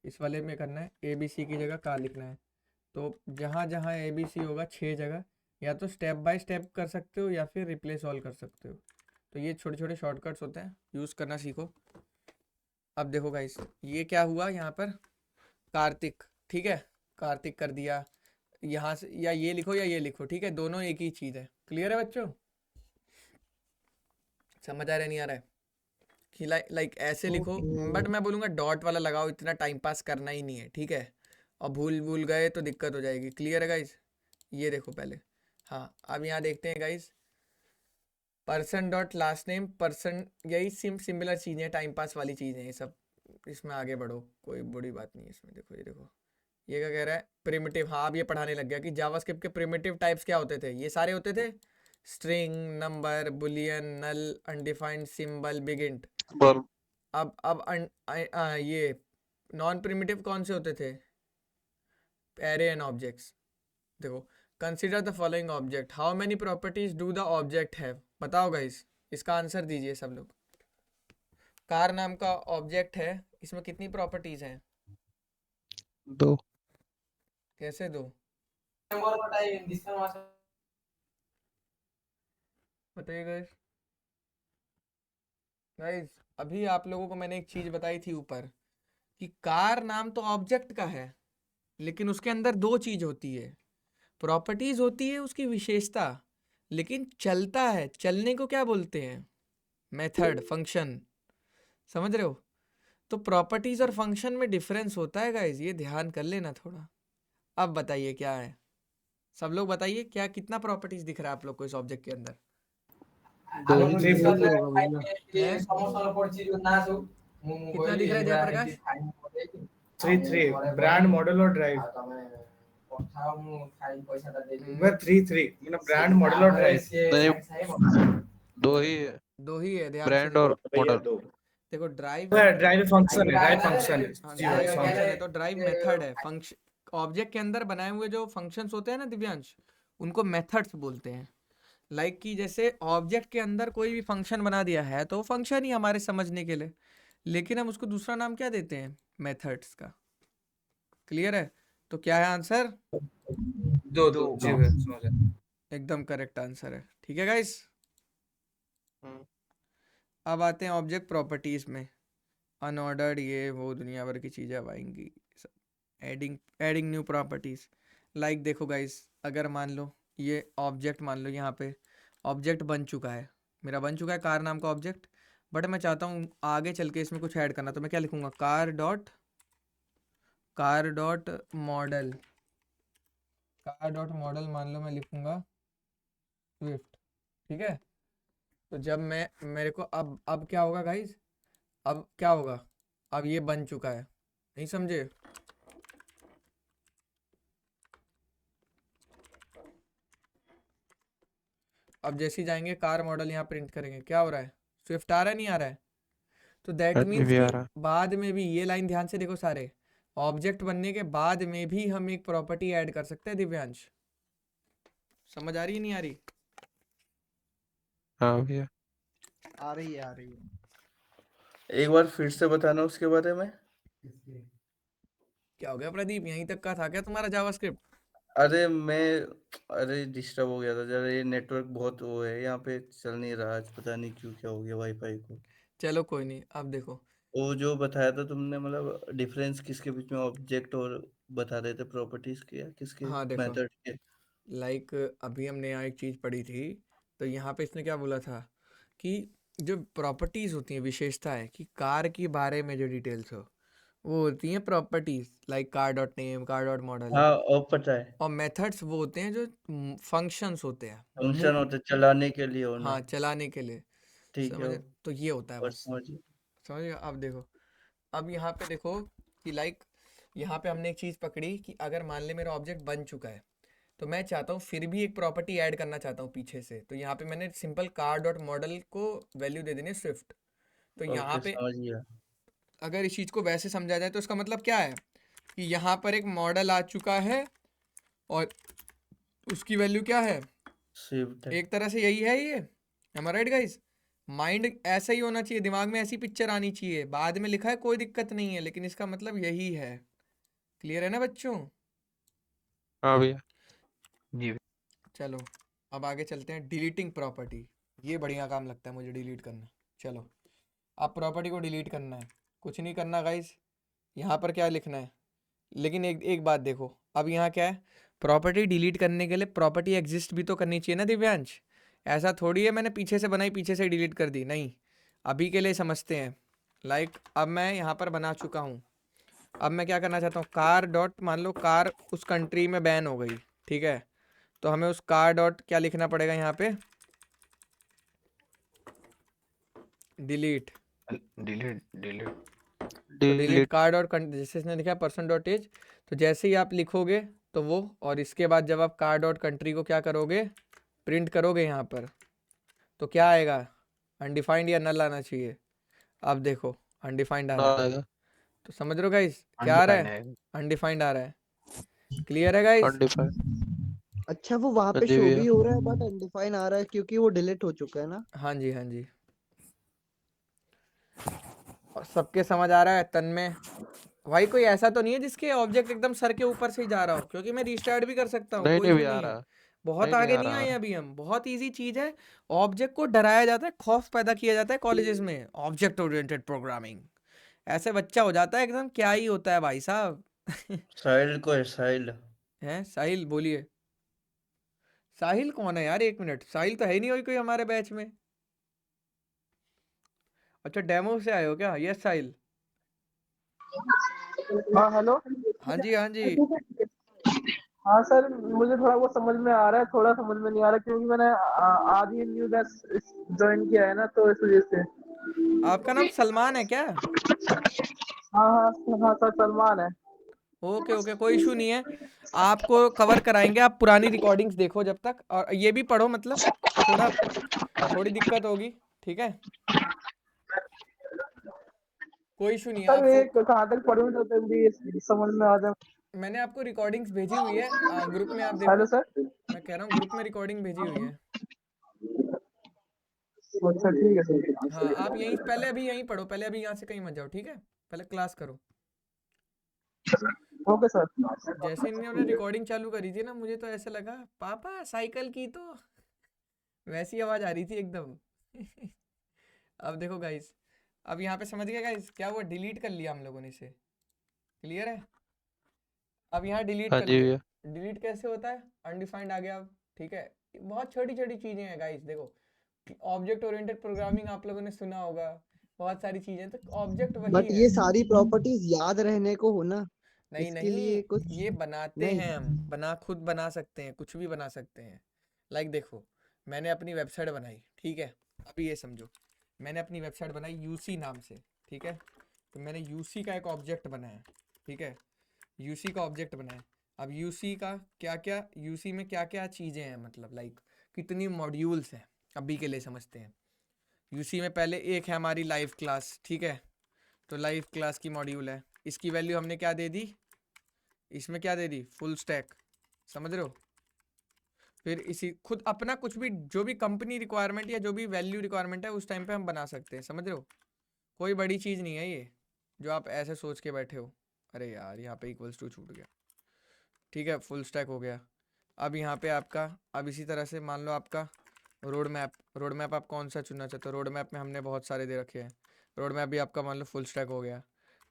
[SPEAKER 1] इस वाले में करना है, ABC की जगह कार लिखना है, तो जहाँ जहाँ ABC होगा 6 जगह, या तो स्टेप बाय स्टेप कर सकते हो या फिर रिप्लेस ऑल कर सकते हो। तो ये छोटे छोटे शॉर्टकट्स होते हैं, यूज़ करना सीखो। अब देखो गाइस ये क्या हुआ यहाँ पर, कार्तिक, ठीक है, कार्तिक कर दिया यहाँ से, या ये लिखो या ये लिखो, ठीक है, दोनों एक ही चीज़ है। क्लियर है बच्चों? समझ आ रहा है नहीं आ रहा है? कि लाइक ऐसे लिखो, बट मैं बोलूँगा डॉट वाला लगाओ, इतना टाइम पास करना ही नहीं है, ठीक है, और भूल गए तो दिक्कत हो जाएगी। क्लियर है गाइस? ये देखो पहले, हाँ अब यहाँ देखते हैं guys, person dot last name person, यही सिमिलर चीज़ें, टाइम पास वाली चीज़ें ये सब। इसमें आगे बढ़ो, कोई बड़ी बात नहीं है इसमें। देखो ये देखो, ये क्या कह रहा है, प्रिमिटिव। हाँ अब ये पढ़ाने लग गया कि जावास्क्रिप्ट के प्रिमिटिव टाइप्स क्या होते थे। ये सारे होते थे स्ट्रिंग, नंबर, बुलियन, नल, अनडिफाइंड, सिंबल, बिग इंट। अब ये नॉन प्रिमिटिव कौन से होते थे, एरे एंड ऑब्जेक्ट्स। देखो, consider the following object, how many properties do the object have. बताओ गाइस, इसका आंसर दीजिए सब लोग। कार नाम का ऑब्जेक्ट है, इसमें कितनी प्रॉपर्टीज हैं?
[SPEAKER 8] 2।
[SPEAKER 1] कैसे दो? बताइए गाइस। गाइस अभी आप लोगों को मैंने एक चीज बताई थी ऊपर कि कार नाम तो ऑब्जेक्ट का है, लेकिन उसके अंदर दो चीज होती है, प्रॉपर्टीज होती है उसकी विशेषता, लेकिन चलता है, चलने को क्या बोलते हैं? Method, function. समझ रहे हो? तो प्रॉपर्टीज और फंक्शन में डिफरेंस होता है गाइस, ये ध्यान कर लेना थोड़ा। अब बताइए क्या है, सब लोग बताइए, क्या कितना प्रॉपर्टीज दिख रहा है आप लोग को इस ऑब्जेक्ट के अंदर?
[SPEAKER 7] दो ही
[SPEAKER 1] हैं?
[SPEAKER 7] होगा
[SPEAKER 1] कितना दिख रहा है जयप्रकाश?
[SPEAKER 6] 3 ब्रांड मॉडल और ड्राइव। मैं 3 मतलब ब्रांड मॉडल और ड्राइव।
[SPEAKER 8] 2 ही है,
[SPEAKER 1] दो ही है, ध्यान से
[SPEAKER 8] ब्रांड
[SPEAKER 1] देखो।
[SPEAKER 8] और मॉडल।
[SPEAKER 1] देखो ड्राइव
[SPEAKER 6] ड्राइव फंक्शन है, ड्राइव फंक्शन है।
[SPEAKER 1] हाँ,
[SPEAKER 6] जी
[SPEAKER 1] ड्राइव
[SPEAKER 6] भाई,
[SPEAKER 1] फंक्शन है, तो ड्राइव मेथड है। फंक्शन ऑब्जेक्ट के अंदर बनाए हुए जो फंक्शंस होते हैं ना दिव्यांश, उनको मेथड्स बोलते हैं। लाइक कि जैसे ऑब्जेक्ट के अंदर कोई भी फंक्शन बना दिया है तो फंक्शन ही हमारे समझने के लिए, लेकिन हम उसको दूसरा नाम क्या देते हैं? मेथड्स का। क्लियर है? तो क्या है आंसर?
[SPEAKER 6] 2 जी भाई, समझ गया।
[SPEAKER 1] एकदम करेक्ट आंसर है। ठीक है गाइस,
[SPEAKER 8] हम्म।
[SPEAKER 1] अब आते हैं ऑब्जेक्ट प्रॉपर्टीज में। अनऑर्डर्ड, ये वो दुनिया भर की चीज़ें अब आएंगी। Adding new properties. लाइक देखो गाइस, अगर मान लो ये ऑब्जेक्ट, मान लो यहाँ पे ऑब्जेक्ट बन चुका है, मेरा बन चुका है कार नाम का ऑब्जेक्ट, बट मैं चाहता हूँ आगे चल के इसमें कुछ ऐड करना, तो मैं क्या लिखूँगा? Car dot model. Car dot model मान लो मैं लिखूँगा स्विफ्ट। ठीक है, तो जब मैं मेरे को अब क्या होगा गाइस, अब क्या होगा? अब ये बन चुका है, नहीं समझे? अब जैसे ही जाएंगे कार मॉडल यहाँ प्रिंट करेंगे, क्या हो रहा है? स्विफ्ट आ रहा है, नहीं आ रहा है? तो दैट मीन्स
[SPEAKER 8] भी आ
[SPEAKER 1] कि
[SPEAKER 8] रहा है।
[SPEAKER 1] बाद में भी, ये लाइन ध्यान से देखो सारे, ऑब्जेक्ट बनने के बाद में भी हम एक प्रॉपर्टी ऐड कर सकते हैं। दिव्यांश समझ आ रही है, नहीं आ रही?
[SPEAKER 8] हाँ भैया।
[SPEAKER 5] आ रही है, आ रही है।
[SPEAKER 3] एक बार फिर से बताना उसके बारे में।
[SPEAKER 1] क्या हो गया प्रदीप, यहीं तक का था क्या तुम्हारा जावास्क्रिप्ट?
[SPEAKER 3] अरे डिस्टर्ब हो गया था जरा, ये नेटवर्क बहुत वो है यहाँ पे, चल नहीं रहा आज, पता नहीं क्यों, क्या हो गया वाईफाई को।
[SPEAKER 1] चलो कोई नहीं, अब देखो
[SPEAKER 3] वो जो बताया था तुमने, मतलब डिफरेंस किसके बीच में, ऑब्जेक्ट और बता रहे थे प्रॉपर्टीज के, या किसके,
[SPEAKER 1] हाँ देखो,
[SPEAKER 3] मेथड के?
[SPEAKER 1] लाइक अभी हमने यहाँ एक चीज़ पढ़ी थी, तो यहाँ पे इसने क्या बोला था कि जो प्रॉपर्टीज़ होती हैं, विशेषता है कि कार के बारे में जो डिटेल्स हो वो होती हैं properties, like car dot name, car dot model.
[SPEAKER 3] हाँ, और पता है
[SPEAKER 1] और मेथड्स वो होते हैं जो फंक्शंस होते हैं,
[SPEAKER 3] फंक्शन होते चलाने के लिए
[SPEAKER 1] हाँ
[SPEAKER 3] होना।
[SPEAKER 1] चलाने के लिए।
[SPEAKER 3] ठीक है,
[SPEAKER 1] समझ? तो ये होता है
[SPEAKER 3] और
[SPEAKER 1] बस।
[SPEAKER 3] समझिए।
[SPEAKER 1] समझ गए? अब देखो, अब यहाँ पे देखो कि लाइक यहाँ पे हमने एक चीज़ पकड़ी कि अगर मान ले मेरा ऑब्जेक्ट बन चुका है, तो मैं चाहता हूँ फिर भी एक प्रॉपर्टी ऐड करना चाहता हूँ पीछे से, तो यहाँ पे मैंने सिंपल कार डॉट मॉडल को वैल्यू दे देनी है स्विफ्ट। तो यहाँ
[SPEAKER 3] ओके,
[SPEAKER 1] पे
[SPEAKER 3] समझ गया।
[SPEAKER 1] अगर इस चीज़ को वैसे समझा जाए तो इसका मतलब क्या है कि यहाँ पर एक मॉडल आ चुका है और उसकी वैल्यू क्या है?
[SPEAKER 3] स्विफ्ट है।
[SPEAKER 1] एक तरह से यही है ये। M I right guys? Mind ऐसा ही होना चाहिए, दिमाग में ऐसी पिक्चर आनी चाहिए। बाद में लिखा है कोई दिक्कत नहीं है, लेकिन इसका मतलब यही है। क्लियर है ना बच्चों?
[SPEAKER 8] हाँ भैया।
[SPEAKER 2] जी
[SPEAKER 1] चलो अब आगे चलते हैं। डिलीटिंग प्रॉपर्टी, ये बढ़िया काम लगता है मुझे डिलीट करना। चलो अब प्रॉपर्टी को डिलीट करना है, कुछ नहीं करना गाइस, यहाँ पर क्या लिखना है, लेकिन एक बात देखो, अब यहाँ क्या है, प्रॉपर्टी डिलीट करने के लिए प्रॉपर्टी एग्जिस्ट भी तो करनी चाहिए ना दिव्यांश। ऐसा थोड़ी है मैंने पीछे से बनाई पीछे से डिलीट कर दी, नहीं। अभी के लिए समझते हैं। लाइक अब मैं यहाँ पर बना चुका हूँ, अब मैं क्या करना चाहता हूँ, कार डॉट, मान लो कार उस कंट्री में बैन हो गई, ठीक है, तो हमें उस कार डॉट क्या लिखना पड़ेगा यहाँ पे? डिलीट।
[SPEAKER 2] डिलीट डिलीट
[SPEAKER 1] तो डिलीट
[SPEAKER 8] डिलीट
[SPEAKER 1] कार्ड और जैसे इसने लिखा %, तो जैसे ही आप लिखोगे तो वो, और इसके बाद जब आप कार्ड और कंट्री को क्या करोगे, प्रिंट करोगे यहाँ पर, तो क्या आएगा, अनडिफाइंड या नल आना चाहिए। अब देखो अनडिफाइंड आ
[SPEAKER 8] ना
[SPEAKER 1] रहा है,
[SPEAKER 8] आएगा
[SPEAKER 1] तो समझ रहे हो गाइस क्या आ रहा
[SPEAKER 2] अनडिफाइंड
[SPEAKER 1] है,
[SPEAKER 2] है।
[SPEAKER 1] अनडिफाइंड आ रहा है। क्लियर है गाइस?
[SPEAKER 8] अनडिफाइंड।
[SPEAKER 5] अच्छा वो वहां
[SPEAKER 8] हाँ
[SPEAKER 5] पे
[SPEAKER 8] जी
[SPEAKER 5] शो
[SPEAKER 8] भैया।
[SPEAKER 5] भी हो रहा है बट अनडिफाइन आ रहा है क्योंकि वो डिलीट हो चुका है ना।
[SPEAKER 1] हाँ जी हाँ जी। और सबके समझ आ रहा है तन में? भाई कोई ऐसा तो नहीं है जिसके ऑब्जेक्ट एकदम सर के ऊपर से ही जा रहा हो, क्योंकि मैं रिस्टार्ट भी कर सकता हूँ,
[SPEAKER 8] नहीं
[SPEAKER 1] कोई
[SPEAKER 8] नहीं
[SPEAKER 1] इशू
[SPEAKER 8] भैया आ
[SPEAKER 1] नहीं है।
[SPEAKER 8] रहा।
[SPEAKER 1] बहुत
[SPEAKER 8] नहीं नहीं
[SPEAKER 1] आगे
[SPEAKER 8] आ
[SPEAKER 1] नहीं
[SPEAKER 8] रहा आ
[SPEAKER 1] आए
[SPEAKER 8] रहा।
[SPEAKER 1] अभी हम, बहुत इजी चीज है। ऑब्जेक्ट को डराया जाता है, खौफ पैदा किया जाता है कॉलेजेस में, ऑब्जेक्ट ओरिएंटेड प्रोग्रामिंग, ऐसे बच्चा हो जाता है एकदम, क्या ही होता है भाई साहब।
[SPEAKER 3] साहिल को है, साहिल।
[SPEAKER 1] हैं साहिल, बोलिए। साहिल कौन है यार, एक मिनट, साहिल तो है ही नहीं कोई हमारे बैच में। अच्छा डेमो से आए हो क्या? यस साहिल।
[SPEAKER 7] हाँ हेलो।
[SPEAKER 1] हाँ जी हाँ जी।
[SPEAKER 7] हाँ सर, मुझे थोड़ा वो समझ में आ रहा है, थोड़ा समझ में नहीं आ रहा क्योंकि मैंने आज ही न्यू बैच ज्वाइन किया है ना, तो इस वजह से।
[SPEAKER 1] आपका नाम सलमान है क्या?
[SPEAKER 7] हाँ हाँ हाँ सर, सलमान है।
[SPEAKER 1] ओके ओके, कोई इशू नहीं है, आपको कवर कराएंगे। आप पुरानी रिकॉर्डिंग्स देखो जब तक, और ये भी पढ़ो, मतलब थोड़ा, थोड़ी दिक्कत होगी, ठीक है, कोई इशू नहीं है।
[SPEAKER 7] सर
[SPEAKER 1] आप
[SPEAKER 7] ये कहाँ तक पढ़ूँ तो जल्दी समझ में आ जाए।
[SPEAKER 1] मैंने आपको रिकॉर्डिंग्स भेजी हुई है ग्रुप में, आप
[SPEAKER 7] हेलो
[SPEAKER 1] देखो।
[SPEAKER 7] सर।
[SPEAKER 1] मैं कह रहा हूँ ग्रुप में रिकॉर्डिंग भेजी हुई है।
[SPEAKER 7] अच्छा ठीक है
[SPEAKER 1] हाँ
[SPEAKER 7] सर।
[SPEAKER 1] आप यहीं पहले, अभी यहीं पढ़ो, पहले अभी यहाँ से कहीं मत जाओ, ठीक है, पहले क्लास करो।
[SPEAKER 7] Okay sir.
[SPEAKER 1] जैसे इन्होंने रिकॉर्डिंग चालू करी थी ना, मुझे तो ऐसा लगा पापा साइकिल की, तो वैसी आवाज आ रही थी एकदम। अब देखो गाइस, अब यहाँ पे समझ गए गाइस क्या हुआ, डिलीट कर लिया हम लोगों ने इसे। क्लियर है? अब यहाँ डिलीट
[SPEAKER 8] हाँ
[SPEAKER 1] कर
[SPEAKER 8] जी
[SPEAKER 1] लिया।
[SPEAKER 8] भैया।
[SPEAKER 1] डिलीट कैसे होता है, अनडिफाइंड आ गया अब, ठीक है। बहुत छोटी छोटी चीजें हैं गाइस, देखो ऑब्जेक्ट ओरिएंटेड प्रोग्रामिंग आप लोगों ने सुना होगा, बहुत सारी चीजें, तो ऑब्जेक्ट वही
[SPEAKER 5] बट
[SPEAKER 1] है।
[SPEAKER 5] ये सारी प्रॉपर्टीज याद रहने को हो ना,
[SPEAKER 1] नहीं
[SPEAKER 5] इसके
[SPEAKER 1] नहीं,
[SPEAKER 5] लिए कुछ
[SPEAKER 1] ये बनाते
[SPEAKER 5] नहीं।
[SPEAKER 1] हैं हम, खुद बना सकते हैं, कुछ भी बना सकते हैं। लाइक देखो, मैंने अपनी वेबसाइट बनाई, ठीक है, अभी ये समझो, मैंने अपनी वेबसाइट बनाई यूसी नाम से, ठीक है, तो मैंने यूसी का एक ऑब्जेक्ट बनाया, ठीक है, यूसी का ऑब्जेक्ट बनाया। अब यूसी का क्या क्या, यूसी में क्या क्या चीज़ें हैं, मतलब लाइक कितनी मॉड्यूल्स हैं, अभी के लिए समझते हैं। यूसी में पहले एक है हमारी लाइव क्लास, ठीक है, तो लाइव क्लास की मॉड्यूल है, इसकी वैल्यू हमने क्या दे दी, इसमें क्या दे दी, फुल स्टैक, समझ रहे हो। फिर इसी खुद अपना कुछ भी, जो भी कंपनी रिक्वायरमेंट या जो भी वैल्यू रिक्वायरमेंट है उस टाइम पे हम बना सकते हैं, समझ रहे हो। कोई बड़ी चीज़ नहीं है ये जो आप ऐसे सोच के बैठे हो। अरे यार यहाँ पे इक्वल्स टू छूट गया, ठीक है, फुल स्टैक हो गया। अब यहाँ पे आपका, अब इसी तरह से मान लो आपका रोड मैप, रोड मैप आप कौन सा चुनना चाहते हो, रोड मैप में हमने बहुत सारे दे रखे हैं, रोड मैप भी आपका मान लो फुल स्टैक हो गया,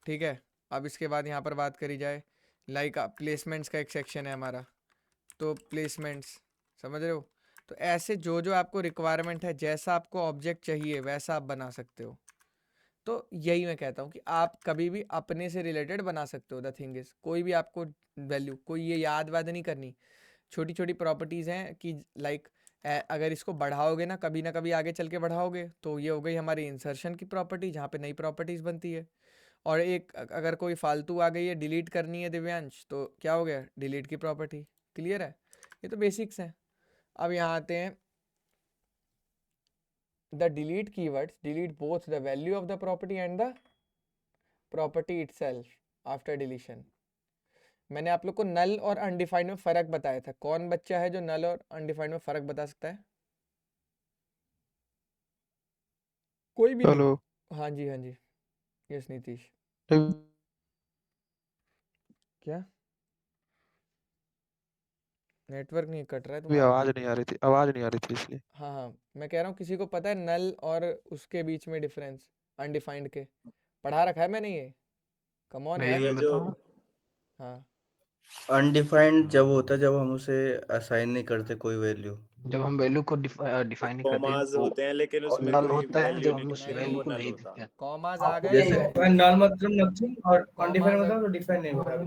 [SPEAKER 1] ठीक है। अब इसके बाद यहाँ पर बात करी जाए, लाइक प्लेसमेंट्स का एक सेक्शन है हमारा, तो प्लेसमेंट्स, समझ रहे हो। तो ऐसे जो जो आपको रिक्वायरमेंट है, जैसा आपको ऑब्जेक्ट चाहिए वैसा आप बना सकते हो। तो यही मैं कहता हूँ कि आप कभी भी अपने से रिलेटेड बना सकते हो। द थिंग इज, कोई भी आपको वैल्यू, कोई ये याद वाद नहीं करनी, छोटी छोटी प्रॉपर्टीज़ हैं कि लाइक अगर इसको बढ़ाओगे ना कभी आगे चल के बढ़ाओगे, तो ये हो गई हमारी इंसर्शन की प्रॉपर्टी, जहाँ पे नई प्रॉपर्टीज़ बनती है। और एक अगर कोई फालतू आ गई है, डिलीट करनी है दिव्यांश, तो क्या हो गया, डिलीट की प्रॉपर्टी। क्लियर है? ये तो बेसिक्स हैं। अब यहाँ आते हैं, the delete keywords delete both the value of the property and the property itself after deletion. मैंने आप लोग को नल और अनडिफाइंड में फ़र्क बताया था, कौन बच्चा है जो नल और अनडिफाइंड में फ़र्क बता सकता है? कोई भी नहीं।
[SPEAKER 8] हेलो।
[SPEAKER 1] हाँ जी हाँ जी, यस नीतीश। क्या नेटवर्क नहीं कट रहा है
[SPEAKER 8] भी
[SPEAKER 1] तुम्हारा?
[SPEAKER 8] आवाज नहीं आ रही थी, आवाज नहीं आ रही थी इसलिए।
[SPEAKER 1] हाँ हाँ, मैं कह रहा हूँ किसी को पता है नल और उसके बीच में डिफरेंस, अनडिफाइंड के? पढ़ा रखा है मैंने ये, कम ऑन
[SPEAKER 2] भैया
[SPEAKER 1] यार।
[SPEAKER 2] मैं
[SPEAKER 3] जो
[SPEAKER 2] बताऊँ,
[SPEAKER 1] हाँ
[SPEAKER 3] अनडिफाइंड जब होता है जब हम उसे असाइन नहीं करते कोई वैल्यू।
[SPEAKER 2] जब हम वैल्यू को डिफाइन नहीं करते
[SPEAKER 9] कॉमाज
[SPEAKER 2] वो,
[SPEAKER 9] होते हैं लेकिन
[SPEAKER 2] और
[SPEAKER 9] उसमें
[SPEAKER 2] नल
[SPEAKER 9] कोई
[SPEAKER 2] होता है
[SPEAKER 9] वैल्यू
[SPEAKER 2] जब
[SPEAKER 9] नहीं
[SPEAKER 2] हम उस
[SPEAKER 9] लिखते हैं,
[SPEAKER 2] वैल्यू
[SPEAKER 9] वो
[SPEAKER 2] को
[SPEAKER 9] नल
[SPEAKER 2] नहीं
[SPEAKER 9] होता
[SPEAKER 2] देखते
[SPEAKER 9] है।
[SPEAKER 2] हैं।
[SPEAKER 1] कॉमाज आ गए
[SPEAKER 3] जैसे
[SPEAKER 1] तो,
[SPEAKER 6] नॉन मतलब नथिंग और अनडिफाइंड
[SPEAKER 1] कॉमाज,
[SPEAKER 6] मतलब डिफाइन नहीं होता है।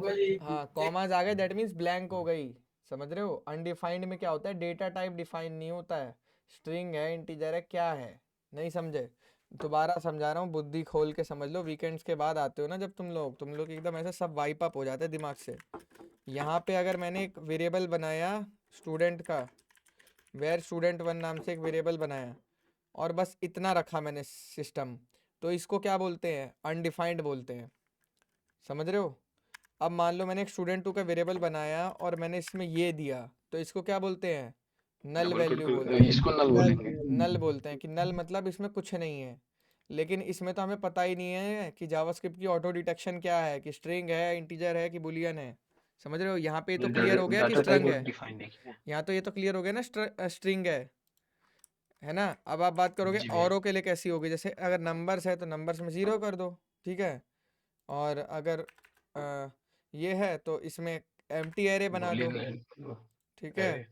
[SPEAKER 1] हाँ कॉमाज आ गए, दैट मीन्स ब्लैंक हो गई, समझ रहे हो। अनडिफाइंड में क्या होता है, डेटा टाइप डिफाइन नहीं होता है, स्ट्रिंग है, इंटीजर है, क्या है, नहीं समझे। दोबारा समझा रहा हूँ, बुद्धि खोल के समझ लो। वीकेंड्स के बाद आते हो ना जब तुम लोग एकदम ऐसे सब वाइप अप हो जाते हैं दिमाग से। यहाँ पे अगर मैंने एक वेरिएबल बनाया स्टूडेंट का, वेयर स्टूडेंट वन नाम से एक वेरिएबल बनाया और बस इतना रखा मैंने सिस्टम, तो इसको क्या बोलते हैं? अनडिफाइंड बोलते हैं। समझ रहे हो? अब मान लो मैंने एक स्टूडेंट टू का वेरिएबल बनाया और मैंने इसमें ये दिया, तो इसको क्या बोलते हैं? नल
[SPEAKER 2] डबल
[SPEAKER 1] वैल्यू
[SPEAKER 2] कोट
[SPEAKER 1] बोलते हैं।
[SPEAKER 2] इसको नल बोलेंगे।
[SPEAKER 1] नल बोलते हैं कि नल मतलब इसमें कुछ नहीं है। लेकिन इसमें तो हमें पता ही नहीं है कि जावास्क्रिप्ट की ऑटो डिटेक्शन क्या है, कि स्ट्रिंग है, इंटीजर है, कि बुलियन है। समझ रहे हो? यहाँ पे ये तो क्लियर हो गया कि
[SPEAKER 2] डाटा टाइप
[SPEAKER 1] स्ट्रिंग है।
[SPEAKER 2] डिफाइन नहीं किया।
[SPEAKER 1] यहाँ तो ये तो क्लियर हो गया ना, स्ट्रिंग है ना? अब आप बात करोगे
[SPEAKER 2] जी भैया।
[SPEAKER 1] औरों के लिए कैसी होगी? जैसे अगर नंबर्स है तो नंबर्स में 0 कर दो, ठीक है? और अगर ये है तो इसमें एम्प्टी एरे बना दो, ठीक है?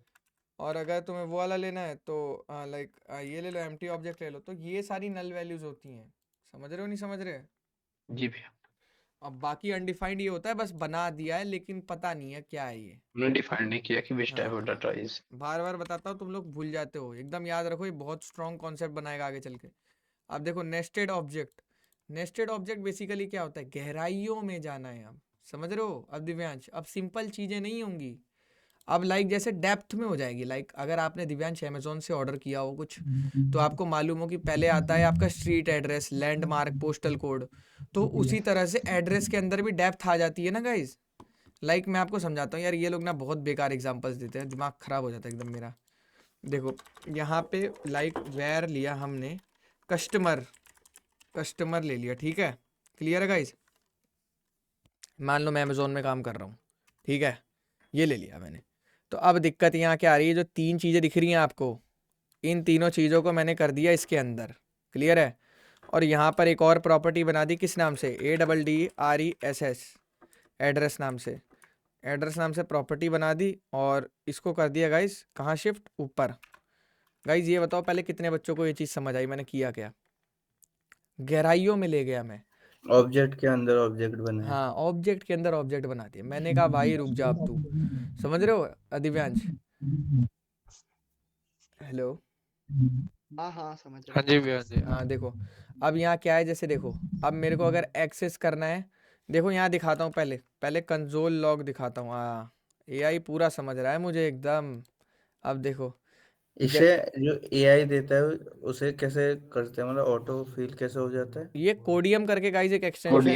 [SPEAKER 1] और अगर तुम्हें वो वाला लेना है तो लाइक ये ले लो, एम्प्टी ऑब्जेक्ट ले लो। तो ये सारी नल वैल्यूज होती हैं। समझ रहे हो नहीं समझ रहे?
[SPEAKER 2] जी भैया।
[SPEAKER 1] अब बाकी अनडिफाइंड ये होता है, बस बना दिया है लेकिन पता नहीं है क्या है ये।
[SPEAKER 2] हमने डिफाइन नहीं किया कि विच टाइप
[SPEAKER 1] हाँ,
[SPEAKER 2] ऑफ डाटा इज।
[SPEAKER 1] बार बार बताता हूँ, तुम लोग भूल जाते हो। एकदम याद रखो, ये बहुत स्ट्रॉन्ग कॉन्सेप्ट बनाएगा आगे चल के। अब देखो nested object. Nested object basically क्या होता है? गहराइयों में जाना है। अब समझ रहे हो? अब दिव्यांश, अब सिंपल चीजें नहीं होंगी, अब लाइक जैसे डेप्थ में हो जाएगी। लाइक अगर आपने दिव्यांश अमेजोन से ऑर्डर किया हो कुछ, तो आपको मालूम हो कि पहले आता है आपका street address, landmark, postal code. तो उसी तरह से एड्रेस के अंदर भी डेप्थ आ जाती है ना गाइज। लाइक मैं आपको समझाता हूँ यार, ये लोग ना बहुत बेकार एग्जांपल्स देते हैं, दिमाग खराब हो जाता है एकदम मेरा। देखो यहाँ पे लाइक वेयर लिया हमने, कस्टमर ले लिया, ठीक है? क्लियर है गाइज? मान लो मैं अमेजोन में काम कर रहा हूँ, ठीक है? ये ले लिया मैंने। तो अब दिक्कत यहाँ क्या आ रही है? जो 3 चीज़ें दिख रही हैं आपको, इन तीनों चीज़ों को मैंने कर दिया इसके अंदर। क्लियर है? और यहाँ पर एक और प्रॉपर्टी बना दी, किस नाम से? ADDRESS, एड्रेस नाम से। एड्रेस नाम से प्रॉपर्टी बना दी और इसको कर दिया गाइज कहाँ शिफ्ट? ऊपर। गाइज ये बताओ पहले कितने बच्चों को ये चीज़ समझ आई? मैंने किया क्या? गहराइयों में ले गया मैं।
[SPEAKER 3] ऑब्जेक्ट के अंदर ऑब्जेक्ट बनाए।
[SPEAKER 1] हाँ, ऑब्जेक्ट के अंदर ऑब्जेक्ट बना दिया। मैंने कहा भाई रुक जा अब तू। समझ रहे हो दिव्यांश? हेलो?
[SPEAKER 5] हाँ समझ रहा
[SPEAKER 8] हाँ जी भैया, हाँ जी।
[SPEAKER 1] हाँ देखो, अब यहाँ क्या है, जैसे देखो अब मेरे को अगर एक्सेस करना है, देखो यहाँ दिखाता हूँ, पहले कंसोल लॉग दिखाता हूँ। हाँ, एआई पूरा समझ रहा है मुझे एकदम। अब देखो
[SPEAKER 3] इसे जो एआई देता है उसे कैसे करते हैं, मतलब ऑटो फिल कैसे हो जाता है?
[SPEAKER 1] ये कोडियम करके गाइस एक एक्सटेंशन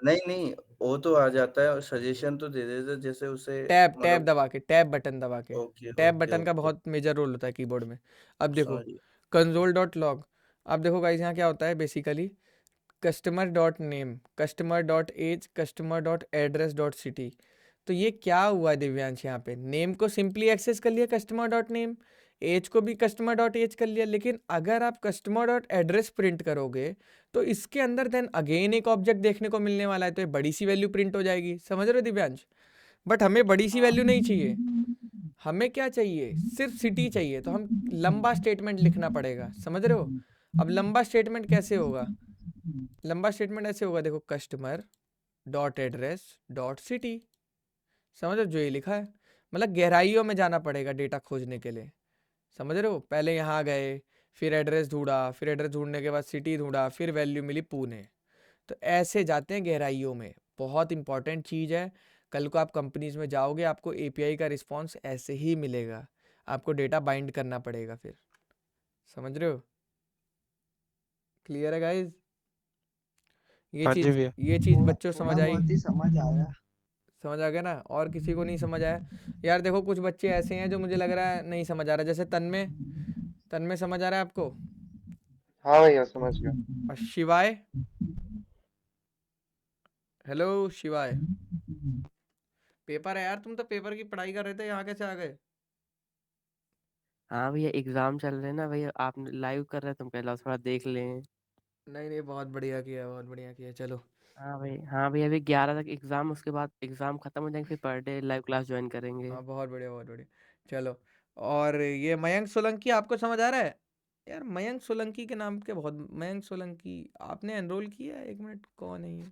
[SPEAKER 1] है।
[SPEAKER 3] नहीं वो तो आ जाता है, सजेशन तो दे देता है जैसे उसे
[SPEAKER 1] टैब दबा के, टैब बटन दबा के।
[SPEAKER 3] ओके
[SPEAKER 1] टैब
[SPEAKER 3] ओके
[SPEAKER 1] बटन का
[SPEAKER 3] ओके
[SPEAKER 1] बहुत मेजर रोल होता है कीबोर्ड में। अब देखो
[SPEAKER 3] सॉरी।
[SPEAKER 1] console.log। अब देखो गाइस यहाँ क्या होता है basically, customer dot name, customer dot age, customer dot address dot city. तो ये क्या हुआ दिव्यांश? यहाँ पे नेम को सिंपली एक्सेस कर लिया कस्टमर डॉट नेम, एज को भी कस्टमर डॉट एज कर लिया। लेकिन अगर आप कस्टमर डॉट एड्रेस प्रिंट करोगे तो इसके अंदर देन अगेन एक ऑब्जेक्ट देखने को मिलने वाला है, तो ये बड़ी सी वैल्यू प्रिंट हो जाएगी। समझ रहे हो दिव्यांश? बट हमें बड़ी सी वैल्यू नहीं चाहिए, हमें क्या चाहिए? सिर्फ सिटी चाहिए। तो हम लंबा स्टेटमेंट लिखना पड़ेगा। समझ रहे हो? अब लंबा स्टेटमेंट कैसे होगा? लंबा स्टेटमेंट ऐसे होगा, देखो customer dot address dot city. समझ रहे हो? जो ये लिखा है, मतलब गहराइयों में जाना पड़ेगा डेटा खोजने के लिए। समझ रहे हो? पहले यहाँ गए, फिर एड्रेस ढूंढा, फिर एड्रेस ढूंढने के बाद सिटी ढूंढा, फिर वैल्यू मिली पुणे। तो ऐसे जाते हैं गहराइयों में। बहुत इंपॉर्टेंट चीज़ है। कल को आप कंपनीज में जाओगे, आपको एपीआई का रिस्पॉन्स ऐसे ही मिलेगा। आपको डेटा बाइंड करना पड़ेगा फिर। समझ रहे हो? क्लियर है गाइज?
[SPEAKER 8] हाँ जी भैया।
[SPEAKER 1] ये चीज़ बच्चों समझ
[SPEAKER 5] थोड़ा
[SPEAKER 1] आई?
[SPEAKER 5] बहुत ही समझ आया।
[SPEAKER 1] समझ आ गया ना? और किसी को नहीं समझ आया? यार देखो कुछ बच्चे ऐसे हैं जो मुझे लग रहा है नहीं समझ आ रहा, जैसे तन्मय समझ आ रहा है आपको?
[SPEAKER 8] हाँ भैया, समझ गया।
[SPEAKER 1] और शिवाय? हेलो शिवाय? पेपर है यार, तुम तो पेपर की पढ़ाई कर रहे थे, यहाँ कैसे आ गए?
[SPEAKER 9] हाँ भैया, एग्जाम चल रहे हैं ना भैया, आप लाइव कर रहे हैं तो हम कहला थोड़ा देख लें।
[SPEAKER 1] नहीं बहुत बढ़िया किया, बहुत बढ़िया किया। चलो
[SPEAKER 9] हाँ भैया, अभी 11 तक एग्जाम, उसके बाद एग्जाम खत्म हो जाएंगे, फिर per day live class join करेंगे।
[SPEAKER 1] हाँ, बहुत बढ़िया बहुत बढ़िया। चलो, और ये मयंक सोलंकी आपको समझ आ रहा है? यार मयंक सोलंकी के नाम के बहुत, मयंक सोलंकी आपने एनरोल किया है? 1 मिनट, कौन है ये?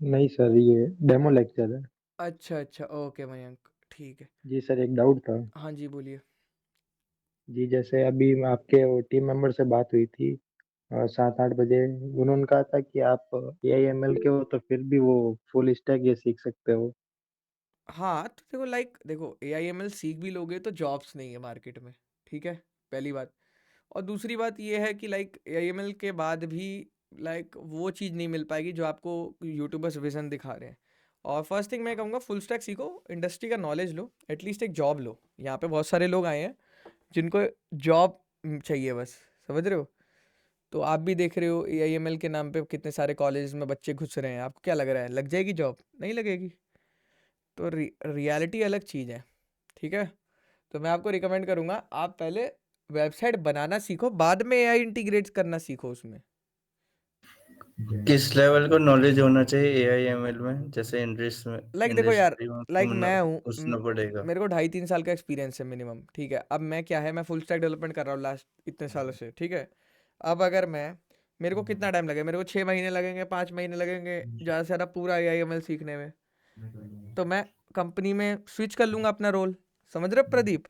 [SPEAKER 10] नहीं सर, ये डेमो लेक्चर है।
[SPEAKER 1] अच्छा ओके मयंक, ठीक है।
[SPEAKER 10] जी सर, एक डाउट था।
[SPEAKER 1] हाँ जी बोलिए।
[SPEAKER 10] जी, जैसे अभी आपके टीम मेंबर से बात हुई थी, 7-8 बजे उन्होंने कहा था कि आप AIML के हो तो फिर भी वो फुल स्टैक ये सीख सकते हो।
[SPEAKER 1] हाँ, तो देखो देखो AIML सीख भी लोगे तो जॉब्स नहीं है मार्केट में, ठीक है? पहली बात। और दूसरी बात ये है कि AIML के बाद भी वो चीज़ नहीं मिल पाएगी जो आपको यूट्यूबर्स विज़न दिखा रहे हैं। और फर्स्ट थिंग मैं कहूँगा फुल स्टैक सीखो, इंडस्ट्री का नॉलेज लो, एटलीस्ट एक जॉब लो। यहाँ पे बहुत सारे लोग आए हैं जिनको जॉब चाहिए बस, समझ रहे हो? तो आप भी देख रहे हो AIML के नाम पे कितने सारे कॉलेज में बच्चे घुस रहे हैं। आपको क्या लग रहा है, लग जाएगी जॉब? नहीं लगेगी। तो रियलिटी अलग चीज़ है, ठीक है? तो मैं आपको रिकमेंड करूँगा आप पहले वेबसाइट बनाना सीखो, बाद में AI इंटीग्रेट करना सीखो उसमें।
[SPEAKER 3] किस लेवल का नॉलेज होना चाहिए AIML में, जैसे इंडस्ट्री में
[SPEAKER 1] देखो यार, मैं हूँ,
[SPEAKER 3] घुसना पड़ेगा?
[SPEAKER 1] मेरे को 2.5-3 साल का एक्सपीरियंस है मिनिमम, ठीक है? अब मैं क्या है, मैं फुल स्टैक डेवलपमेंट कर रहा हूँ लास्ट इतने सालों से, ठीक है? अब अगर मेरे को कितना टाइम लगेगा, मेरे को 6 महीने लगेंगे, 5 महीने लगेंगे ज़्यादा से ज़्यादा पूरा AIML सीखने में, तो मैं कंपनी में स्विच कर लूँगा अपना रोल। समझ रहे हो Pradeep?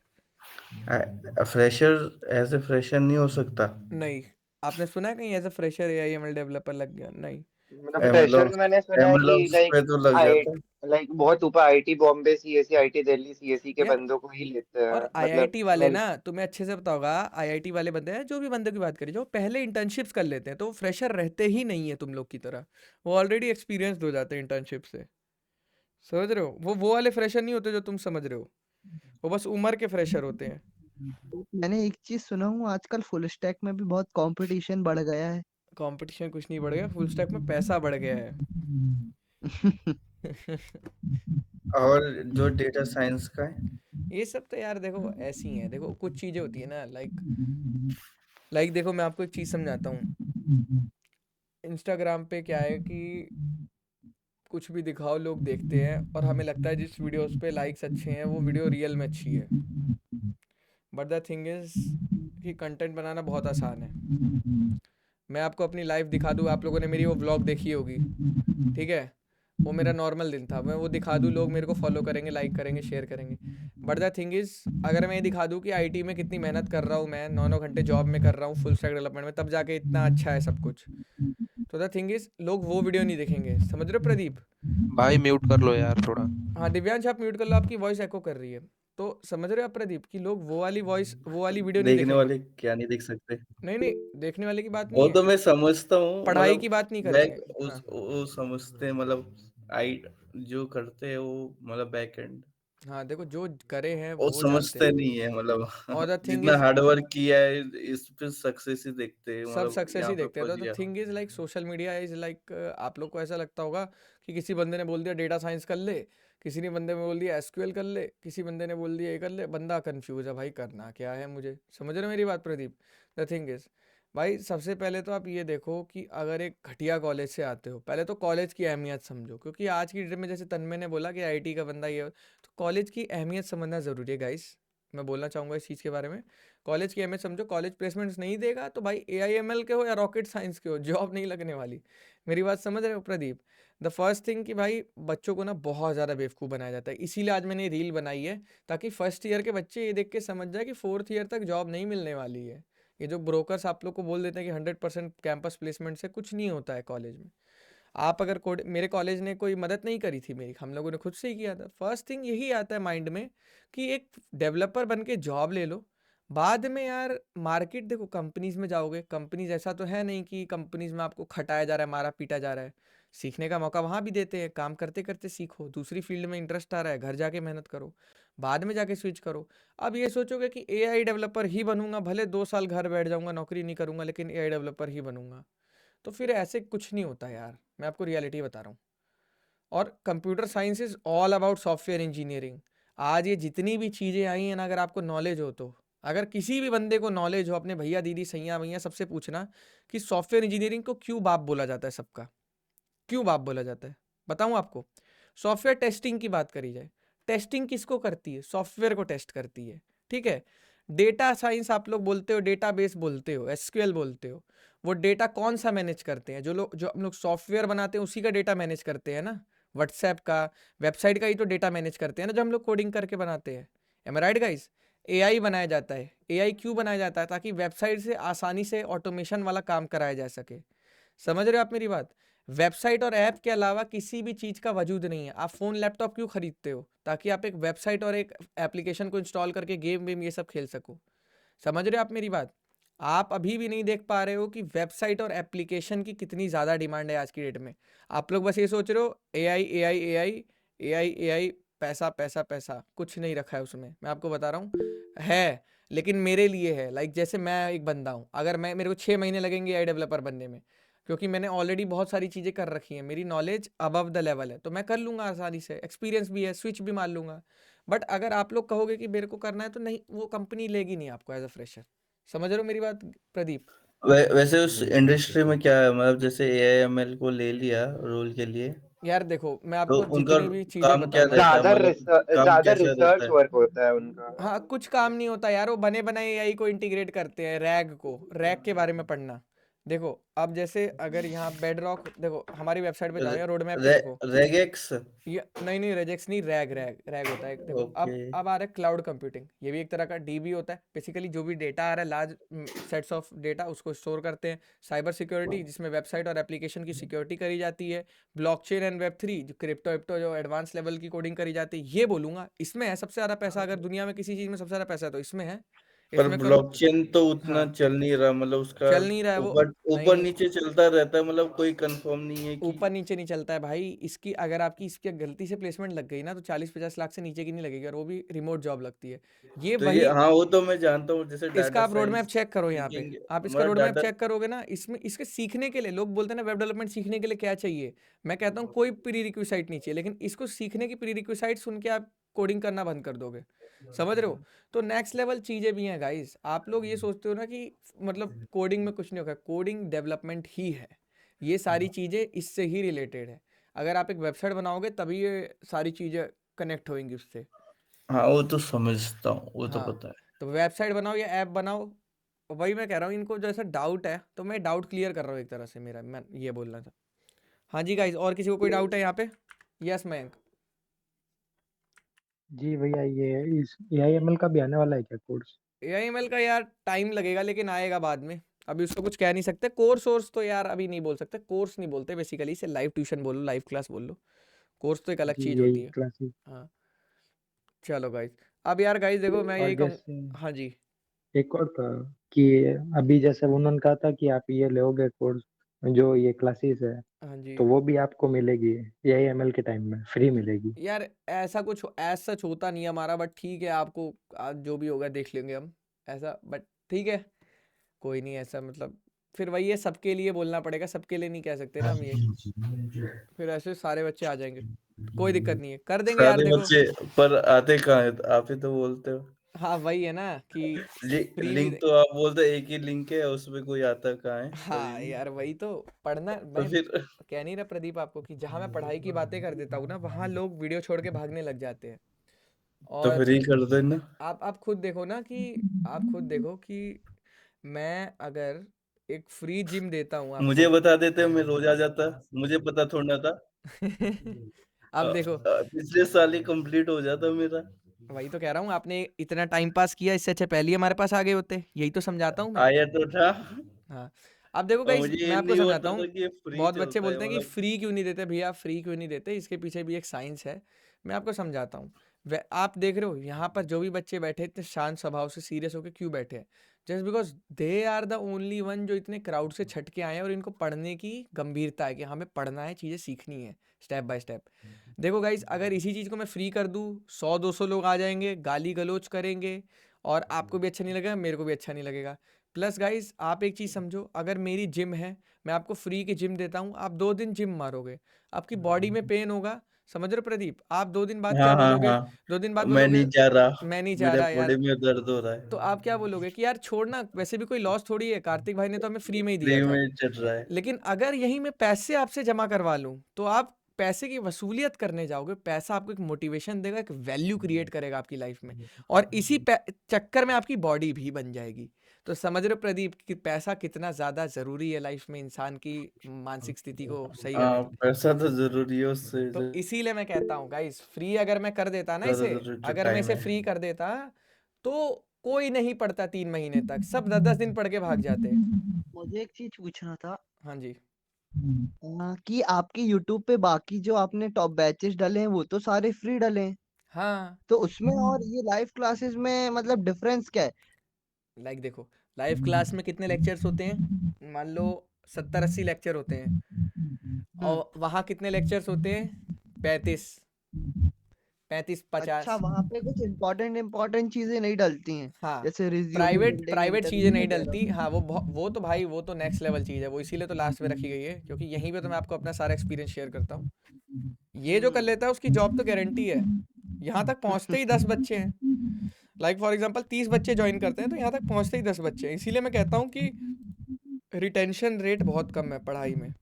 [SPEAKER 3] Fresher as a fresher नहीं हो सकता?
[SPEAKER 1] नहीं, आपने सुना है कहीं as a fresher AIML developer लग गया? नहीं।
[SPEAKER 8] मतलब फ्रेशर में मैंने सुना है कि
[SPEAKER 3] MLOps पे तो लग जाता है।
[SPEAKER 8] लाइक बहुत ऊपर IT Bombay CSC IT Delhi CSC के
[SPEAKER 1] यार,
[SPEAKER 8] बंदों को ही लेते हैं।
[SPEAKER 1] और
[SPEAKER 8] मतलब
[SPEAKER 1] IIT वाले ना, तुम्हें अच्छे से पता होगा, IIT वाले बंदे हैं, जो भी बंदे की बात करें, जो पहले इंटर्नशिप्स कर लेते हैं, तो वो फ्रेशर रहते ही नहीं है तुम लोग की तरह। वो ऑलरेडी एक्सपीरियंस्ड हो जाते हैं इंटर्नशिप से। समझ रहे हो? वो वाले फ्रेशर नहीं होते जो तुम समझ रहे हो, वो बस उम्र के फ्रेशर होते हैं।
[SPEAKER 5] मैंने एक चीज सुना हूँ, आजकल फुल स्टैक में भी बहुत कंपटीशन बढ़ गया है।
[SPEAKER 1] कंपटीशन कुछ नहीं बढ़ गया, फुल स्टैक में पैसा बढ़ गया है।
[SPEAKER 3] और जो डेटा साइंस का है,
[SPEAKER 1] ये सब तो यार देखो ऐसी हैं। देखो कुछ चीज़ें होती है ना, देखो मैं आपको एक चीज़ समझाता हूँ। इंस्टाग्राम पे क्या है कि कुछ भी दिखाओ लोग देखते हैं, और हमें लगता है जिस वीडियोस पे लाइक्स अच्छे हैं वो वीडियो रियल में अच्छी है। बट द थिंग इज़ कि कंटेंट बनाना बहुत आसान है। मैं आपको अपनी लाइफ दिखा दूँ, आप लोगों ने मेरी वो व्लॉग देखी होगी, ठीक है? वो मेरा नॉर्मल दिन था, मैं वो दिखा दूँ, लोग मेरे को फॉलो करेंगे, लाइक करेंगे, शेयर करेंगे। बट द थिंग इज़ अगर मैं ये दिखा दूँ कि आईटी में कितनी मेहनत कर रहा हूँ, मैं 9-9 घंटे जॉब में कर रहा हूँ फुल स्टैक डेवलपमेंट में, तब जाके इतना अच्छा है सब कुछ, तो द थिंग इज़ लोग वो वीडियो नहीं देखेंगे। समझ रहे हो प्रदीप?
[SPEAKER 8] भाई म्यूट कर लो यार थोड़ा।
[SPEAKER 1] हाँ दिव्यांश, आप म्यूट कर लो, आपकी वॉइस एको कर रही है। तो समझ रहे हो आप प्रदीप कि लोग वो वाली वीडियो नहीं
[SPEAKER 3] देखने
[SPEAKER 1] देखेंगे।
[SPEAKER 3] वाले क्या नहीं देख सकते?
[SPEAKER 1] नहीं, देखने वाले की बात
[SPEAKER 3] वो
[SPEAKER 1] नहीं है,
[SPEAKER 3] तो मैं समझता हूँ,
[SPEAKER 1] पढ़ाई
[SPEAKER 3] मतलब
[SPEAKER 1] की बात नहीं
[SPEAKER 3] बैक
[SPEAKER 1] करेंगे। हाँ
[SPEAKER 3] वो समझते हैं, मतलब आई जो करते हैं वो, मतलब बैक एंड
[SPEAKER 1] हाँ, देखो जो करे हैं
[SPEAKER 3] वो
[SPEAKER 1] वो जानते
[SPEAKER 3] समझते
[SPEAKER 1] हैं।
[SPEAKER 3] नहीं है, मतलब
[SPEAKER 1] और द थिंग
[SPEAKER 3] जितना
[SPEAKER 1] इज
[SPEAKER 3] हार्ड वर्क किया है इस पे सक्सेस ही देखते हैं,
[SPEAKER 1] सब
[SPEAKER 3] मतलब
[SPEAKER 1] सक्सेस
[SPEAKER 3] यहाँ
[SPEAKER 1] ही
[SPEAKER 3] पे
[SPEAKER 1] देखते हैं।
[SPEAKER 3] पहुंच
[SPEAKER 1] तो द
[SPEAKER 3] गया।
[SPEAKER 1] Thing is social media is आप लोग को ऐसा लगता होगा कि किसी बंदे ने बोल दिया डेटा साइंस कर ले, किसी ने बंदे ने बोल दिया SQL कर ले, किसी बंदे ने बोल दिया ये कर ले, बंदा कंफ्यूज है भाई करना क्या है मुझे। समझ रहे हो मेरी बात प्रदीप? द थिंग इज भाई, सबसे पहले तो आप ये देखो कि अगर एक घटिया कॉलेज से आते हो, पहले तो कॉलेज की अहमियत समझो, क्योंकि आज की डेट में जैसे तन्मय ने बोला कि आईटी का बंदा ये, तो कॉलेज की अहमियत समझना ज़रूरी है गाइस। मैं बोलना चाहूँगा इस चीज़ के बारे में। कॉलेज की अहमियत समझो। कॉलेज प्लेसमेंट्स नहीं देगा तो भाई AIML के हो या रॉकेट साइंस के हो, जॉब नहीं लगने वाली। मेरी बात समझ रहे हो प्रदीप? द फर्स्ट थिंग कि भाई बच्चों को ना बहुत ज़्यादा बेवकूफ़ बनाया जाता है, इसीलिए आज मैंने रील बनाई है, ताकि फर्स्ट ईयर के बच्चे ये देख के समझ जाए कि फोर्थ ईयर तक जॉब नहीं मिलने वाली है। ये जो ब्रोकर्स आप लोग को बोल देते हैं कि 100% कैंपस प्लेसमेंट से कुछ नहीं होता है कॉलेज में। आप अगर मेरे कॉलेज ने कोई मदद नहीं करी थी मेरी, हम लोगों ने खुद से ही किया था। फर्स्ट थिंग यही आता है माइंड में कि एक डेवलपर बन के जॉब ले लो, बाद में यार मार्केट देखो, कंपनीज में जाओगे, कंपनीज ऐसा तो है नहीं कि कंपनीज में आपको खटाया जा रहा है, मारा पीटा जा रहा है। सीखने का मौका वहाँ भी देते हैं, काम करते करते सीखो, दूसरी फील्ड में इंटरेस्ट आ रहा है, घर जाके मेहनत करो, बाद में जाके स्विच करो। अब ये सोचोगे कि AI डेवलपर ही बनूंगा, भले 2 साल घर बैठ जाऊंगा, नौकरी नहीं करूंगा, लेकिन AI डेवलपर ही बनूंगा, तो फिर ऐसे कुछ नहीं होता यार। मैं आपको रियलिटी बता रहा हूँ। और computer science is all about software engineering. आज ये जितनी भी चीज़ें आई हैं ना, अगर आपको नॉलेज हो तो, अगर किसी भी बंदे को नॉलेज हो, अपने भैया दीदी सैया भैया सबसे पूछना कि सॉफ्टवेयर इंजीनियरिंग को क्यों बाप बोला जाता है सबका, क्यों बाप बोला जाता है, बताऊँ आपको। सॉफ्टवेयर टेस्टिंग की बात करी जाए, टेस्टिंग किसको करती है? सॉफ्टवेयर को टेस्ट करती है, ठीक है। डेटा साइंस आप लोग बोलते हो, डेटाबेस बोलते हो, SQL बोलते हो, वो डेटा कौन सा मैनेज करते हैं? जो हम लोग सॉफ्टवेयर बनाते हैं उसी का डेटा मैनेज करते हैं ना। व्हाट्सएप का, वेबसाइट का ही तो डेटा मैनेज करते हैं ना, जो हम लोग कोडिंग करके बनाते हैं। M I right guys? AI बनाया जाता है। एआई क्यों बनाया जाता है? ताकि वेबसाइट से आसानी से ऑटोमेशन वाला काम कराया जा सके। समझ रहे हो आप मेरी बात? वेबसाइट और ऐप के अलावा किसी भी चीज़ का वजूद नहीं है। आप फ़ोन लैपटॉप क्यों खरीदते हो? ताकि आप एक वेबसाइट और एक एप्लीकेशन को इंस्टॉल करके गेम वेम ये सब खेल सको। समझ रहे हो आप मेरी बात? आप अभी भी नहीं देख पा रहे हो कि वेबसाइट और एप्लीकेशन की कितनी ज़्यादा डिमांड है आज की डेट में। आप लोग बस ये सोच रहे हो AI AI AI AI AI, पैसा पैसा पैसा, कुछ नहीं रखा है उसमें। मैं आपको बता रहा हूँ है, लेकिन मेरे लिए है। लाइक जैसे मैं एक बंदा हूँ, अगर मेरे को 6 महीने लगेंगे एआई डेवलपर बनने में, क्योंकि मैंने ऑलरेडी बहुत सारी चीज़ें कर रखी हैं, मेरी नॉलेज अबव द लेवल है, तो मैं कर लूँगा आसानी से, एक्सपीरियंस भी है, स्विच भी मार लूँगा। बट अगर आप लोग कहोगे कि मेरे को करना है, तो नहीं, वो कंपनी लेगी नहीं आपको एज अ फ्रेशर। समझ रहे हो मेरी बात प्रदीप?
[SPEAKER 3] वैसे उस इंडस्ट्री में क्या है, मतलब जैसे AIML को ले लिया रोल के लिए,
[SPEAKER 1] यार देखो, मैं
[SPEAKER 3] तो
[SPEAKER 1] आपको
[SPEAKER 3] उनका
[SPEAKER 1] जितनी भी चीज़ें
[SPEAKER 3] काम क्या
[SPEAKER 1] बताऊंगा,
[SPEAKER 3] रहता है, मतलब काम
[SPEAKER 8] ज्यादा
[SPEAKER 3] कैसा रहता
[SPEAKER 8] रिसर्च
[SPEAKER 3] है?
[SPEAKER 8] वर्क होता है उनका।
[SPEAKER 1] हाँ, कुछ काम नहीं होता यार, वो बने बनाए एआई को इंटीग्रेट करते हैं। रैग के बारे में पढ़ना। देखो, अब जैसे अगर यहाँ बेडरॉक, देखो हमारी वेबसाइट पे जाओ या रोड मैप पे देखो,
[SPEAKER 3] रेगेक्स।
[SPEAKER 1] ये नहीं रेजेक्स नहीं, रैग होता है। देखो
[SPEAKER 3] ओके।
[SPEAKER 1] अब आ रहा है क्लाउड कंप्यूटिंग, ये भी एक तरह का डीबी होता है। बेसिकली जो भी डेटा आ रहा है, लार्ज सेट्स ऑफ डेटा, उसको स्टोर करते हैं। साइबर सिक्योरिटी, जिसमें वेबसाइट और एप्लीकेशन की सिक्योरिटी करी जाती है। ब्लॉकचेन एंड वेब3, जो क्रिप्टो जो एडवांस लेवल की कोडिंग करी जाती है। ये बोलूंगा इसमें है सबसे ज़्यादा पैसा। अगर दुनिया में किसी चीज़ में सबसे ज़्यादा पैसा है तो इसमें है।
[SPEAKER 3] पर
[SPEAKER 1] इसमें करो।
[SPEAKER 3] ब्लॉकचेन तो उतना
[SPEAKER 1] हाँ,
[SPEAKER 3] चल नहीं रहा, मतलब उसका
[SPEAKER 1] चल नहीं रहा है वो।
[SPEAKER 3] ऊपर
[SPEAKER 1] नहीं,
[SPEAKER 3] नीचे चलता रहता है, मतलब कोई कंफर्म नहीं है कि
[SPEAKER 1] ऊपर नीचे नहीं चलता है भाई। इसकी अगर आपकी इसकी गलती से प्लेसमेंट लग गई ना, तो 40-50 लाख से नीचे की नहीं लगेगी, और वो भी रिमोट जॉब लगती है। ये
[SPEAKER 3] तो
[SPEAKER 1] वही,
[SPEAKER 3] ये, हाँ वो तो मैं जानता हूँ, जैसे
[SPEAKER 1] इसका
[SPEAKER 3] डाटा
[SPEAKER 1] आप रोड मैप
[SPEAKER 3] साइंस
[SPEAKER 1] चेक करो यहाँ पे।
[SPEAKER 3] सीखेंगे,
[SPEAKER 1] आप इसका
[SPEAKER 3] मतलब
[SPEAKER 1] रोड मैप
[SPEAKER 3] डाटा
[SPEAKER 1] चेक करोगे ना, इसमें इसके सीखने के लिए लोग बोलते हैं ना, वेब डेवलपमेंट सीखने के लिए क्या चाहिए। मैं कहता हूँ कोई प्री रिक्विसाइट नहीं चाहिए, लेकिन इसको सीखने की प्री रिक्विसाइट सुन के आप कोडिंग करना बंद कर दोगे। समझ रहे हो? तो नेक्स्ट लेवल चीज़ें भी हैं गाइस। आप लोग ये सोचते हो ना कि मतलब कोडिंग में कुछ नहीं होगा, कोडिंग डेवलपमेंट ही है। ये सारी चीज़ें इससे ही रिलेटेड है। अगर आप एक वेबसाइट बनाओगे तभी ये सारी चीज़ें कनेक्ट होंगी उससे।
[SPEAKER 3] हाँ वो तो समझता हूँ, वो तो
[SPEAKER 1] हाँ,
[SPEAKER 3] पता है।
[SPEAKER 1] तो वेबसाइट बनाओ या ऐप बनाओ, वही मैं कह रहा हूँ। इनको जैसा डाउट है, तो मैं डाउट क्लियर कर रहा हूँ एक तरह से। मैं ये बोलना था। हाँ जी गाइस, और किसी को कोई डाउट है यहाँ पे? यस मयंक।
[SPEAKER 10] जी भैया, ये इस AIML का भी आने वाला है क्या कोर्स?
[SPEAKER 1] AIML का यार टाइम लगेगा, लेकिन आएगा बाद में। अभी उसको कुछ कह नहीं सकते। कोर्स तो यार अभी नहीं बोल सकते। कोर्स नहीं बोलते बेसिकली, इसे लाइव ट्यूशन बोलो, लाइव क्लास बोल लो। कोर्स तो एक अलग
[SPEAKER 10] जी
[SPEAKER 1] चीज़
[SPEAKER 10] यही
[SPEAKER 1] होती है।
[SPEAKER 10] क्लासेस।
[SPEAKER 1] हाँ, चलो गाइस। अब यार गाइस देखो, मैं
[SPEAKER 10] और
[SPEAKER 1] यही कहूँ।
[SPEAKER 10] जैसे
[SPEAKER 1] हाँ जी।
[SPEAKER 10] एक और था कि अभी जैसे उन्होंने कहा था कि आप ये लोगे कोर्स, जो ये क्लासेस है,
[SPEAKER 1] हाँ जी
[SPEAKER 10] तो वो भी आपको मिलेगी AIML के टाइम में फ्री मिलेगी?
[SPEAKER 1] यार, ऐसा कुछ ऐसा सच होता नहीं है हमारा, बट ठीक है, आपको आज जो भी होगा देख लेंगे हम ऐसा। बट ठीक है, कोई नहीं ऐसा, मतलब फिर वही है, सबके लिए बोलना पड़ेगा, सबके लिए नहीं कह सकते ना हम ये। फिर ऐसे सारे बच्चे आ जाएंगे, कोई दिक्कत नहीं है, कर देंगे यार।
[SPEAKER 3] सारे
[SPEAKER 1] देखो,
[SPEAKER 3] बच्चे पर आते कहाँ है, आप ही तो बोलते हो।
[SPEAKER 1] हाँ वही है ना कि फ्री भी
[SPEAKER 3] लिंक तो आप बोलते एक ही लिंक है, उसमें कोई आता कहाँ है, कोई
[SPEAKER 1] हाँ
[SPEAKER 3] नहीं।
[SPEAKER 1] यार, वही तो पढ़ना।
[SPEAKER 3] तो
[SPEAKER 1] मैं
[SPEAKER 3] फिर
[SPEAKER 1] कह नहीं रहा प्रदीप आपको कि जहाँ मैं पढ़ाई की बातें कर देता हूँ ना, वहाँ लोग वीडियो छोड़ के भागने लग जाते हैं।
[SPEAKER 3] तो
[SPEAKER 1] और
[SPEAKER 3] फ्री कर देना।
[SPEAKER 1] आप खुद देखो ना कि आप खुद देखो कि मैं अगर एक फ्री जिम देता हूँ
[SPEAKER 3] मुझे
[SPEAKER 1] आपको।
[SPEAKER 3] बता देते मैं रोज आ जाता, मुझे पता थोड़ा था।
[SPEAKER 1] अब देखो,
[SPEAKER 3] पिछले साल ही कंप्लीट हो जाता मेरा।
[SPEAKER 1] वही तो कह रहा हूँ, आपने इतना टाइम पास किया, इससे अच्छा पहले ही हमारे पास आ गए होते। यही तो समझाता हूँ मैं।
[SPEAKER 3] आया तो था,
[SPEAKER 1] हाँ, अब देखो
[SPEAKER 3] और
[SPEAKER 1] गाइस,
[SPEAKER 3] मुझे
[SPEAKER 1] मैं
[SPEAKER 3] ये
[SPEAKER 1] आपको
[SPEAKER 3] नहीं
[SPEAKER 1] समझाता
[SPEAKER 3] पता
[SPEAKER 1] हूँ।
[SPEAKER 3] था कि ये फ्री
[SPEAKER 1] बहुत बच्चे
[SPEAKER 3] चलता है,
[SPEAKER 1] बोलते हैं कि
[SPEAKER 3] मतलब
[SPEAKER 1] फ्री क्यों नहीं देते भैया, फ्री क्यों नहीं देते। इसके पीछे भी एक साइंस है, मैं आपको समझाता हूँ। आप देख रहे हो यहाँ पर जो भी बच्चे बैठे इतने शांत स्वभाव से, सीरियस होकर क्यों बैठे हैं? Just because they are the only one जो इतने क्राउड से छट के आए हैं, और इनको पढ़ने की गंभीरता है कि हमें पढ़ना है, चीज़ें सीखनी है स्टेप बाय स्टेप। देखो गाइस, अगर इसी चीज़ को मैं फ्री कर दूँ, 100-200 लोग आ जाएंगे, गाली गलौज करेंगे, और आपको भी अच्छा नहीं लगेगा, मेरे को भी अच्छा नहीं लगेगा। प्लस गाइस, आप एक चीज़ समझो, अगर मेरी जिम है, मैं आपको फ्री की जिम देता हूँ, आप 2 दिन जिम मारोगे, आपकी बॉडी में पेन होगा। समझ रहे हो प्रदीप? आप 2 दिन बाद क्या
[SPEAKER 3] हाँ हाँ
[SPEAKER 1] बोलोगे?
[SPEAKER 3] हाँ,
[SPEAKER 1] 2 दिन बाद
[SPEAKER 3] मैं
[SPEAKER 1] बोलोगे
[SPEAKER 3] नहीं जा रहा,
[SPEAKER 1] मैं नहीं जा
[SPEAKER 3] मेरे
[SPEAKER 1] रहा
[SPEAKER 3] बॉडी
[SPEAKER 1] यार।
[SPEAKER 3] में दर्द हो रहा
[SPEAKER 1] तो
[SPEAKER 3] है,
[SPEAKER 1] आप क्या बोलोगे कि यार छोड़ना, वैसे भी कोई लॉस थोड़ी है, कार्तिक भाई ने तो हमें फ्री में ही दिया
[SPEAKER 3] फ्री
[SPEAKER 1] था।
[SPEAKER 3] में चल रहा है।
[SPEAKER 1] लेकिन अगर यहीं मैं पैसे आपसे जमा करवा लूँ, तो आप पैसे की वसूलियत करने जाओगे। पैसा आपको एक मोटिवेशन देगा, एक वैल्यू क्रिएट करेगा आपकी लाइफ में, और इसी चक्कर में आपकी बॉडी भी बन जाएगी। तो समझ रहे हो प्रदीप कि पैसा कितना ज़्यादा ज़रूरी है लाइफ में, इंसान की मानसिक स्थिति को सही करने
[SPEAKER 3] हाँ
[SPEAKER 1] के लिए।
[SPEAKER 3] पैसा तो जरूरी है, उससे
[SPEAKER 1] तो इसीलिए मैं कहता हूँ गाइस, फ्री अगर मैं कर देता ना
[SPEAKER 3] ज्यादा
[SPEAKER 1] इसे,
[SPEAKER 3] जरूरी तो
[SPEAKER 1] अगर मैं
[SPEAKER 3] टाइम
[SPEAKER 1] इसे
[SPEAKER 3] है।
[SPEAKER 1] फ्री कर देता, तो कोई नहीं पढ़ता 3 महीने तक, सब 10-10 दिन पढ़ के भाग जाते हैं।
[SPEAKER 5] मुझे एक चीज पूछना था
[SPEAKER 1] हाँ जी।
[SPEAKER 5] कि आपके यूट्यूब पे बाकी जो आपने टॉप बैचेस डाले हैं वो तो सारे फ्री डाले हैं,
[SPEAKER 1] हाँ,
[SPEAKER 5] तो उसमें और ये लाइव क्लासेस में मतलब डिफरेंस क्या है?
[SPEAKER 1] लाइक देखो, लाइव क्लास में कितने लेक्चर्स होते हैं? मान लो 70-80 लेक्चर होते हैं और वहाँ कितने लेक्चर्स होते हैं? 35, 50।
[SPEAKER 5] अच्छा, वहां पे कुछ इम्पोर्टेंट चीजें नहीं डलती हैं,
[SPEAKER 1] हाँ,
[SPEAKER 5] जैसे रिज्यूमे
[SPEAKER 1] प्राइवेट
[SPEAKER 5] बिल्डिंग,
[SPEAKER 1] प्राइवेट चीज़ें
[SPEAKER 5] इंटरव्यू
[SPEAKER 1] नहीं
[SPEAKER 5] वगैरह।
[SPEAKER 1] डलती। हाँ, वो तो भाई वो तो नेक्स्ट लेवल चीज़ है, वो इसीलिए तो लास्ट में रखी गई है, क्योंकि यहीं पे तो मैं आपको अपना सारा एक्सपीरियंस शेयर करता हूँ। ये जो कर लेता है उसकी जॉब तो गारंटी है। यहाँ तक पहुँचते ही 10 बच्चे हैं, लाइक फॉर एग्जांपल 30 बच्चे ज्वाइन करते हैं, तो यहाँ तक पहुँचते ही 10 बच्चे हैं। इसीलिए मैं कहता हूँ कि रिटेंशन रेट बहुत कम है पढ़ाई में।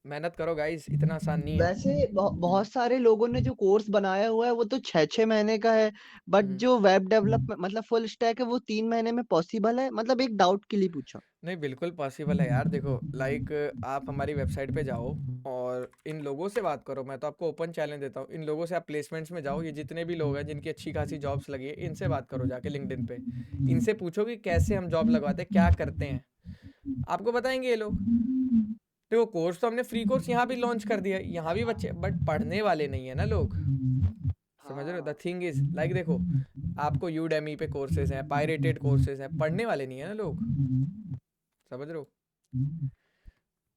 [SPEAKER 1] मेहनत करो गाइस, इतना आसान नहीं है।
[SPEAKER 5] वैसे बहुत सारे लोगों ने जो कोर्स बनाया हुआ है वो तो 6-6 महीने का है, बट
[SPEAKER 1] हम्म।
[SPEAKER 5] जो वेब डेवलपमेंट मतलब फुल स्टैक है वो 3 महीने में पॉसिबल है? मतलब एक डाउट के लिए पूछा।
[SPEAKER 1] नहीं, बिल्कुल पॉसिबल है यार। देखो, लाइक आप हमारी वेबसाइट पे जाओ और इन लोगों से बात करो। मैं तो आपको ओपन चैलेंज देता हूँ, इन लोगों से आप प्लेसमेंट्स में जाओ। ये जितने भी लोग हैं जिनकी अच्छी खासी जॉब्स लगी है, इनसे बात करो जाके लिंक्डइन पे। इनसे पूछो कि कैसे हम जॉब लगवाते हैं, क्या करते हैं, आपको बताएंगे ये लोग। देखो, कोर्स तो हमने फ्री कोर्स यहाँ भी लॉन्च कर दिया है, यहाँ भी बच्चे, बट पढ़ने वाले नहीं है ना लोग, समझ रहे हो? द थिंग इज लाइक, देखो आपको यूडेमी पे कोर्सेज हैं, पायरेटेड कोर्सेज हैं, पढ़ने वाले नहीं है ना लोग, समझ रहे हो?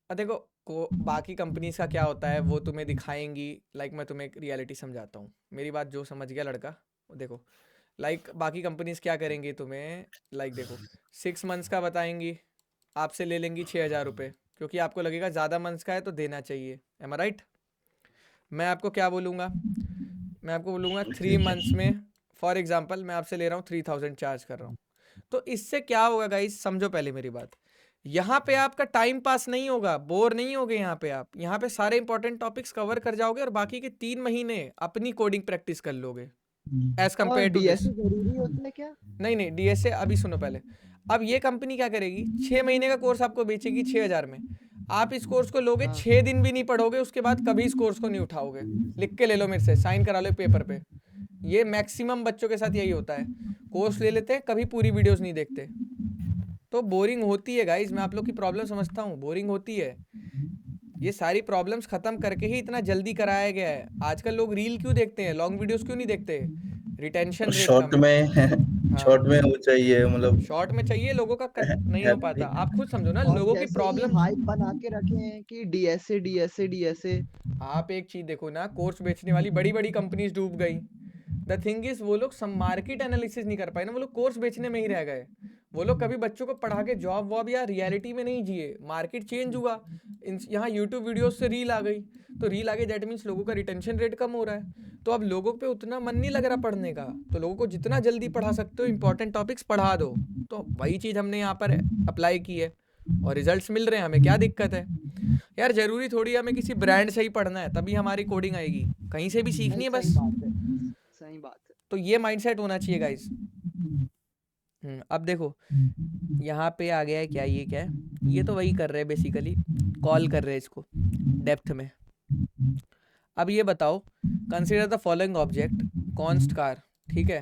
[SPEAKER 1] अब देखो बाकी कंपनीज का क्या होता है वो तुम्हें दिखाएंगी। लाइक मैं तुम्हें एक रियलिटी समझाता हूँ, मेरी बात जो समझ गया लड़का, देखो लाइक बाकी कंपनीज क्या करेंगी तुम्हें, लाइक देखो 6 मंथ्स का बताएंगी, आपसे ले लेंगी 6,000 रुपये, क्योंकि आपको लगेगा ज़्यादा मंथ्स का है तो देना चाहिए। M I right? मैं आपको क्या बोलूँगा, मैं आपको बोलूँगा 3 मंथ्स में, फॉर एग्जांपल मैं आपसे ले रहा हूँ 3,000 चार्ज कर रहा हूँ। तो इससे क्या होगा गाइस, समझो पहले मेरी बात। यहाँ पे आपका टाइम पास नहीं होगा, बोर नहीं होगे यहाँ पे आप। यहाँ पे सारे इंपॉर्टेंट टॉपिक्स कवर कर जाओगे और बाकी के 3 महीने अपनी कोडिंग प्रैक्टिस कर लोगे एज
[SPEAKER 5] और
[SPEAKER 1] कम्पेयर टू दिस।
[SPEAKER 5] डीएसए जरूरी होता है क्या?
[SPEAKER 1] नहीं, डीएसए अभी सुनो पहले। अब ये कंपनी क्या करेगी, 6 महीने का कोर्स आपको बेचेगी 6,000 में। आप इस कोर्स को लोगे, 6 दिन भी नहीं पढ़ोगे, उसके बाद कभी इस कोर्स को नहीं उठाओगे। लिख के ले लो मेरे से, साइन करा लो पेपर पे। ये मैक्सिमम बच्चों के साथ यही होता है, कोर्स ले लेते हैं, कभी पूरी वीडियोस नहीं देखते। तो बोरिंग होती है गाइज, मैं आप लोग की प्रॉब्लम समझता हूँ, बोरिंग होती है। ये सारी प्रॉब्लम्स खत्म करके ही इतना जल्दी कराया गया है। आजकल लोग रील क्यों देखते हैं, लॉन्ग वीडियोस क्यों नहीं देखते? रिटेंशन रेट
[SPEAKER 3] शॉर्ट
[SPEAKER 1] कम है।
[SPEAKER 3] में शॉर्ट में वो चाहिए, मतलब
[SPEAKER 1] शॉर्ट में चाहिए, लोगों का नहीं हो पाता। आप खुद समझो ना,
[SPEAKER 5] और
[SPEAKER 1] लोगों की
[SPEAKER 5] जैसे ये
[SPEAKER 1] प्रॉब्लम।
[SPEAKER 5] हाइप बना के रखे हैं कि डीएसए डीएसए डीएसए।
[SPEAKER 1] आप एक चीज देखो ना, कोर्स बेचने वाली बड़ी बड़ी कंपनीज डूब गई। द थिंग इज वो लोग मार्केट एनालिसिस नहीं कर पाए ना, वो लोग कोर्स बेचने में ही रह गए। वो लोग कभी बच्चों को पढ़ा के जॉब वॉब या रियलिटी में नहीं जिए। मार्केट चेंज हुआ, यहाँ यूट्यूब वीडियोस से रील आ गई, तो रील आ गई दैट मीन्स लोगों का रिटेंशन रेट कम हो रहा है। तो अब लोगों पे उतना मन नहीं लग रहा पढ़ने का, तो लोगों को जितना जल्दी पढ़ा सकते हो इंपॉर्टेंट टॉपिक्स पढ़ा दो। तो वही चीज़ हमने यहाँ पर अप्लाई की है और रिजल्ट्स मिल रहे हैं, हमें क्या दिक्कत है यार? जरूरी थोड़ी है हमें किसी ब्रांड से ही पढ़ना है तभी हमारी कोडिंग आएगी, कहीं से भी सीखनी है बस।
[SPEAKER 5] सही बात है।
[SPEAKER 1] तो ये माइंडसेट होना चाहिए गाइस। अब देखो यहाँ पे आ गया है क्या, ये क्या है, ये तो वही कर रहे हैं बेसिकली, कॉल कर रहे हैं इसको डेप्थ में। अब ये बताओ, consider the following object const car, ठीक है?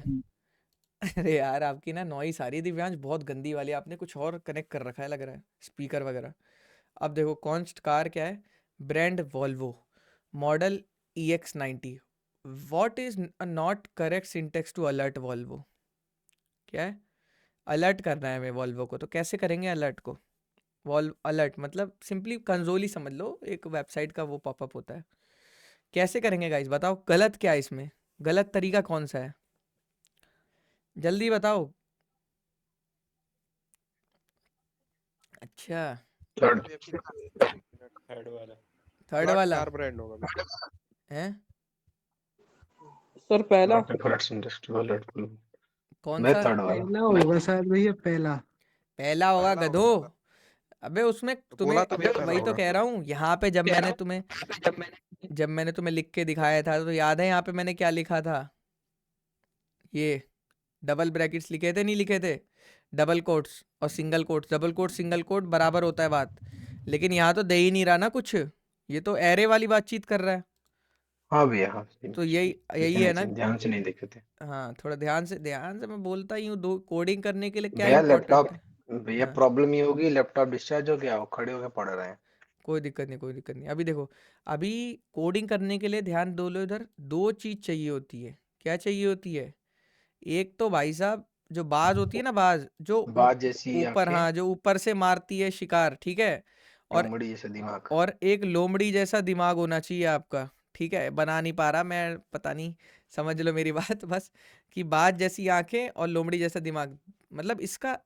[SPEAKER 1] अरे यार आपकी ना नॉइस आ रही है दिव्यांश, बहुत गंदी वाली। आपने कुछ और कनेक्ट कर रखा है लग रहा है, स्पीकर वगैरह। अब देखो कॉन्स्ट कार क्या है, brand Volvo, model EX90। What is not correct syntax to alert Volvo? क्या है, अलर्ट करना है हमें वॉल्वो को, तो कैसे करेंगे अलर्ट को? वॉल्व अलर्ट मतलब सिंपली कंसोल ही समझ लो, एक वेबसाइट का वो पॉपअप होता है। कैसे करेंगे गाइस, बताओ गलत क्या है इसमें, गलत तरीका कौन सा है, जल्दी बताओ। अच्छा, थर्ड वाला है
[SPEAKER 7] सर पहला
[SPEAKER 1] कौन
[SPEAKER 2] मैं
[SPEAKER 1] सा?
[SPEAKER 2] थर्ड वाला।
[SPEAKER 6] पहला होगा शायद भैया, पहला।
[SPEAKER 1] पहला होगा गधो। अबे उसमें तुम्हें वही तो कह रहा हूँ, यहाँ पे जब मैंने तुम्हें लिख के दिखाया था तो याद है यहाँ पे मैंने क्या लिखा था? ये डबल ब्रैकेट्स लिखे थे, नहीं लिखे थे? डबल कोट्स और single quotes, double quote single quote बराबर होता है बात। लेकिन यहाँ तो दे ही नहीं रहा ना कुछ, ये तो एरे वाली बातचीत कर रहा है।
[SPEAKER 2] हाँ भैया, हाँ
[SPEAKER 1] तो यही
[SPEAKER 2] देखे
[SPEAKER 1] यही
[SPEAKER 2] नहीं
[SPEAKER 1] है ना।
[SPEAKER 2] ध्यान से नहीं देखे थे
[SPEAKER 1] हाँ, थोड़ा ध्यान से मैं बोलता ही हूँ, दो कोडिंग करने के लिए क्या
[SPEAKER 2] भैया।
[SPEAKER 1] इम्पोर्टेंट
[SPEAKER 2] लैपटॉप
[SPEAKER 1] है।
[SPEAKER 2] भैया
[SPEAKER 1] हाँ,
[SPEAKER 2] प्रॉब्लम ये होगी, लैपटॉप डिस्चार्ज हो गया, वो खड़े होके पढ़ रहे हैं।
[SPEAKER 1] कोई दिक्कत नहीं, कोई दिक्कत नहीं। अभी देखो, अभी कोडिंग करने के लिए ध्यान दो लो इधर, दो चीज चाहिए होती है। क्या चाहिए होती है? एक तो भाई साहब जो बाज होती है ना, बाज जो
[SPEAKER 2] बात जैसी
[SPEAKER 1] ऊपर,
[SPEAKER 2] आंखें,
[SPEAKER 1] हाँ, जो ऊपर से मारती है शिकार, ठीक है। और
[SPEAKER 2] लोमड़ी जैसा दिमाग।
[SPEAKER 1] एक लोमड़ी जैसा दिमाग होना चाहिए आपका, ठीक है। बना नहीं पा रहा मैं, पता नहीं, समझ लो मेरी बात बस, कि बाज जैसी आंखें और लोमड़ी जैसा दिमाग। मतलब इसका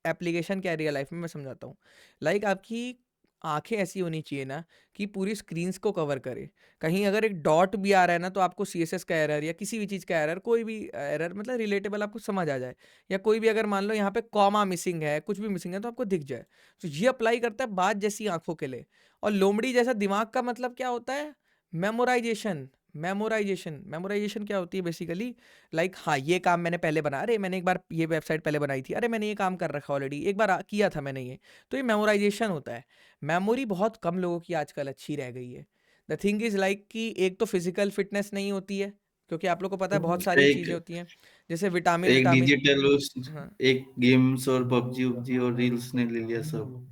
[SPEAKER 1] एप्लीकेशन क्या है रियल लाइफ में, मैं समझाता हूँ। लाइक आपकी आंखें ऐसी होनी चाहिए ना कि पूरी स्क्रीन्स को कवर करे। कहीं अगर एक डॉट भी आ रहा है ना, तो आपको CSS का एरर या किसी भी चीज़ का एरर, कोई भी एरर मतलब रिलेटेबल आपको समझ आ जाए। या कोई भी अगर मान लो यहाँ पे कॉमा मिसिंग है, कुछ भी मिसिंग है, तो आपको दिख जाए। तो ये अप्लाई करता है बाज जैसी आंखों के लिए। और लोमड़ी जैसा दिमाग का मतलब क्या होता है? मेमोराइजेशन। मेमोराइजेशन क्या होती है बेसिकली? लाइक हाँ, ये काम मैंने पहले बनाया, अरे मैंने एक बार ये वेबसाइट पहले बनाई थी, अरे मैंने ये काम कर रखा ऑलरेडी, एक बार किया था मैंने ये। तो ये मेमोराइजेशन होता है। मेमोरी बहुत कम लोगों की आजकल अच्छी रह गई है। द थिंग इज लाइक कि एक तो फिजिकल फिटनेस नहीं होती है, क्योंकि आप लोग को पता है बहुत सारी चीज़ें
[SPEAKER 3] एक
[SPEAKER 1] होती हैं, जैसे विटामिन
[SPEAKER 3] एक
[SPEAKER 1] विटामिन
[SPEAKER 3] डिजिटल उस
[SPEAKER 1] हाँ।
[SPEAKER 3] एक गेम्स और पबजी उबजी और रील्स ने ले लिया सब।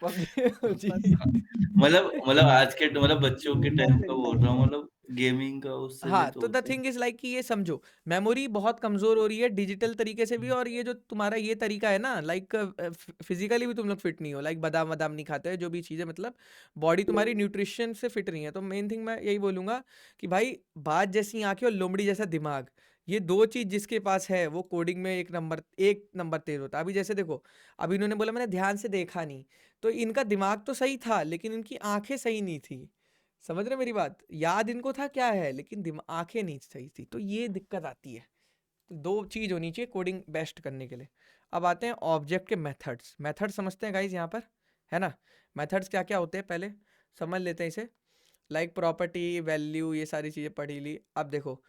[SPEAKER 1] PUBG
[SPEAKER 3] मतलब आज के मतलब बच्चों के टाइम का बोल रहा हूँ, मतलब गेमिंग का उससे भी
[SPEAKER 1] हाँ,
[SPEAKER 3] तो
[SPEAKER 1] तो द
[SPEAKER 3] होता है।
[SPEAKER 1] थिंग इज लाइक कि ये समझो, मेमोरी बहुत कमजोर हो रही है डिजिटल तरीके से भी, और ये जो तुम्हारा ये तरीका है ना, लाइक फिजिकली भी तुम लोग फिट नहीं हो, लाइक बादाम वादाम नहीं खाते हो, जो भी चीज़ें मतलब बॉडी तुम्हारी न्यूट्रिशन से फिट नहीं है। तो मेन थिंग मैं यही बोलूंगा कि भाई, बाज जैसी आंखें और लोमड़ी जैसा दिमाग, ये दो चीज जिसके पास है वो कोडिंग में एक नंबर तेज होता है। अभी जैसे देखो, अभी इन्होंने बोला मैंने ध्यान से देखा नहीं, तो इनका दिमाग तो सही था लेकिन इनकी आंखें सही नहीं थी। समझ रहे मेरी बात? याद इनको था क्या है, लेकिन आंखें नहीं सही थी, तो ये दिक्कत आती है। तो दो चीज होनी चाहिए कोडिंग बेस्ट करने के लिए। अब आते हैं ऑब्जेक्ट के मेथड्स। मेथड समझते हैं गाइज यहाँ पर, है ना। मेथड्स क्या क्या होते हैं पहले समझ लेते हैं इसे। लाइक प्रॉपर्टी, वैल्यू, ये सारी चीज़ें पढ़ी ली। अब देखो,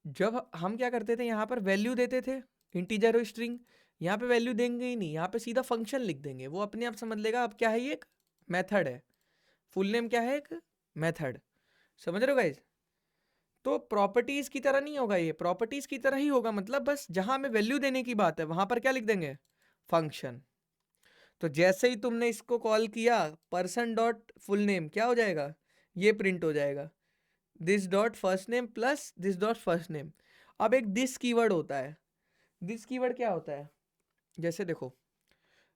[SPEAKER 1] जब हम क्या करते थे, यहाँ पर वैल्यू देते थे, इंटीजर और स्ट्रिंग। यहाँ पे वैल्यू देंगे ही नहीं, यहाँ पे सीधा फंक्शन लिख देंगे, वो अपने आप समझ लेगा अब क्या है, ये एक मेथड है। फुल नेम क्या है? एक मेथड। समझ रहे हो गाइज? तो प्रॉपर्टीज की तरह नहीं होगा, ये प्रॉपर्टीज की तरह ही होगा, मतलब बस जहां हमें वैल्यू देने की बात है वहां पर क्या लिख देंगे? फंक्शन। तो जैसे ही तुमने इसको कॉल किया, पर्सन डॉट फुल नेम क्या हो जाएगा? ये प्रिंट हो जाएगा, this dot first name plus this dot first name. अब एक दिस कीवर्ड होता है। दिस कीवर्ड क्या होता है? जैसे देखो,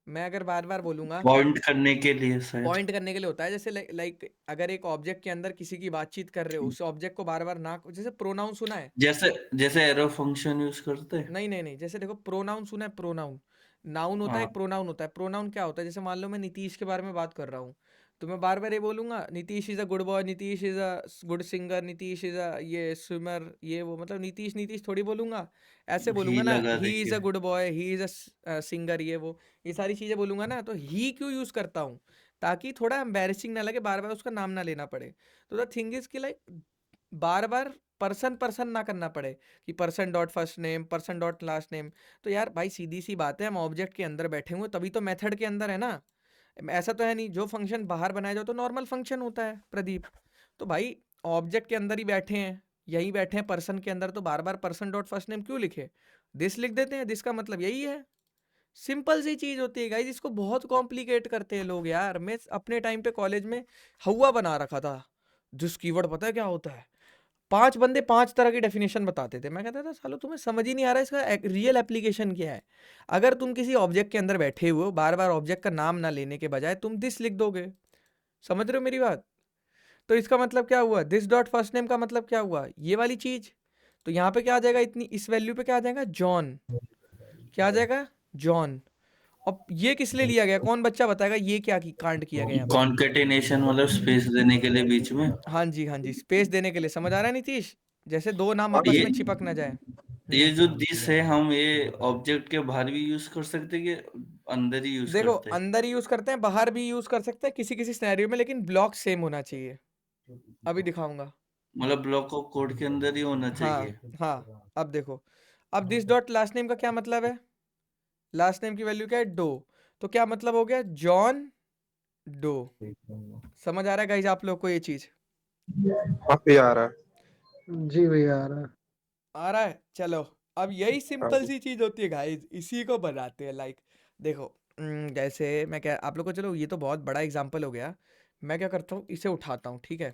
[SPEAKER 1] मैं अगर बार बार बोलूंगा,
[SPEAKER 3] पॉइंट करने के लिए शायद।
[SPEAKER 1] पॉइंट करने के लिए होता है। जैसे लाइक अगर एक ऑब्जेक्ट के अंदर किसी की बातचीत कर रहे हो, उस ऑब्जेक्ट को बार बार ना, जैसे प्रोनाउन सुना है?
[SPEAKER 3] जैसे जैसे एरो फंक्शन यूज करते हैं।
[SPEAKER 1] नहीं नहीं नहीं, जैसे देखो प्रोनाउन सुना है? प्रोनाउन, नाउन होता है,
[SPEAKER 3] हाँ,
[SPEAKER 1] एक प्रोनाउन होता है। प्रोनाउन क्या होता है? जैसे मान लो मैं नीतीश के बारे में बात कर रहा हूँ, तो मैं बार बार ये बोलूंगा, Nitish is a good boy, Nitish is a good singer, Nitish is a ये स्विमर, ये वो, मतलब नीतीश नीतीश थोड़ी बोलूंगा, ऐसे
[SPEAKER 3] ही
[SPEAKER 1] बोलूंगा ना,
[SPEAKER 3] लगा
[SPEAKER 1] ही इज
[SPEAKER 3] देके।
[SPEAKER 1] A good boy, he is a singer, ये वो, ये सारी चीजें बोलूंगा ना। तो ही क्यों यूज करता हूँ? ताकि थोड़ा एम्बेरसिंग ना लगे, बार बार उसका नाम ना लेना पड़े। तो द थिंग इज कि लाइक बार बार पर्सन पर्सन ना करना पड़े, कि person dot first name, person dot last name. तो यार भाई, सीधी सी बात है, हम ऑब्जेक्ट के अंदर बैठे हुए तभी तो मेथड के अंदर है ना। ऐसा तो है नहीं जो फंक्शन बाहर बनाया जाओ तो नॉर्मल फंक्शन होता है प्रदीप। तो भाई ऑब्जेक्ट के अंदर ही बैठे हैं, यहीं बैठे हैं पर्सन के अंदर, तो बार बार पर्सन डॉट फर्स्ट नेम क्यों लिखे? दिस लिख देते हैं, दिस का मतलब यही है। सिंपल सी चीज होती है गाइस, इसको बहुत कॉम्प्लिकेट करते हैं लोग यार। मैं अपने टाइम पे कॉलेज में हवा बना रखा था। दिस कीवर्ड पता है क्या होता है? 5 बंदे 5 तरह की डेफिनेशन बताते थे। मैं कहता था सालो तुम्हें समझ ही नहीं आ रहा इसका रियल एप्लीकेशन क्या है। अगर तुम किसी ऑब्जेक्ट के अंदर बैठे हुए हो, बार बार ऑब्जेक्ट का नाम ना लेने के बजाय तुम दिस लिख दोगे। समझ रहे हो मेरी बात? तो इसका मतलब क्या हुआ? दिस डॉट फर्स्ट नेम का मतलब क्या हुआ? ये वाली चीज। तो यहाँ पे क्या आ जाएगा? इतनी इस वैल्यू पे क्या आ जाएगा? जॉन। क्या आ जाएगा? जॉन। अब ये किस लिए लिया गया? कौन बच्चा बताएगा ये क्या कांड किया गया यहाँ पे?
[SPEAKER 3] कॉन्केटेनेशन मतलब स्पेस देने के लिए बीच में।
[SPEAKER 1] हाँ जी, हाँ जी, स्पेस देने के लिए। समझ आ रहा है नीतीश? जैसे दो नाम आपस
[SPEAKER 3] ये
[SPEAKER 1] में चिपक ना जाए।
[SPEAKER 3] ये जो दिस है, हम ये ऑब्जेक्ट के बाहर भी यूज कर सकते हैं कि अंदर ही यूज
[SPEAKER 1] देखो,
[SPEAKER 3] करते हैं?
[SPEAKER 1] अंदर ही यूज करते हैं, बाहर भी यूज कर सकते हैं किसी किसी सिनेरियो में, लेकिन ब्लॉक सेम होना चाहिए। अभी दिखाऊंगा।
[SPEAKER 3] मतलब ब्लॉक ऑफ कोड के अंदर ही होना
[SPEAKER 1] हाँ
[SPEAKER 3] चाहिए।
[SPEAKER 1] हाँ, अब देखो, अब दिस डॉट लास्ट नेम का क्या मतलब है? लास्ट नेम की वैल्यू क्या है? डो। तो क्या मतलब हो गया? John Doe. समझ आ रहा है गाइस आप लोग को ये चीज?
[SPEAKER 11] काफी आ रहा है।
[SPEAKER 6] जी भैया आ रहा है।
[SPEAKER 1] आ रहा है, चलो। अब यही
[SPEAKER 11] हाँ
[SPEAKER 1] सिंपल
[SPEAKER 11] जी।
[SPEAKER 1] सी चीज होती है गाइस, इसी को बनाते हैं। लाइक देखो, जैसे मैं क्या आप लोग को, चलो ये तो बहुत बड़ा एग्जांपल हो गया। मैं क्या करता हूँ, इसे उठाता हूँ, ठीक है।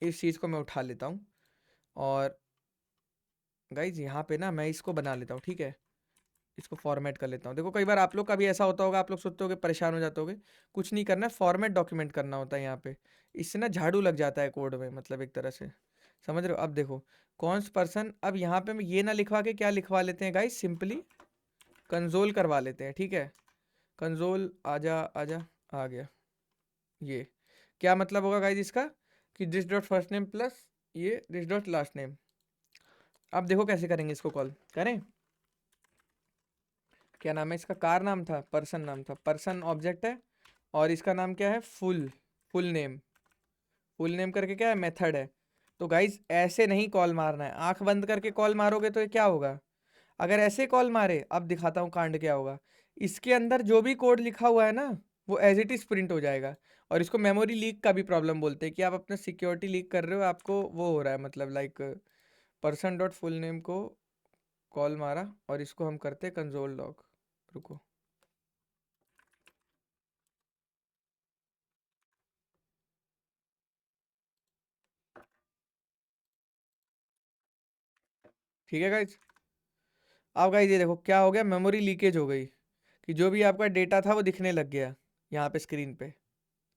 [SPEAKER 1] इस चीज़ को मैं उठा लेता हूँ और गाइज यहाँ पे ना मैं इसको बना लेता हूँ, ठीक है। इसको फॉर्मेट कर लेता हूँ। देखो कई बार आप लोग का भी ऐसा होता होगा, आप लोग सोचते होगे, परेशान हो जाते होगे। कुछ नहीं करना है, फॉर्मेट डॉक्यूमेंट करना होता है यहाँ पे। इससे ना झाड़ू लग जाता है कोड में, मतलब एक तरह से, समझ रहे हो। अब देखो कौन पर्सन, अब यहाँ पे ये ना लिखवा के क्या लिखवा लेते हैं गाइज, सिंपली कंसोल करवा लेते हैं, ठीक है। कंसोल आजा आजा, आ गया। ये क्या मतलब होगा गाइज इसका, कि this dot first name plus ये दिस डॉट लास्ट नेम। अब देखो कैसे करेंगे इसको, कॉल करें। क्या नाम है इसका, कार नाम था, पर्सन नाम था, पर्सन ऑब्जेक्ट है। और इसका नाम क्या है, फुल नेम। फुल नेम करके क्या है, मेथड है। तो गाइज ऐसे नहीं कॉल मारना है, आंख बंद करके कॉल मारोगे तो ये क्या होगा। अगर ऐसे कॉल मारे, अब दिखाता हूँ कांड क्या होगा। इसके अंदर जो भी कोड लिखा हुआ है ना, वो एज इट इज प्रिंट हो जाएगा। और इसको मेमोरी लीक का भी प्रॉब्लम बोलते हैं, कि आप अपना सिक्योरिटी लीक कर रहे हो, आपको वो हो रहा है, मतलब like person dot full name को कॉल मारा और इसको हम करते हैं कंसोल लॉग। रुको, ठीक है गाइज। अब गाइज ये देखो क्या हो गया, मेमोरी लीकेज हो गई, कि जो भी आपका डेटा था वो दिखने लग गया यहाँ पे स्क्रीन पे,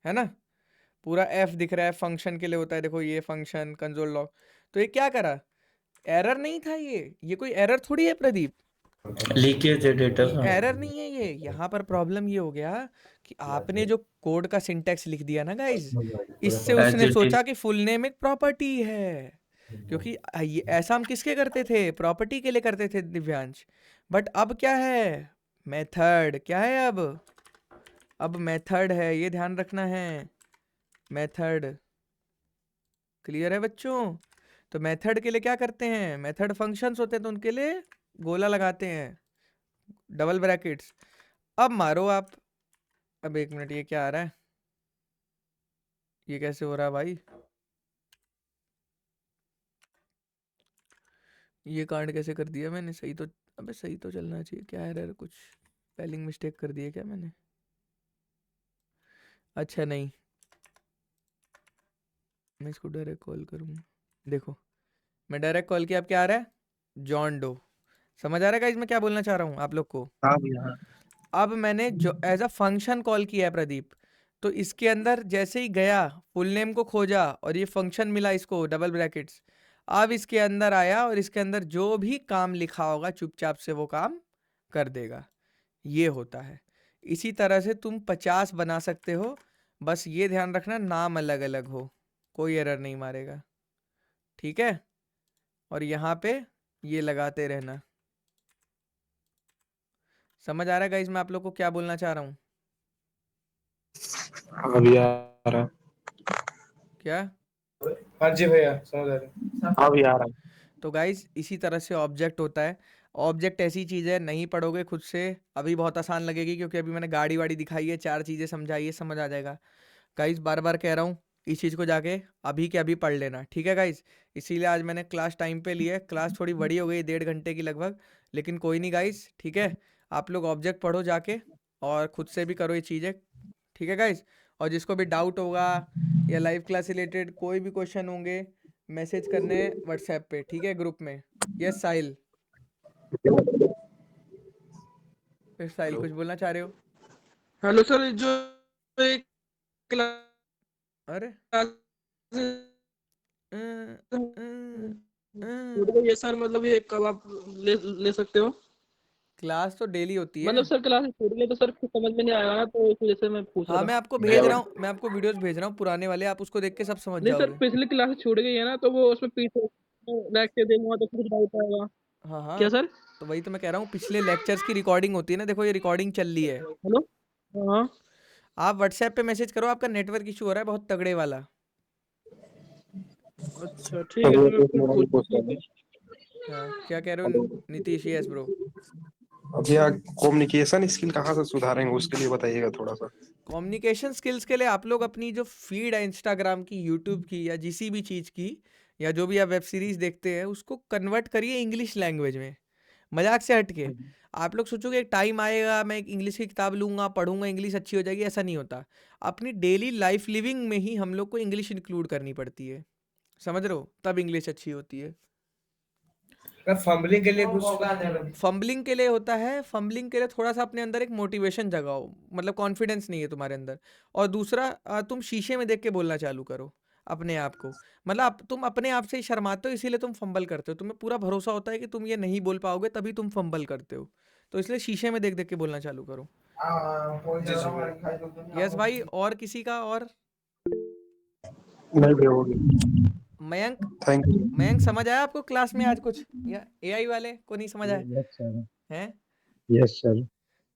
[SPEAKER 1] है ना। पूरा एफ दिख रहा है, फंक्शन के लिए होता है, देखो ये फंक्शन कंसोल लॉग। तो ये क्या करा, एरर नहीं था, ये कोई एरर थोड़ी है प्रदीप,
[SPEAKER 3] लीकेज है डेटा
[SPEAKER 1] ये
[SPEAKER 3] का।
[SPEAKER 1] एरर नहीं है। ये यहाँ पर प्रॉब्लम ये हो गया कि आपने जो कोड का सिंटैक्स लिख दिया ना गाइज, इससे
[SPEAKER 3] एज
[SPEAKER 1] उसने
[SPEAKER 3] इट
[SPEAKER 1] सोचा
[SPEAKER 3] इज।
[SPEAKER 1] कि फुल नेम एक प्रॉपर्टी है। क्योंकि ये ऐसा हम किसके करते थे, प्रॉपर्टी के लिए करते थे दिव्यांश। बट अब क्या है, मेथड क्या है, अब मेथड है, ये ध्यान रखना है। मेथड क्लियर है बच्चों। तो मेथड के लिए क्या करते हैं, मेथड फंक्शंस होते हैं, तो उनके लिए गोला लगाते हैं, डबल ब्रैकेट्स। अब मारो आप। अब एक मिनट, ये क्या आ रहा है, ये कैसे हो रहा है भाई, ये कांड कैसे कर दिया मैंने, सही तो, अबे सही तो चलना चाहिए, क्या एरर, कुछ स्पेलिंग मिस्टेक कर दी है क्या मैंने। अच्छा नहीं, मैं इसको डायरेक्ट कॉल करूँगा। देखो मैं डायरेक्ट कॉल किया, अब क्या आ रहा है, जॉन डो। समझ आ रहा है गाइस मैं क्या बोलना चाह रहा हूँ आप लोग को।
[SPEAKER 3] हाँ भैया।
[SPEAKER 1] अब मैंने जो एज अ फंक्शन कॉल किया है प्रदीप, तो इसके अंदर जैसे ही गया, फुल नेम को खोजा और ये फंक्शन मिला इसको, डबल ब्रैकेट्स। अब इसके अंदर आया और इसके अंदर जो भी काम लिखा होगा चुपचाप से वो काम कर देगा। ये होता है। इसी तरह से तुम 50 बना सकते हो, बस ये ध्यान रखना नाम अलग अलग हो, कोई एरर नहीं मारेगा, ठीक है। और यहाँ पे ये लगाते रहना। समझ आ रहा है गाइस मैं आप लोग को क्या बोलना चाह रहा हूँ,
[SPEAKER 11] अभी आ रहा है।
[SPEAKER 1] क्या।
[SPEAKER 6] हाँ जी भैया समझ आ रहा है।
[SPEAKER 11] अभी आ रहा है।
[SPEAKER 1] तो गाइस इसी तरह से ऑब्जेक्ट होता है। ऑब्जेक्ट ऐसी चीज़ है, नहीं पढ़ोगे खुद से अभी बहुत आसान लगेगी, क्योंकि अभी मैंने गाड़ी वाड़ी दिखाई है, 4 चीज़ें समझाई है, समझ आ जाएगा। गाइस बार बार कह रहा हूँ, इस चीज़ को जाके अभी के अभी पढ़ लेना, ठीक है गाइस। इसीलिए आज मैंने क्लास टाइम पे ली है, क्लास थोड़ी बड़ी हो गई, 1.5 घंटे की लगभग, लेकिन कोई नहीं गाइस, ठीक है। आप लोग ऑब्जेक्ट पढ़ो जाके और खुद से भी करो ये चीज़ें, ठीक है गाइस। और जिसको भी डाउट होगा या लाइव क्लास से रिलेटेड कोई भी क्वेश्चन होंगे, मैसेज करने व्हाट्सएप पे, ठीक है, ग्रुप में। यस साहिल, फिर साहिल कुछ बोलना चाह रहे हो।
[SPEAKER 7] हेलो सर, जो एक क्लास
[SPEAKER 1] अरे
[SPEAKER 7] छूट गई है सर, मतलब ये कब आप ले सकते हो?
[SPEAKER 1] क्लास तो डेली होती है।
[SPEAKER 7] मतलब सर क्लास छूट गई तो सर कुछ समझ में नहीं आया ना, तो इस वजह से मैं पूछ रहा
[SPEAKER 1] हाँ
[SPEAKER 7] था।
[SPEAKER 1] मैं आपको भेज रहा हूँ, मैं आपको वीडियोस भेज रहा हूँ पुराने वाले, आप उसको देख के सब समझ
[SPEAKER 7] नहीं सर,
[SPEAKER 1] जाओगे।
[SPEAKER 7] पिछली क्लास छूट गई है ना, तो वो उसमें पीछे बैठ के देखूंगा तो कुछ डाउट आएगा।
[SPEAKER 1] हाँ हाँ,
[SPEAKER 7] क्या सर?
[SPEAKER 1] तो वही तो मैं कह रहा हूँ, पिछले लेक्चर्स की रिकॉर्डिंग होती है ना, देखो ये रिकॉर्डिंग चल रही है।
[SPEAKER 7] हेलो, हाँ
[SPEAKER 1] आप व्हाट्सएप पे मैसेज करो, आपका नेटवर्क इशू हो रहा है बहुत तगड़े वाला।
[SPEAKER 7] अच्छा ठीक है, तो मैं फिर पूछ
[SPEAKER 1] हाँ क्या कह रहे हो नीतीश, यस ब्रो।
[SPEAKER 11] अब यार कम्युनिकेशन स्किल कहाँ से सुधारेंगे उसके लिए बताइएगा थोड़ा सा।
[SPEAKER 1] कम्युनिकेशन स्किल्स के लिए आप लोग अपनी जो फीड है इंस्टाग्राम की, यूट्यूब की या किसी भी चीज़ की, या जो भी आप वेब सीरीज़ देखते हैं, उसको कन्वर्ट करिए इंग्लिश लैंग्वेज में। मजाक से हट के आप लोग सोचोगे एक टाइम आएगा मैं एक इंग्लिश की किताब लूँगा, पढ़ूंगा, इंग्लिश अच्छी हो जाएगी, ऐसा नहीं होता। अपनी डेली लाइफ लिविंग में ही हम लोग को इंग्लिश इंक्लूड करनी पड़ती है, समझ रहे हो, तब इंग्लिश अच्छी होती है।
[SPEAKER 6] फंबलिंग के लिए कुछ
[SPEAKER 1] फंबलिंग के लिए होता है, फंबलिंग के लिए थोड़ा सा अपने अंदर एक मोटिवेशन जगाओ, मतलब कॉन्फिडेंस नहीं है तुम्हारे अंदर। और दूसरा तुम शीशे में देख के बोलना चालू करो अपने आप को, मतलब तुम अपने आप से ही शर्माते हो, इसीलिए तुम फंबल करते हो। तुम्हें पूरा भरोसा होता है कि तुम ये नहीं बोल पाओगे, तभी तुम फंबल करते हो। तो इसलिए शीशे में देख देख के बोलना चालू करो। यस भाई, और किसी का? और
[SPEAKER 11] नहीं भी होगी।
[SPEAKER 1] Mayank,
[SPEAKER 11] thank you.
[SPEAKER 1] मयंक समझ आया आपको क्लास में आज कुछ, या एआई वाले को नहीं समझ आया?
[SPEAKER 10] यस सर,
[SPEAKER 1] हैं,
[SPEAKER 10] यस सर।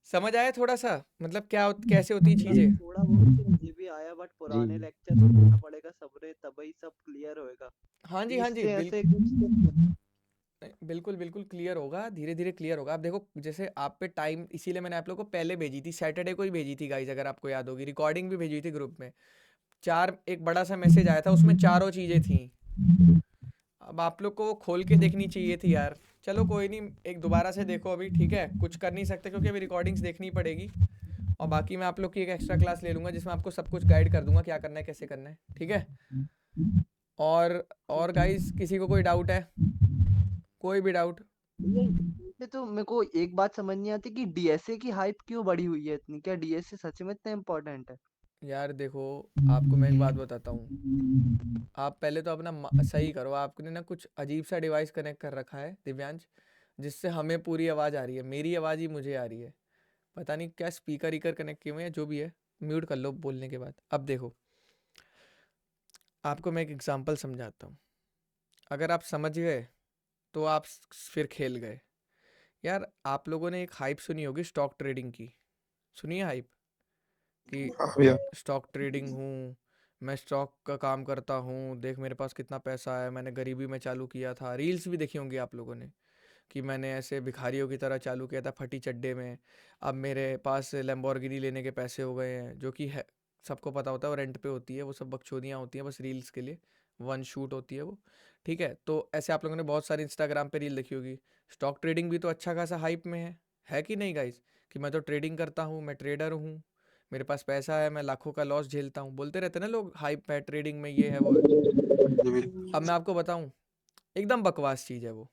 [SPEAKER 1] समझ आया थोड़ा सा, मतलब क्या कैसे होती है चीजें?
[SPEAKER 5] थोड़ा बहुत तो मुझे भी आया, बट पुराने लेक्चर तो सुनना पड़ेगा सबरे, तभी सब क्लियर होएगा।
[SPEAKER 1] हाँ जी, हाँ जी,
[SPEAKER 5] इससे ऐसे
[SPEAKER 1] बिल्कुल बिल्कुल क्लियर होगा, धीरे धीरे क्लियर होगा। आप देखो, जैसे आप पे टाइम, इसीलिए मैंने आप लोगों को पहले भेजी थी, सैटरडे को ही भेजी थी गाइज, अगर आपको याद होगी, रिकॉर्डिंग भी भेजी थी ग्रुप में। एक बड़ा सा मैसेज आया था, उसमें 4 चीजें थी। अब आप लोग को वो खोल के देखनी चाहिए थी यार। चलो कोई नहीं, एक दोबारा से देखो अभी, ठीक है, कुछ कर नहीं सकते क्योंकि अभी रिकॉर्डिंग्स देखनी पड़ेगी। और बाकी मैं आप लोग की एक एक्स्ट्रा क्लास ले लूँगा जिसमें आपको सब कुछ गाइड कर दूंगा, क्या करना है, कैसे करना है, ठीक है। और गाइस, किसी को कोई डाउट है? कोई भी डाउट?
[SPEAKER 5] तो मेरे को एक बात समझ नहीं आती कि डीएसए की हाइप क्यों बढ़ी हुई है इतनी, क्या डीएसए सच में इतना इम्पोर्टेंट है?
[SPEAKER 1] यार देखो, आपको मैं एक बात बताता हूँ, आप पहले तो अपना सही करो। आपने ना कुछ अजीब सा डिवाइस कनेक्ट कर रखा है दिव्यांश, जिससे हमें पूरी आवाज़ आ रही है, मेरी आवाज़ ही मुझे आ रही है। पता नहीं क्या स्पीकर ईकर कनेक्ट किए हुए हैं, जो भी है म्यूट कर लो बोलने के बाद। अब देखो, आपको मैं एक एग्जांपल समझाता हूँ, अगर आप समझ गए तो आप फिर खेल गए। यार आप लोगों ने एक हाइप सुनी होगी स्टॉक ट्रेडिंग की, सुनिए हाइप कि
[SPEAKER 11] हाँ भैया।
[SPEAKER 1] स्टॉक ट्रेडिंग हूँ, मैं स्टॉक का काम करता हूँ, देख मेरे पास कितना पैसा है, मैंने गरीबी में चालू किया था। रील्स भी देखी होंगी आप लोगों ने कि मैंने ऐसे भिखारियों की तरह चालू किया था फटी चड्डे में, अब मेरे पास लैम्बोर्गिनी लेने के पैसे हो गए हैं, जो कि है सबको पता होता है, वो रेंट पे होती है, वो सब बकचोदियाँ होती हैं, बस रील्स के लिए वन शूट होती है वो, ठीक है। तो ऐसे आप लोगों ने बहुत सारी इंस्टाग्राम पे रील देखी होगी। स्टॉक ट्रेडिंग भी तो अच्छा खासा हाइप में है कि नहीं गाइज, कि मैं तो ट्रेडिंग करता हूँ, मैं ट्रेडर हूँ, मेरे पास पैसा है, मैं लाखों का लॉस झेलता हूँ, बोलते रहते ना लोग, हाइप है ट्रेडिंग में, ये है वो है। अब मैं आपको बताऊँ, एकदम बकवास चीज़ है वो।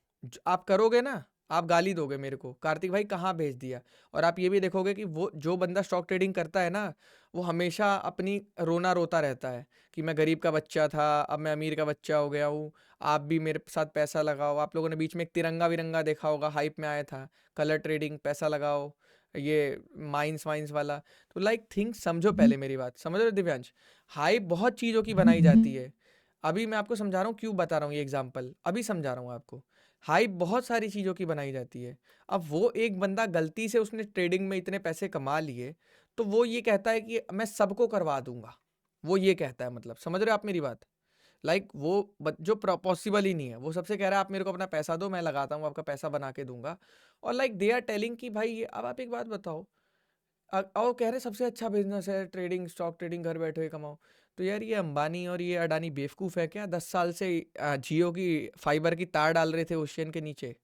[SPEAKER 1] आप करोगे ना, आप गाली दोगे मेरे को, कार्तिक भाई कहाँ भेज दिया। और आप ये भी देखोगे कि वो जो बंदा स्टॉक ट्रेडिंग करता है ना, वो हमेशा अपनी रोना रोता रहता है कि मैं गरीब का बच्चा था, अब मैं अमीर का बच्चा हो गया हूँ, आप भी मेरे साथ पैसा लगाओ। आप लोगों ने बीच में एक तिरंगा विरंगा देखा होगा, हाइप में आया था, कलर ट्रेडिंग, पैसा लगाओ, ये माइंस वाइंस वाला। तो लाइक थिंक, समझो पहले मेरी बात, समझ रहे हो दिव्यांश, हाइप बहुत चीज़ों की बनाई जाती है। अभी मैं आपको समझा रहा हूँ, क्यों बता रहा हूँ ये एग्जांपल, अभी समझा रहा हूँ आपको। हाइप बहुत सारी चीज़ों की बनाई जाती है। अब वो एक बंदा गलती से उसने ट्रेडिंग में इतने पैसे कमा लिए, तो वो ये कहता है कि मैं सबको करवा दूंगा, वो ये कहता है, मतलब समझ रहे हो आप मेरी बात। लाइक वो जो पॉसिबल ही नहीं है, वो सबसे कह रहा है आप मेरे को अपना पैसा दो, मैं लगाता हूँ, आपका पैसा बना के दूंगा। और लाइक दे आर टेलिंग कि भाई ये, अब आप एक बात बताओ, और कह रहे सबसे अच्छा बिजनेस है ट्रेडिंग, स्टॉक ट्रेडिंग, घर बैठे हुए कमाओ। तो यार ये अंबानी और ये अडानी बेवकूफ़ है क्या? 10 साल से जियो की फाइबर की तार डाल रहे थे ओशियन के नीचे,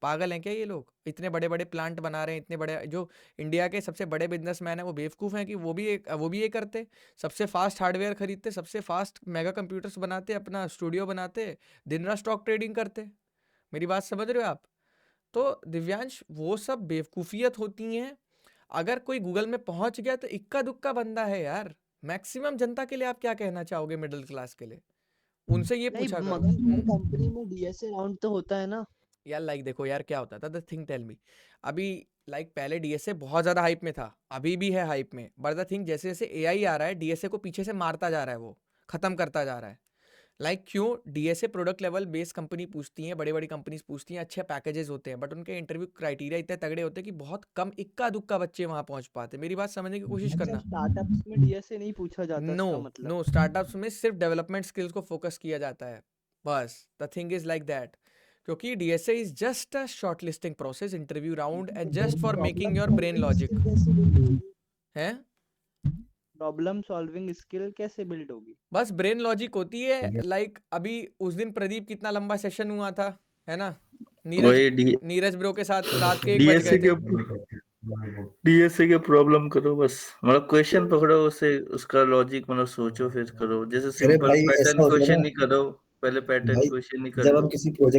[SPEAKER 1] पागल हैं क्या ये लोग? इतने बड़े बड़े प्लांट बना रहे हैं, इतने बड़े, जो इंडिया के सबसे बड़े बिजनेसमैन हैं वो बेवकूफ़ हैं कि वो भी ये करते, सबसे फास्ट हार्डवेयर खरीदते, सबसे फास्ट मेगा कंप्यूटर्स बनाते, अपना स्टूडियो बनाते, दिन रात स्टॉक ट्रेडिंग करते। मेरी बात समझ रहे हो आप? तो दिव्यांश, वो सब बेवकूफ़ियत होती हैं। अगर कोई गूगल में पहुंच गया तो इक्का दुक्का बंदा है यार। मैक्सिमम जनता के लिए आप क्या कहना चाहोगे, मिडिल क्लास के लिए? उनसे ये
[SPEAKER 5] नहीं,
[SPEAKER 1] पूछा करो।
[SPEAKER 5] मगर हर कंपनी में डीएसए राउंड तो होता है ना।
[SPEAKER 1] यार लाइक देखो यार, क्या होता था, द थिंग टेल मी, अभी लाइक पहले डीएसए बहुत ज़्यादा हाइप में था, अभी भी है हाइप में, बट द थिंग जैसे जैसे एआई आ रहा है, डीएसए को पीछे से मारता जा रहा है, वो ख़त्म करता जा रहा है। लाइक क्यों? DSA product level base company पूछती हैं, बड़ी बड़ी कंपनीज पूछती हैं, अच्छे पैकेजेस होते हैं, बट उनके इंटरव्यू क्राइटेरिया इतने तगड़े होते हैं कि बहुत कम इक्का दुक्का बच्चे वहाँ पहुँच पाते। मेरी बात समझने की कोशिश
[SPEAKER 5] अच्छा,
[SPEAKER 1] करना।
[SPEAKER 5] स्टार्टअप्स में डीएसए नहीं पूछा जाता
[SPEAKER 1] नो
[SPEAKER 5] इसका मतलब?
[SPEAKER 1] नो, स्टार्टअप्स में सिर्फ डेवलपमेंट स्किल्स को फोकस किया जाता है, बस। The thing is like that, क्योंकि DSA is just a short listing process, interview round, and just for making your brain logic है।
[SPEAKER 5] प्रॉब्लम सॉल्विंग स्किल कैसे बिल्ड होगी?
[SPEAKER 1] बस ब्रेन लॉजिक होती है। लाइक अभी उस दिन प्रदीप कितना लंबा सेशन हुआ था, है ना?
[SPEAKER 3] वही
[SPEAKER 1] नीरज ब्रो के साथ रात के 1 बज
[SPEAKER 3] डीएसए
[SPEAKER 1] गए
[SPEAKER 3] के
[SPEAKER 1] थे।
[SPEAKER 3] डीएसए के प्रॉब्लम करो बस, मतलब क्वेश्चन पकड़ो, उसे उसका लॉजिक मतलब सोचो फिर करो। जैसे
[SPEAKER 12] अरे
[SPEAKER 3] सिंपल
[SPEAKER 12] भाई ऐसा
[SPEAKER 3] पैटर्न
[SPEAKER 12] होता है
[SPEAKER 3] क्वेश्चन
[SPEAKER 12] ना
[SPEAKER 3] नहीं करो, पहले पैटर्न
[SPEAKER 12] भाई,
[SPEAKER 3] क्वेश्चन नहीं कर
[SPEAKER 12] जब
[SPEAKER 3] लो।
[SPEAKER 12] हम किसी प्रोजेक्ट